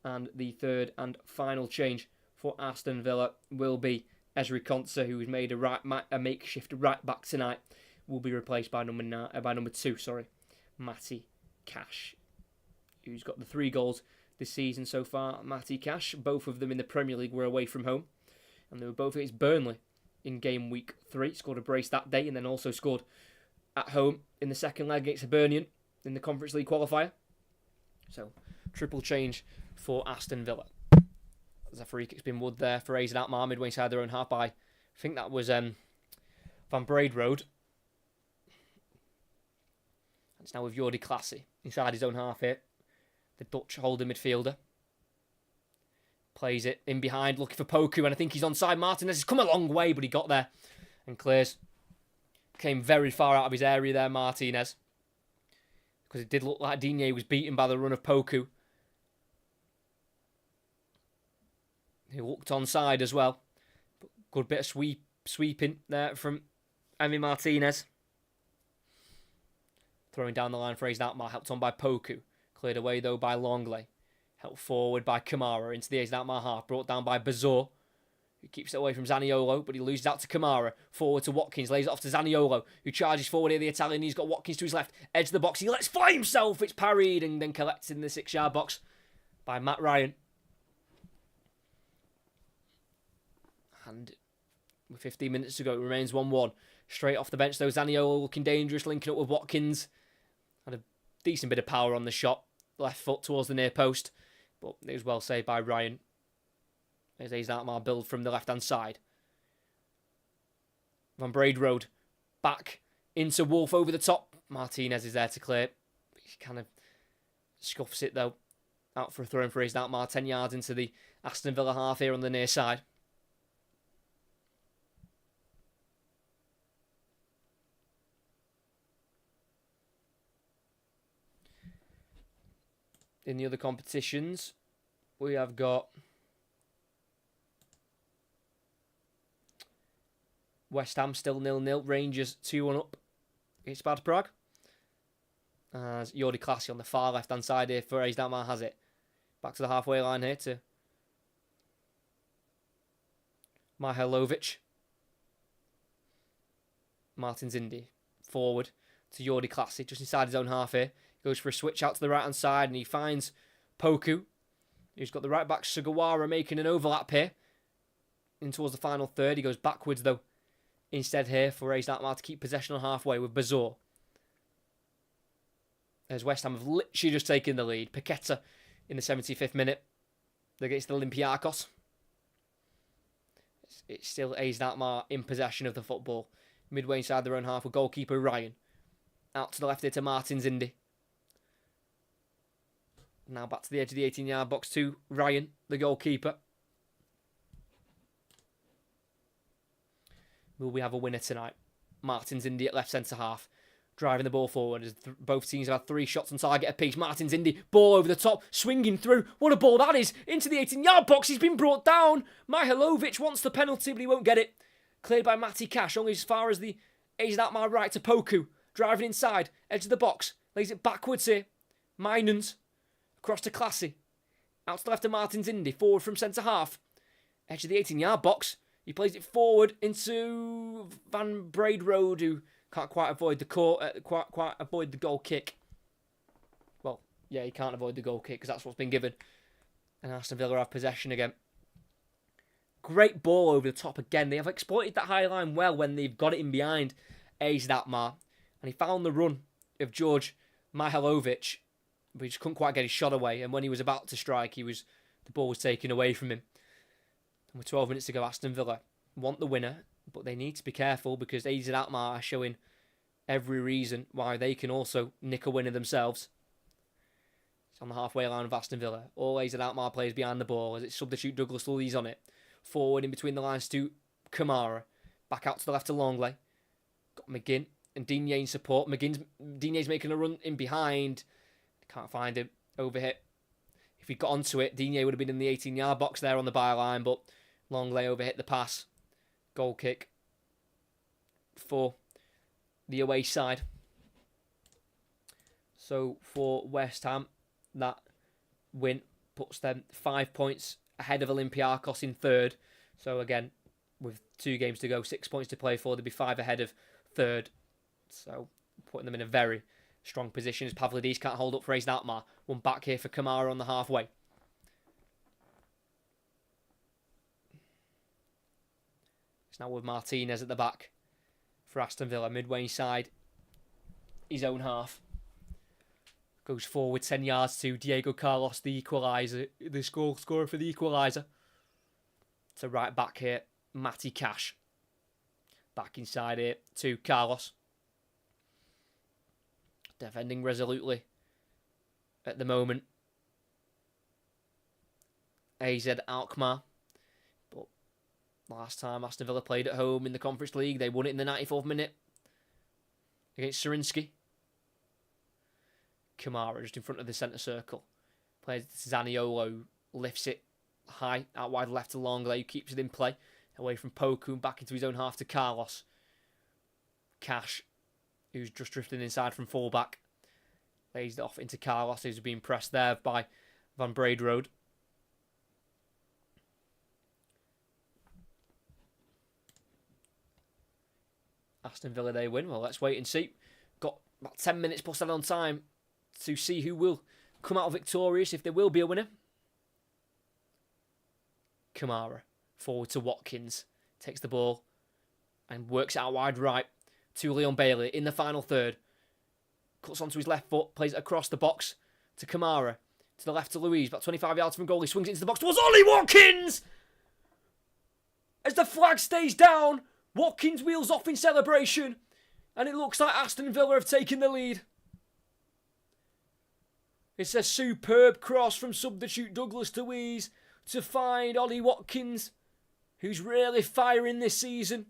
And the third and final change for Aston Villa will be Ezri Konsa, who was made a makeshift right back tonight, will be replaced by number 2, Matty Cash, who's got the 3 goals this season so far. Matty Cash, both of them in the Premier League, were away from home, and they were both against Burnley in game week 3. Scored a brace that day, and then also scored at home in the second leg against Hibernian in the Conference League qualifier. So, triple change for Aston Villa. There's a free kick's been wood there for AZ Alkmaar midway inside their own half by, I think that was Van Braidroad. It's now with Jordi Clasie inside his own half here. The Dutch holding midfielder. Plays it in behind, looking for Poku, and I think he's onside. Martinez has come a long way, but he got there and clears. Came very far out of his area there, Martinez. Because it did look like Digne was beaten by the run of Poku. He looked onside as well. But good bit of sweeping there from Emi Martinez. Throwing down the line for AZ Alkmaar, helped on by Poku. Cleared away though by Longley. Helped forward by Kamara into the AZ Alkmaar half. Brought down by Bazor, who keeps it away from Zaniolo, but he loses out to Kamara. Forward to Watkins, lays it off to Zaniolo, who charges forward here, the Italian. He's got Watkins to his left, edge of the box. He lets fly himself. It's parried and then collected in the 6-yard box by Matt Ryan. And with 15 minutes to go, it remains 1-1. Straight off the bench, though, Zaniolo looking dangerous, linking up with Watkins. Had a decent bit of power on the shot. Left foot towards the near post. But it was well saved by Ryan. There's AZ Alkmaar build from the left-hand side. Van Braidroad back into Wolf over the top. Martinez is there to clear. He kind of scuffs it, though. Out for a throw-in for AZ Alkmaar. 10 yards into the Aston Villa half here on the near side. In the other competitions, we have got West Ham still 0-0. Rangers 2-1 up against Sparta Prague. As Jordi Clasie on the far left-hand side here for AZ Alkmaar has it. Back to the halfway line here to Mihailovic. Martin Zindi forward to Jordi Clasie, just inside his own half here. Goes for a switch out to the right-hand side, and he finds Poku, who's got the right-back Sugawara making an overlap here. In towards the final third. He goes backwards, though, instead here for AZ Alkmaar to keep possession on halfway with Bazor. As West Ham have literally just taken the lead. Paqueta in the 75th minute against Olympiacos. It's still AZ Alkmaar in possession of the football. Midway inside their own half with goalkeeper Ryan. Out to the left here to Martin Zindi. Now back to the edge of the 18-yard box to Ryan, the goalkeeper. Will we have a winner tonight? Martin Zindi at left centre-half. Driving the ball forward as both teams have had 3 shots on target apiece. Martin Zindi, ball over the top, swinging through. What a ball that is! Into the 18-yard box, he's been brought down. Mihailovic wants the penalty, but he won't get it. Cleared by Matty Cash, only as far as the AZ Alkmaar right to Poku. Driving inside, edge of the box. Lays it backwards here. Mynans. Across to Clasie. Out to the left to Martin Zindi. Forward from centre-half. Edge of the 18-yard box. He plays it forward into Van Braidroad, who can't quite avoid the goal kick. Well, yeah, he can't avoid the goal kick because that's what's been given. And Aston Villa have possession again. Great ball over the top again. They have exploited that high line well when they've got it in behind AZ Alkmaar. And he found the run of George Mihailovic, but he just couldn't quite get his shot away. And when he was about to strike, the ball was taken away from him. And with 12 minutes to go, Aston Villa want the winner, but they need to be careful because AZ Alkmaar are showing every reason why they can also nick a winner themselves. It's on the halfway line of Aston Villa. All AZ Alkmaar players behind the ball as it's substitute Douglas Luiz on it. Forward in between the lines to Kamara. Back out to the left to Longley. Got McGinn and Digne in support. Digne's making a run in behind. Can't find him. Overhit. If he got onto it, Digne would have been in the 18-yard box there on the byline, but Longley overhit the pass. Goal kick for the away side. So for West Ham, that win puts them 5 points ahead of Olympiacos in third. So again, with 2 games to go, 6 points to play for, they'd be 5 ahead of third. So putting them in a very strong position as Pavlidis can't hold up for AZ Alkmaar. One back here for Kamara on the halfway. It's now with Martinez at the back for Aston Villa. Midway inside his own half. Goes forward 10 yards to Diego Carlos, the equaliser, the scorer for the equaliser. To right back here, Matty Cash. Back inside here to Carlos. Defending resolutely at the moment. AZ Alkmaar. But last time Aston Villa played at home in the Conference League, they won it in the 94th minute against Surinsky. Kamara just in front of the centre circle. Plays Zaniolo, lifts it high, out wide left to Longley, keeps it in play. Away from Poku and back into his own half to Carlos. Cash, who's just drifting inside from fullback. Lays it off into Carlos, who's being pressed there by Van Braidrode. Aston Villa, they win. Well, let's wait and see. Got about 10 minutes plus added on time to see who will come out victorious, if there will be a winner. Kamara, forward to Watkins, takes the ball and works it out wide right to Leon Bailey in the final third. Cuts onto his left foot, plays it across the box to Kamara. To the left to Louise, about 25 yards from goal. He swings it into the box towards Ollie Watkins! As the flag stays down, Watkins wheels off in celebration. And it looks like Aston Villa have taken the lead. It's a superb cross from substitute Douglas Luiz to find Ollie Watkins, who's really firing this season.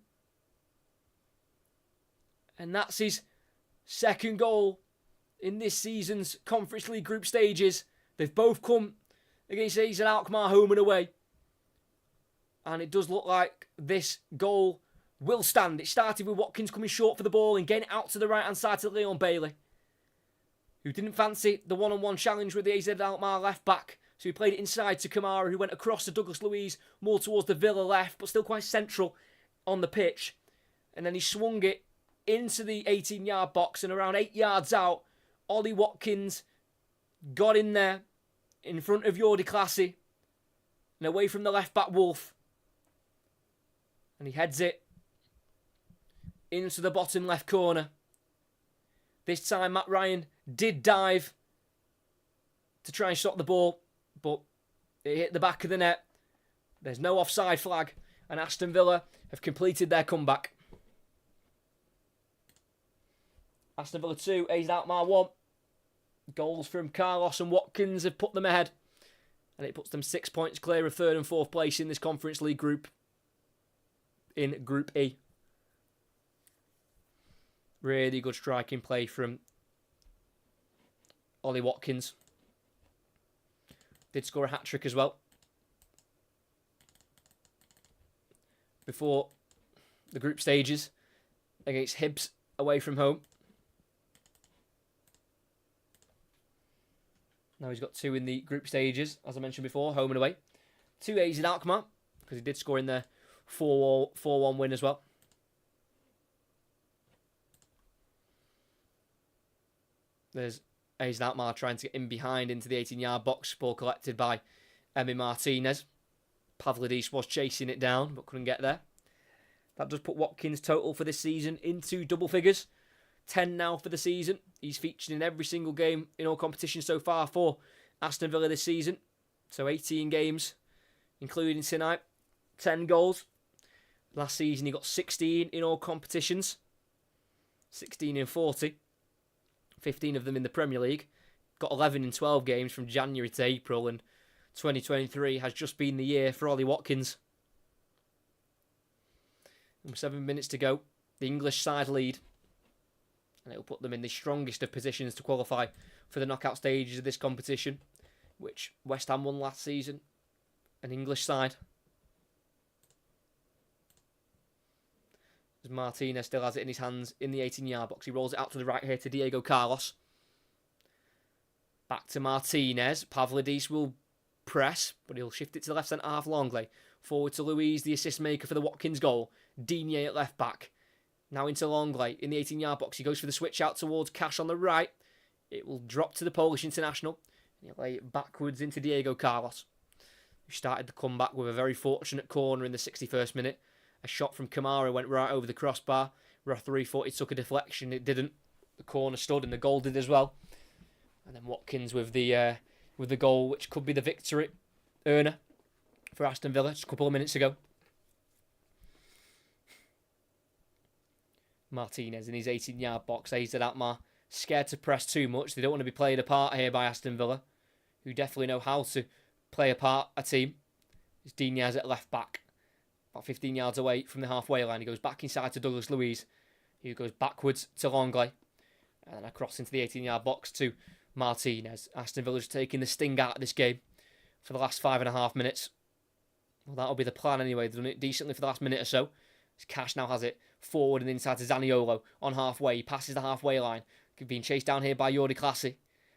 And that's his second goal in this season's Conference League group stages. They've both come against AZ Alkmaar home and away. And it does look like this goal will stand. It started with Watkins coming short for the ball and getting out to the right-hand side to Leon Bailey, who didn't fancy the one-on-one challenge with the AZ Alkmaar left-back. So he played it inside to Kamara, who went across to Douglas Luiz, more towards the Villa left, but still quite central on the pitch. And then he swung it into the 18-yard box, and around 8 yards out, Ollie Watkins got in there in front of Jordi Classy and away from the left-back Wolf. And he heads it into the bottom left corner. This time Matt Ryan did dive to try and stop the ball, but it hit the back of the net. There's no offside flag, and Aston Villa have completed their comeback. Aston Villa 2, AZ Alkmaar 1. Goals from Carlos and Watkins have put them ahead, and it puts them 6 points clear of third and fourth place in this Conference League group, in Group E. Really good striking play from Ollie Watkins. Did score a hat-trick as well before the group stages against Hibs away from home. Now he's got 2 in the group stages, as I mentioned before, home and away. 2 AZ Alkmaar, because he did score in their 4-1 win as well. There's AZ Alkmaar trying to get in behind into the 18-yard box. Ball collected by Emi Martinez. Pavlidis was chasing it down, but couldn't get there. That does put Watkins' total for this season into double figures. 10 now for the season. He's featured in every single game in all competitions so far for Aston Villa this season. So 18 games, including tonight. 10 goals. Last season he got 16 in all competitions. 16 in 40. 15 of them in the Premier League. Got 11 in 12 games from January to April, and 2023 has just been the year for Ollie Watkins. And with 7 minutes to go, the English side lead, and it'll put them in the strongest of positions to qualify for the knockout stages of this competition, which West Ham won last season, an English side. As Martinez still has it in his hands in the 18-yard box. He rolls it out to the right here to Diego Carlos. Back to Martinez. Pavlidis will press, but he'll shift it to the left centre half Longley. Forward to Louise, the assist maker for the Watkins goal. Digne at left back. Now into Longley in the 18-yard box. He goes for the switch out towards Cash on the right. It will drop to the Polish international. He'll lay it backwards into Diego Carlos, who started the comeback with a very fortunate corner in the 61st minute. A shot from Kamara went right over the crossbar. Referee thought it took a deflection. It didn't. The corner stood and the goal did as well. And then Watkins with the goal, which could be the victory earner for Aston Villa just a couple of minutes ago. Martinez in his 18-yard box. AZ Alkmaar scared to press too much. They don't want to be played apart here by Aston Villa, who definitely know how to play apart a team. It's Diaz at left back. About 15 yards away from the halfway line. He goes back inside to Douglas Luiz, who goes backwards to Longley. And then across into the 18-yard box to Martinez. Aston Villa's taking the sting out of this game for the last 5.5 minutes. Well, that'll be the plan anyway. They've done it decently for the last minute or so. Cash now has it forward and inside to Zaniolo on halfway. He passes the halfway line. Being chased down here by Jordi Clasie.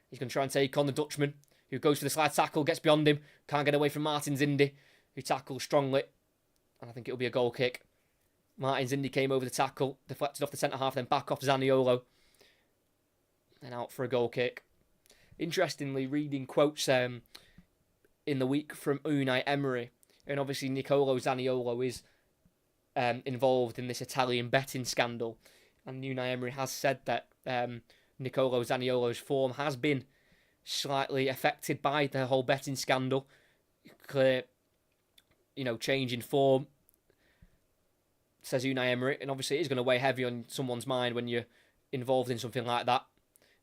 He's going to try and take on the Dutchman, who goes for the slide tackle, gets beyond him. Can't get away from Martins Indy, who tackles strongly. And I think it'll be a goal kick. Martins Indy came over the tackle, deflected off the centre half, then back off Zaniolo. Then out for a goal kick. Interestingly, reading quotes in the week from Unai Emery, and obviously Nicolo Zaniolo is involved in this Italian betting scandal. And Unai Emery has said that Nicolo Zaniolo's form has been slightly affected by the whole betting scandal. Clear, change in form, says Unai Emery. And obviously it is going to weigh heavy on someone's mind when you're involved in something like that.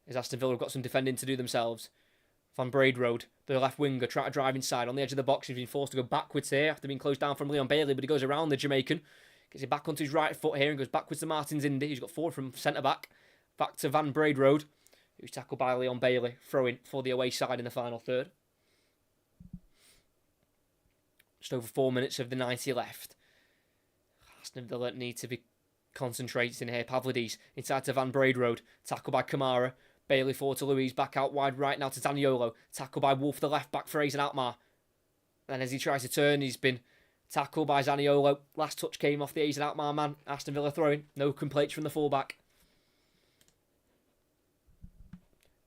As Aston Villa have got some defending to do themselves. Van Braidroad, the left winger, trying to drive inside on the edge of the box. He's been forced to go backwards here after being closed down from Leon Bailey, but he goes around the Jamaican. Gets it back onto his right foot here and goes backwards to Martins Indy. He's got forward from centre-back. Back to Van Braidroad, who's tackled by Leon Bailey. Throw-in for the away side in the final third. Just over 4 minutes of the 90 left. Aston Villa need to be concentrating here. Pavlidis inside to Van Braidroad. Tackled by Kamara. Bailey forward to Louise. Back out wide right now to Zaniolo. Tackled by Wolf, the left back for AZ Alkmaar. And as he tries to turn, he's been tackled by Zaniolo. Last touch came off the AZ Alkmaar man. Aston Villa throwing. No complaints from the fullback.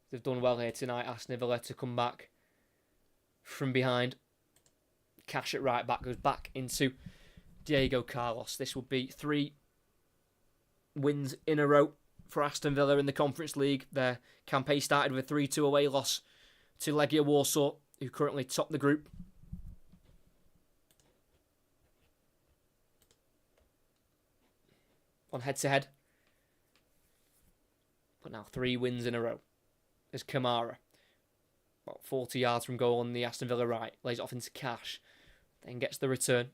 They've done well here tonight, Aston Villa, to come back from behind. Cash at right back goes back into Diego Carlos. This will be 3 wins in a row for Aston Villa in the Conference League. Their campaign started with a 3-2 away loss to Legia Warsaw, who currently top the group. On head-to-head. But now 3 wins in a row. There's Kamara, about 40 yards from goal on the Aston Villa right. Lays it off into Cash. Then gets the return.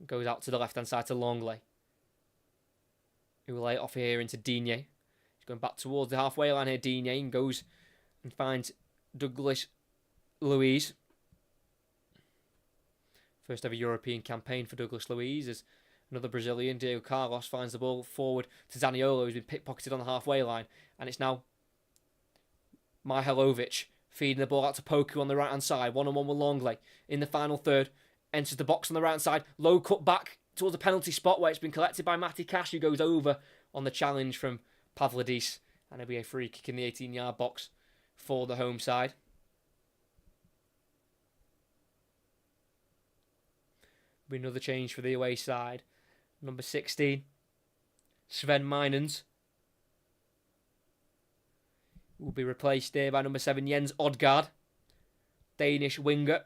Goes out to the left-hand side to Longley, who will lay it off here into Digne. He's going back towards the halfway line here, Digne, and goes and finds Douglas Luiz. First ever European campaign for Douglas Luiz as another Brazilian, Diego Carlos, finds the ball forward to Zaniolo, who's been pickpocketed on the halfway line. And it's now Mihailovic feeding the ball out to Poku on the right-hand side. 1-on-1 with Longley in the final third. Enters the box on the right-hand side. Low cut back towards the penalty spot where it's been collected by Matty Cash, who goes over on the challenge from Pavlidis. And it'll be a free kick in the 18-yard box for the home side. Be another change for the away side. Number 16, Sven Meinens, will be replaced there by number 7, Jens Odgaard, Danish winger,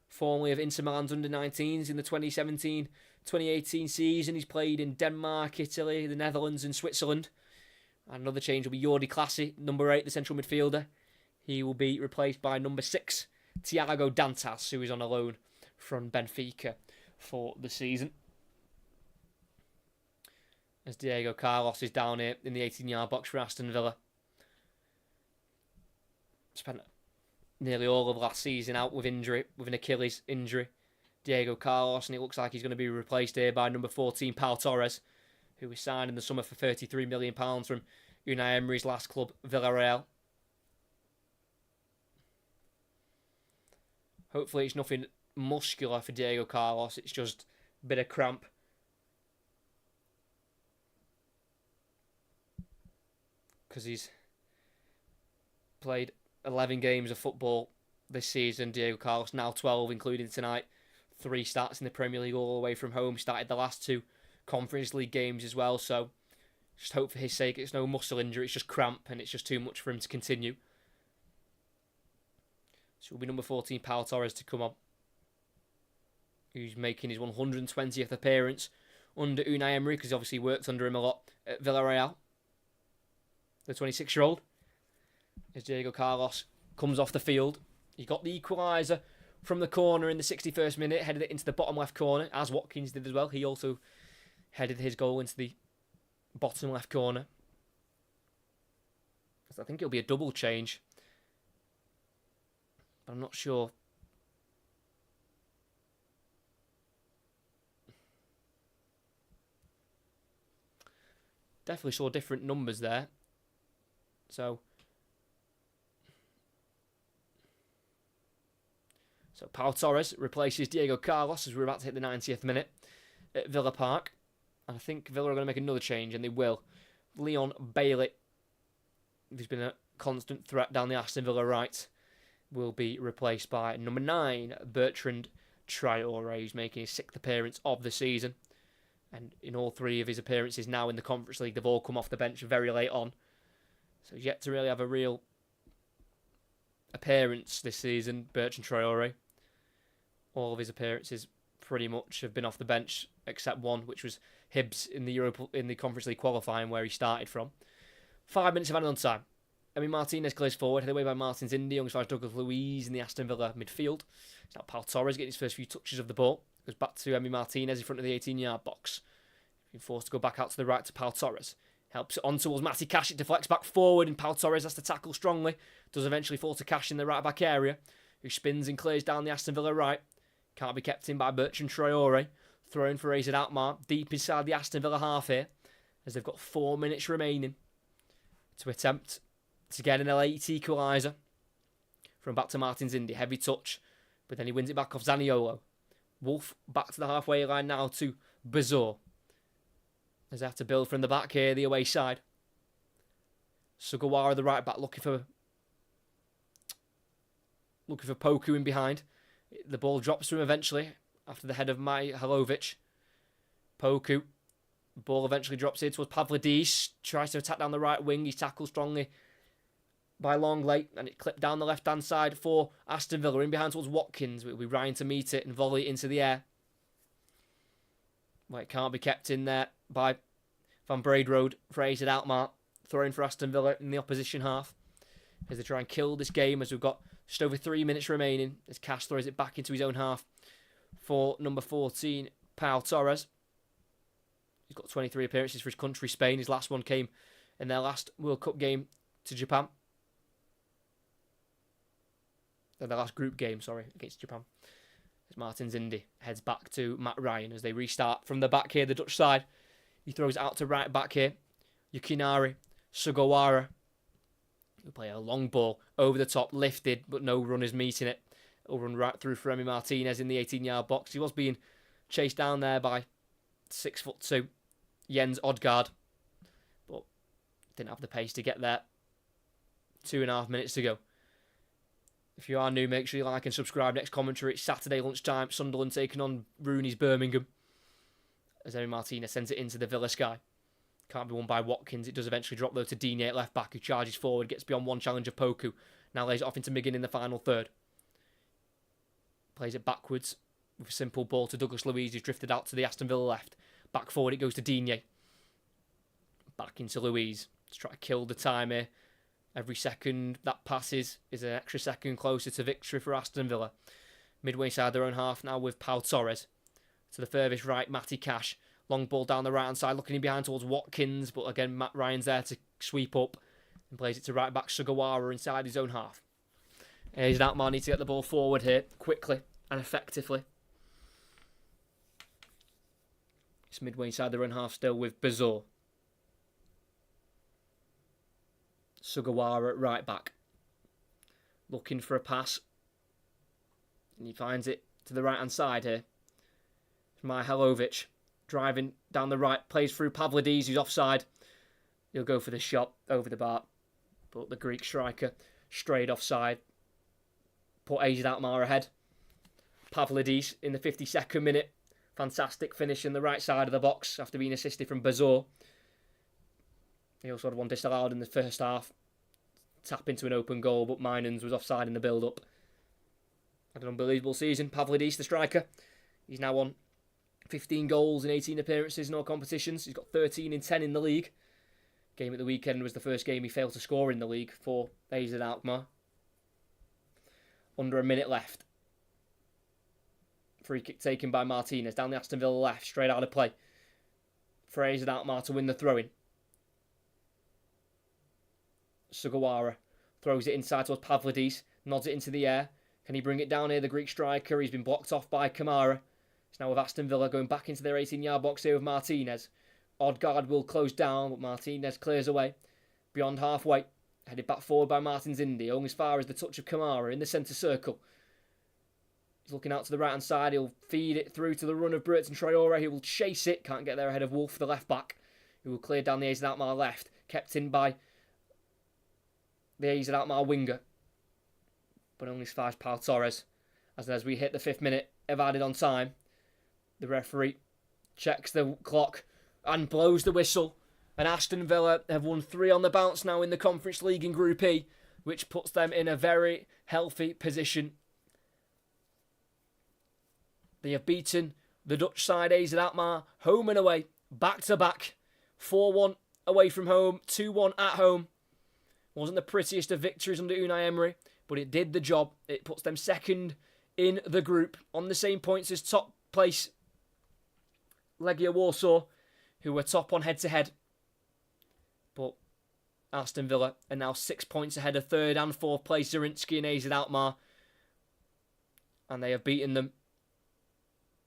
formerly of Inter Milan's under-19s in the 2017-2018 season. He's played in Denmark, Italy, the Netherlands and Switzerland. And another change will be Jordi Clasie, number 8, the central midfielder. He will be replaced by number 6, Thiago Dantas, who is on a loan from Benfica for the season. As Diego Carlos is down here in the 18-yard box for Aston Villa. Spent nearly all of last season out with injury, with an Achilles injury. Diego Carlos, and it looks like he's going to be replaced here by number 14, Pau Torres, who was signed in the summer for £33 million from Unai Emery's last club, Villarreal. Hopefully it's nothing muscular for Diego Carlos. It's just a bit of cramp. Because he's played 11 games of football this season. Diego Carlos now 12, including tonight. 3 starts in the Premier League all the way from home. Started the last 2 Conference League games as well. So just hope for his sake it's no muscle injury. It's just cramp and it's just too much for him to continue. So it'll be number 14, Pau Torres, to come on, who's making his 120th appearance under Unai Emery, because he obviously worked under him a lot at Villarreal. The 26-year-old, as Diego Carlos comes off the field. He got the equaliser from the corner in the 61st minute, headed it into the bottom left corner, as Watkins did as well. He also headed his goal into the bottom left corner. So I think it'll be a double change, but I'm not sure. Definitely saw different numbers there. So Pau Torres replaces Diego Carlos as we're about to hit the 90th minute at Villa Park. And I think Villa are going to make another change, and they will. Leon Bailey, who's been a constant threat down the Aston Villa right, will be replaced by number 9, Bertrand Traoré, who's making his 6th appearance of the season. And in all 3 of his appearances now in the Conference League, they've all come off the bench very late on. So he's yet to really have a real appearance this season, Bertrand Traoré. All of his appearances pretty much have been off the bench, except one, which was Hibs in the Conference League qualifying, where he started from. 5 minutes of added on time. Emi Martinez clears forward, headed away by Martins Indy, alongside Douglas Luiz in the Aston Villa midfield. It's now Pau Torres getting his first few touches of the ball. Goes back to Emi Martinez in front of the 18-yard box. Being forced to go back out to the right to Pau Torres. Helps it on towards Matty Cash. It deflects back forward, and Pau Torres has to tackle strongly. Does eventually fall to Cash in the right back area, who spins and clears down the Aston Villa right. Can't be kept in by Bertrand Traoré. Thrown for AZ Alkmaar, deep inside the Aston Villa half here, as they've got 4 minutes remaining to attempt to get an late equaliser. From back to Martins Indy, heavy touch, but then he wins it back off Zaniolo. Wolf back to the halfway line now to Bezour, as they have to build from the back here, the away side. Sugawara, the right back, looking for Poku in behind. The ball drops to him eventually after the head of Mihajlovic. Poku, the ball eventually drops in towards Pavlidis. Tries to attack down the right wing. He's tackled strongly by Longley, and it clipped down the left-hand side for Aston Villa. In behind towards Watkins. It'll be Ryan to meet it and volley it into the air. Well, it can't be kept in there by Van Braidroad for AZ Alkmaar. Thrown for Aston Villa in the opposition half, as they try and kill this game, as we've got just over 3 minutes remaining, as Cash throws it back into his own half for number 14, Pau Torres. He's got 23 appearances for his country, Spain. His last one came in their last World Cup game to Japan. Their last group game, against Japan. As Martins Indy heads back to Matt Ryan as they restart from the back here, the Dutch side. He throws it out to right back here. Yukinari, Sugawara. He'll play a long ball over the top, lifted, but no runners meeting it. It'll run right through for Emi Martinez in the 18-yard box. He was being chased down there by 6'2" Jens Odgaard, but didn't have the pace to get there. 2.5 minutes to go. If you are new, make sure you like and subscribe. Next commentary, it's Saturday lunchtime. Sunderland taking on Rooney's Birmingham, as Emi Martinez sends it into the Villa sky. Can't be won by Watkins. It does eventually drop though to Digne at left back, who charges forward, gets beyond one challenge of Poku. Now lays it off into McGinn in the final third. Plays it backwards with a simple ball to Douglas Luiz, who's drifted out to the Aston Villa left. Back forward it goes to Digne. Back into Luiz to try to kill the time here. Every second that passes is an extra second closer to victory for Aston Villa. Midway inside their own half now with Pau Torres. To the furthest right, Matty Cash. Long ball down the right-hand side, looking in behind towards Watkins, but again, Matt Ryan's there to sweep up and plays it to right-back Sugawara inside his own half. AZ Alkmaar need to get the ball forward here, quickly and effectively. It's midway inside their own half still with Bezour. Sugawara at right-back. Looking for a pass And he finds it to the right-hand side here. Mihailovic driving down the right, plays through Pavlidis, who's offside. He'll go for the shot over the bar. But the Greek striker strayed offside. Put AZ Alkmaar ahead. Pavlidis in the 52nd minute. Fantastic finish in the right side of the box after being assisted from Bazor. He also had one disallowed in the first half. Tap into an open goal, but Minans was offside in the build-up. Had an unbelievable season. Pavlidis, the striker. He's now on 15 goals in 18 appearances in all competitions. He's got 13 in 10 in the league. Game at the weekend was the first game he failed to score in the league for AZ Alkmaar. Under a minute left. Free kick taken by Martinez down the Aston Villa left, straight out of play. For AZ Alkmaar to win the throw-in. Sugawara throws it inside towards Pavlidis, nods it into the air. Can he bring it down here, the Greek striker? He's been blocked off by Kamara. It's now with Aston Villa going back into their 18-yard box here with Martinez. Odegaard will close down, but Martinez clears away. Beyond halfway, headed back forward by Martins Indy, only as far as the touch of Kamara in the centre circle. He's looking out to the right-hand side. He'll feed it through to the run of Burton Traore. He will chase it. Can't get there ahead of Wolf, the left-back, who will clear down the AZ Alkmaar left. Kept in by the AZ Alkmaar winger. But only as far as Pau Torres. As we hit the 5th minute of added on time, the referee checks the clock and blows the whistle. And Aston Villa have won 3 on the bounce now in the Conference League in Group E, which puts them in a very healthy position. They have beaten the Dutch side AZ Alkmaar home and away, back to back. 4-1 away from home, 2-1 at home. Wasn't the prettiest of victories under Unai Emery, but it did the job. It puts them second in the group on the same points as top place Legia Warsaw, who were top on head-to-head. But Aston Villa are now 6 points ahead of 3rd and 4th place Zrinjski and AZ Alkmaar. And they have beaten them,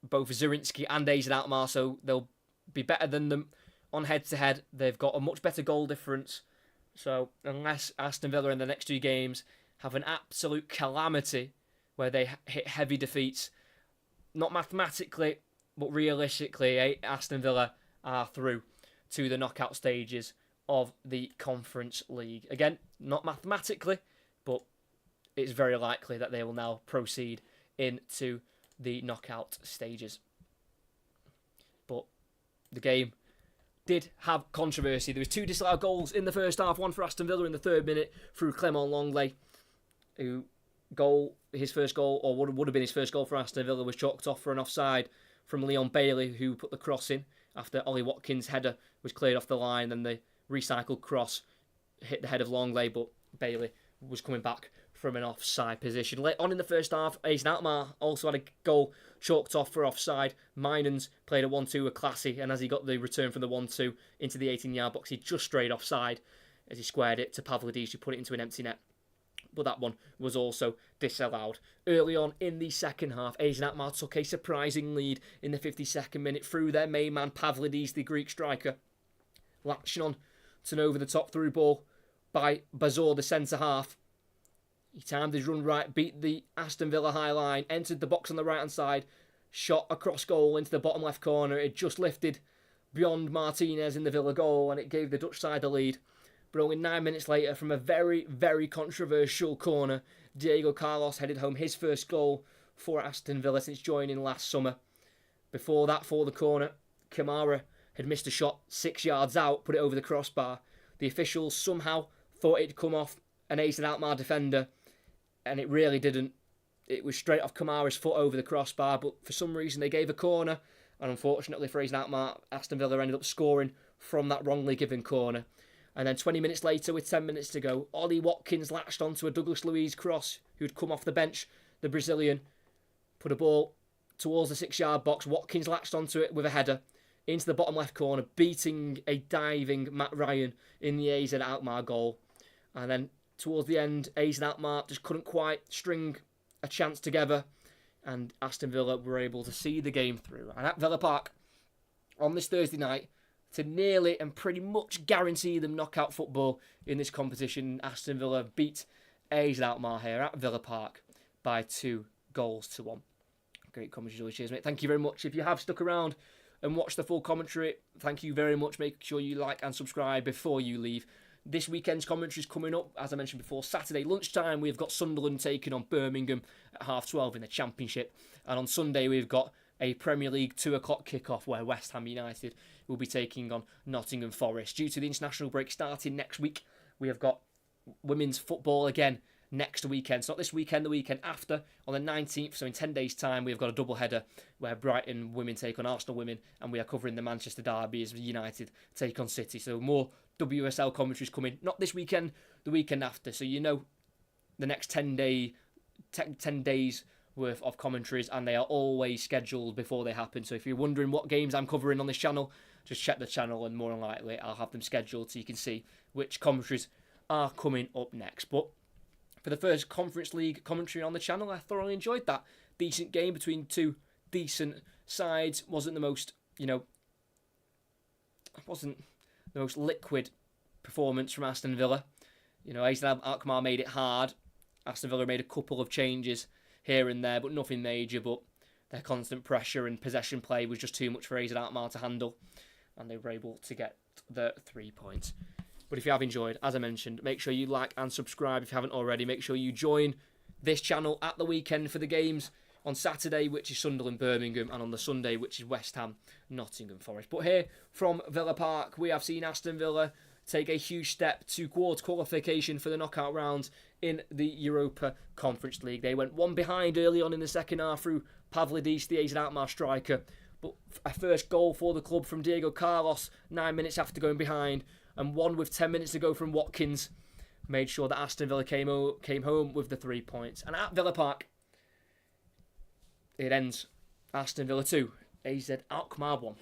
both Zrinjski and AZ Alkmaar, so they'll be better than them on head-to-head. They've got a much better goal difference. So unless Aston Villa in the next 2 games have an absolute calamity where they hit heavy defeats, not mathematically, but realistically, Aston Villa are through to the knockout stages of the Conference League. Again, not mathematically, but it's very likely that they will now proceed into the knockout stages. But the game did have controversy. There was 2 disallowed goals in the first half, one for Aston Villa in the 3rd minute through Clement Longley, who his first goal, or would have been his first goal for Aston Villa, was chalked off for an offside from Leon Bailey, who put the cross in after Ollie Watkins' header was cleared off the line, and the recycled cross hit the head of Longley, but Bailey was coming back from an offside position. Late on in the first half, AZ Alkmaar also had a goal chalked off for offside. Minans played a 1-2 with Classy, and as he got the return from the 1-2 into the 18-yard box, he just strayed offside as he squared it to Pavlidis, who put it into an empty net. But that one was also disallowed. Early on in the second half, AZ Alkmaar took a surprising lead in the 52nd minute through their main man Pavlidis, the Greek striker, latching on to an over-the-top through ball by Bazor, the centre-half. He timed his run right, beat the Aston Villa high line, entered the box on the right-hand side, shot across goal into the bottom left corner. It just lifted beyond Martinez in the Villa goal, and it gave the Dutch side the lead. But only 9 minutes later, from a very, very controversial corner, Diego Carlos headed home his first goal for Aston Villa since joining last summer. Before that, for the corner, Kamara had missed a shot 6 yards out, put it over the crossbar. The officials somehow thought it'd come off an AZ Alkmaar defender, and it really didn't. It was straight off Kamara's foot over the crossbar, but for some reason they gave a corner, and unfortunately for AZ Alkmaar, Aston Villa ended up scoring from that wrongly given corner. And then 20 minutes later, with 10 minutes to go, Ollie Watkins latched onto a Douglas Luiz cross, who'd come off the bench. The Brazilian put a ball towards the 6-yard box. Watkins latched onto it with a header into the bottom left corner, beating a diving Matt Ryan in the AZ Alkmaar goal. And then towards the end, AZ Alkmaar just couldn't quite string a chance together, and Aston Villa were able to see the game through. And at Villa Park, on this Thursday night, to nearly and pretty much guarantee them knockout football in this competition, Aston Villa beat AZ Alkmaar here at Villa Park by 2 2-1. Great commentary, Julie. Cheers, mate. Thank you very much. If you have stuck around and watched the full commentary, thank you very much. Make sure you like and subscribe before you leave. This weekend's commentary is coming up, as I mentioned before, Saturday lunchtime. We've got Sunderland taking on Birmingham at 12:30 in the Championship. And on Sunday, we've got a Premier League 2 o'clock kickoff where West Ham United will be taking on Nottingham Forest. Due to the international break starting next week, we have got women's football again next weekend. So not this weekend, the weekend after, on the 19th. So in 10 days' time, we've got a double header where Brighton women take on Arsenal women, and we are covering the Manchester derby as United take on City. So more WSL commentaries coming, not this weekend, the weekend after. So you know the next 10 days worth of commentaries, and they are always scheduled before they happen. So if you're wondering what games I'm covering on this channel, just check the channel, and more than likely I'll have them scheduled so you can see which commentaries are coming up next. But for the first Conference League commentary on the channel, I thoroughly enjoyed that. Decent game between two decent sides. Wasn't the most, wasn't the most liquid performance from Aston Villa. Alkmaar made it hard. Aston Villa made a couple of changes here and there, but nothing major. But their constant pressure and possession play was just too much for AZ Alkmaar to handle, and they were able to get the 3 points. But if you have enjoyed, as I mentioned, make sure you like and subscribe if you haven't already. Make sure you join this channel at the weekend for the games on Saturday, which is Sunderland Birmingham, and on the Sunday, which is West Ham Nottingham Forest. But here from Villa Park, we have seen Aston Villa take a huge step towards qualification for the knockout rounds in the Europa Conference League. They went one behind early on in the second half through Pavlidis, the AZ Alkmaar striker. But a first goal for the club from Diego Carlos 9 minutes after going behind, and one with 10 minutes to go from Watkins made sure that Aston Villa came home with the 3 points. And at Villa Park, it ends Aston Villa 2, AZ Alkmaar 1.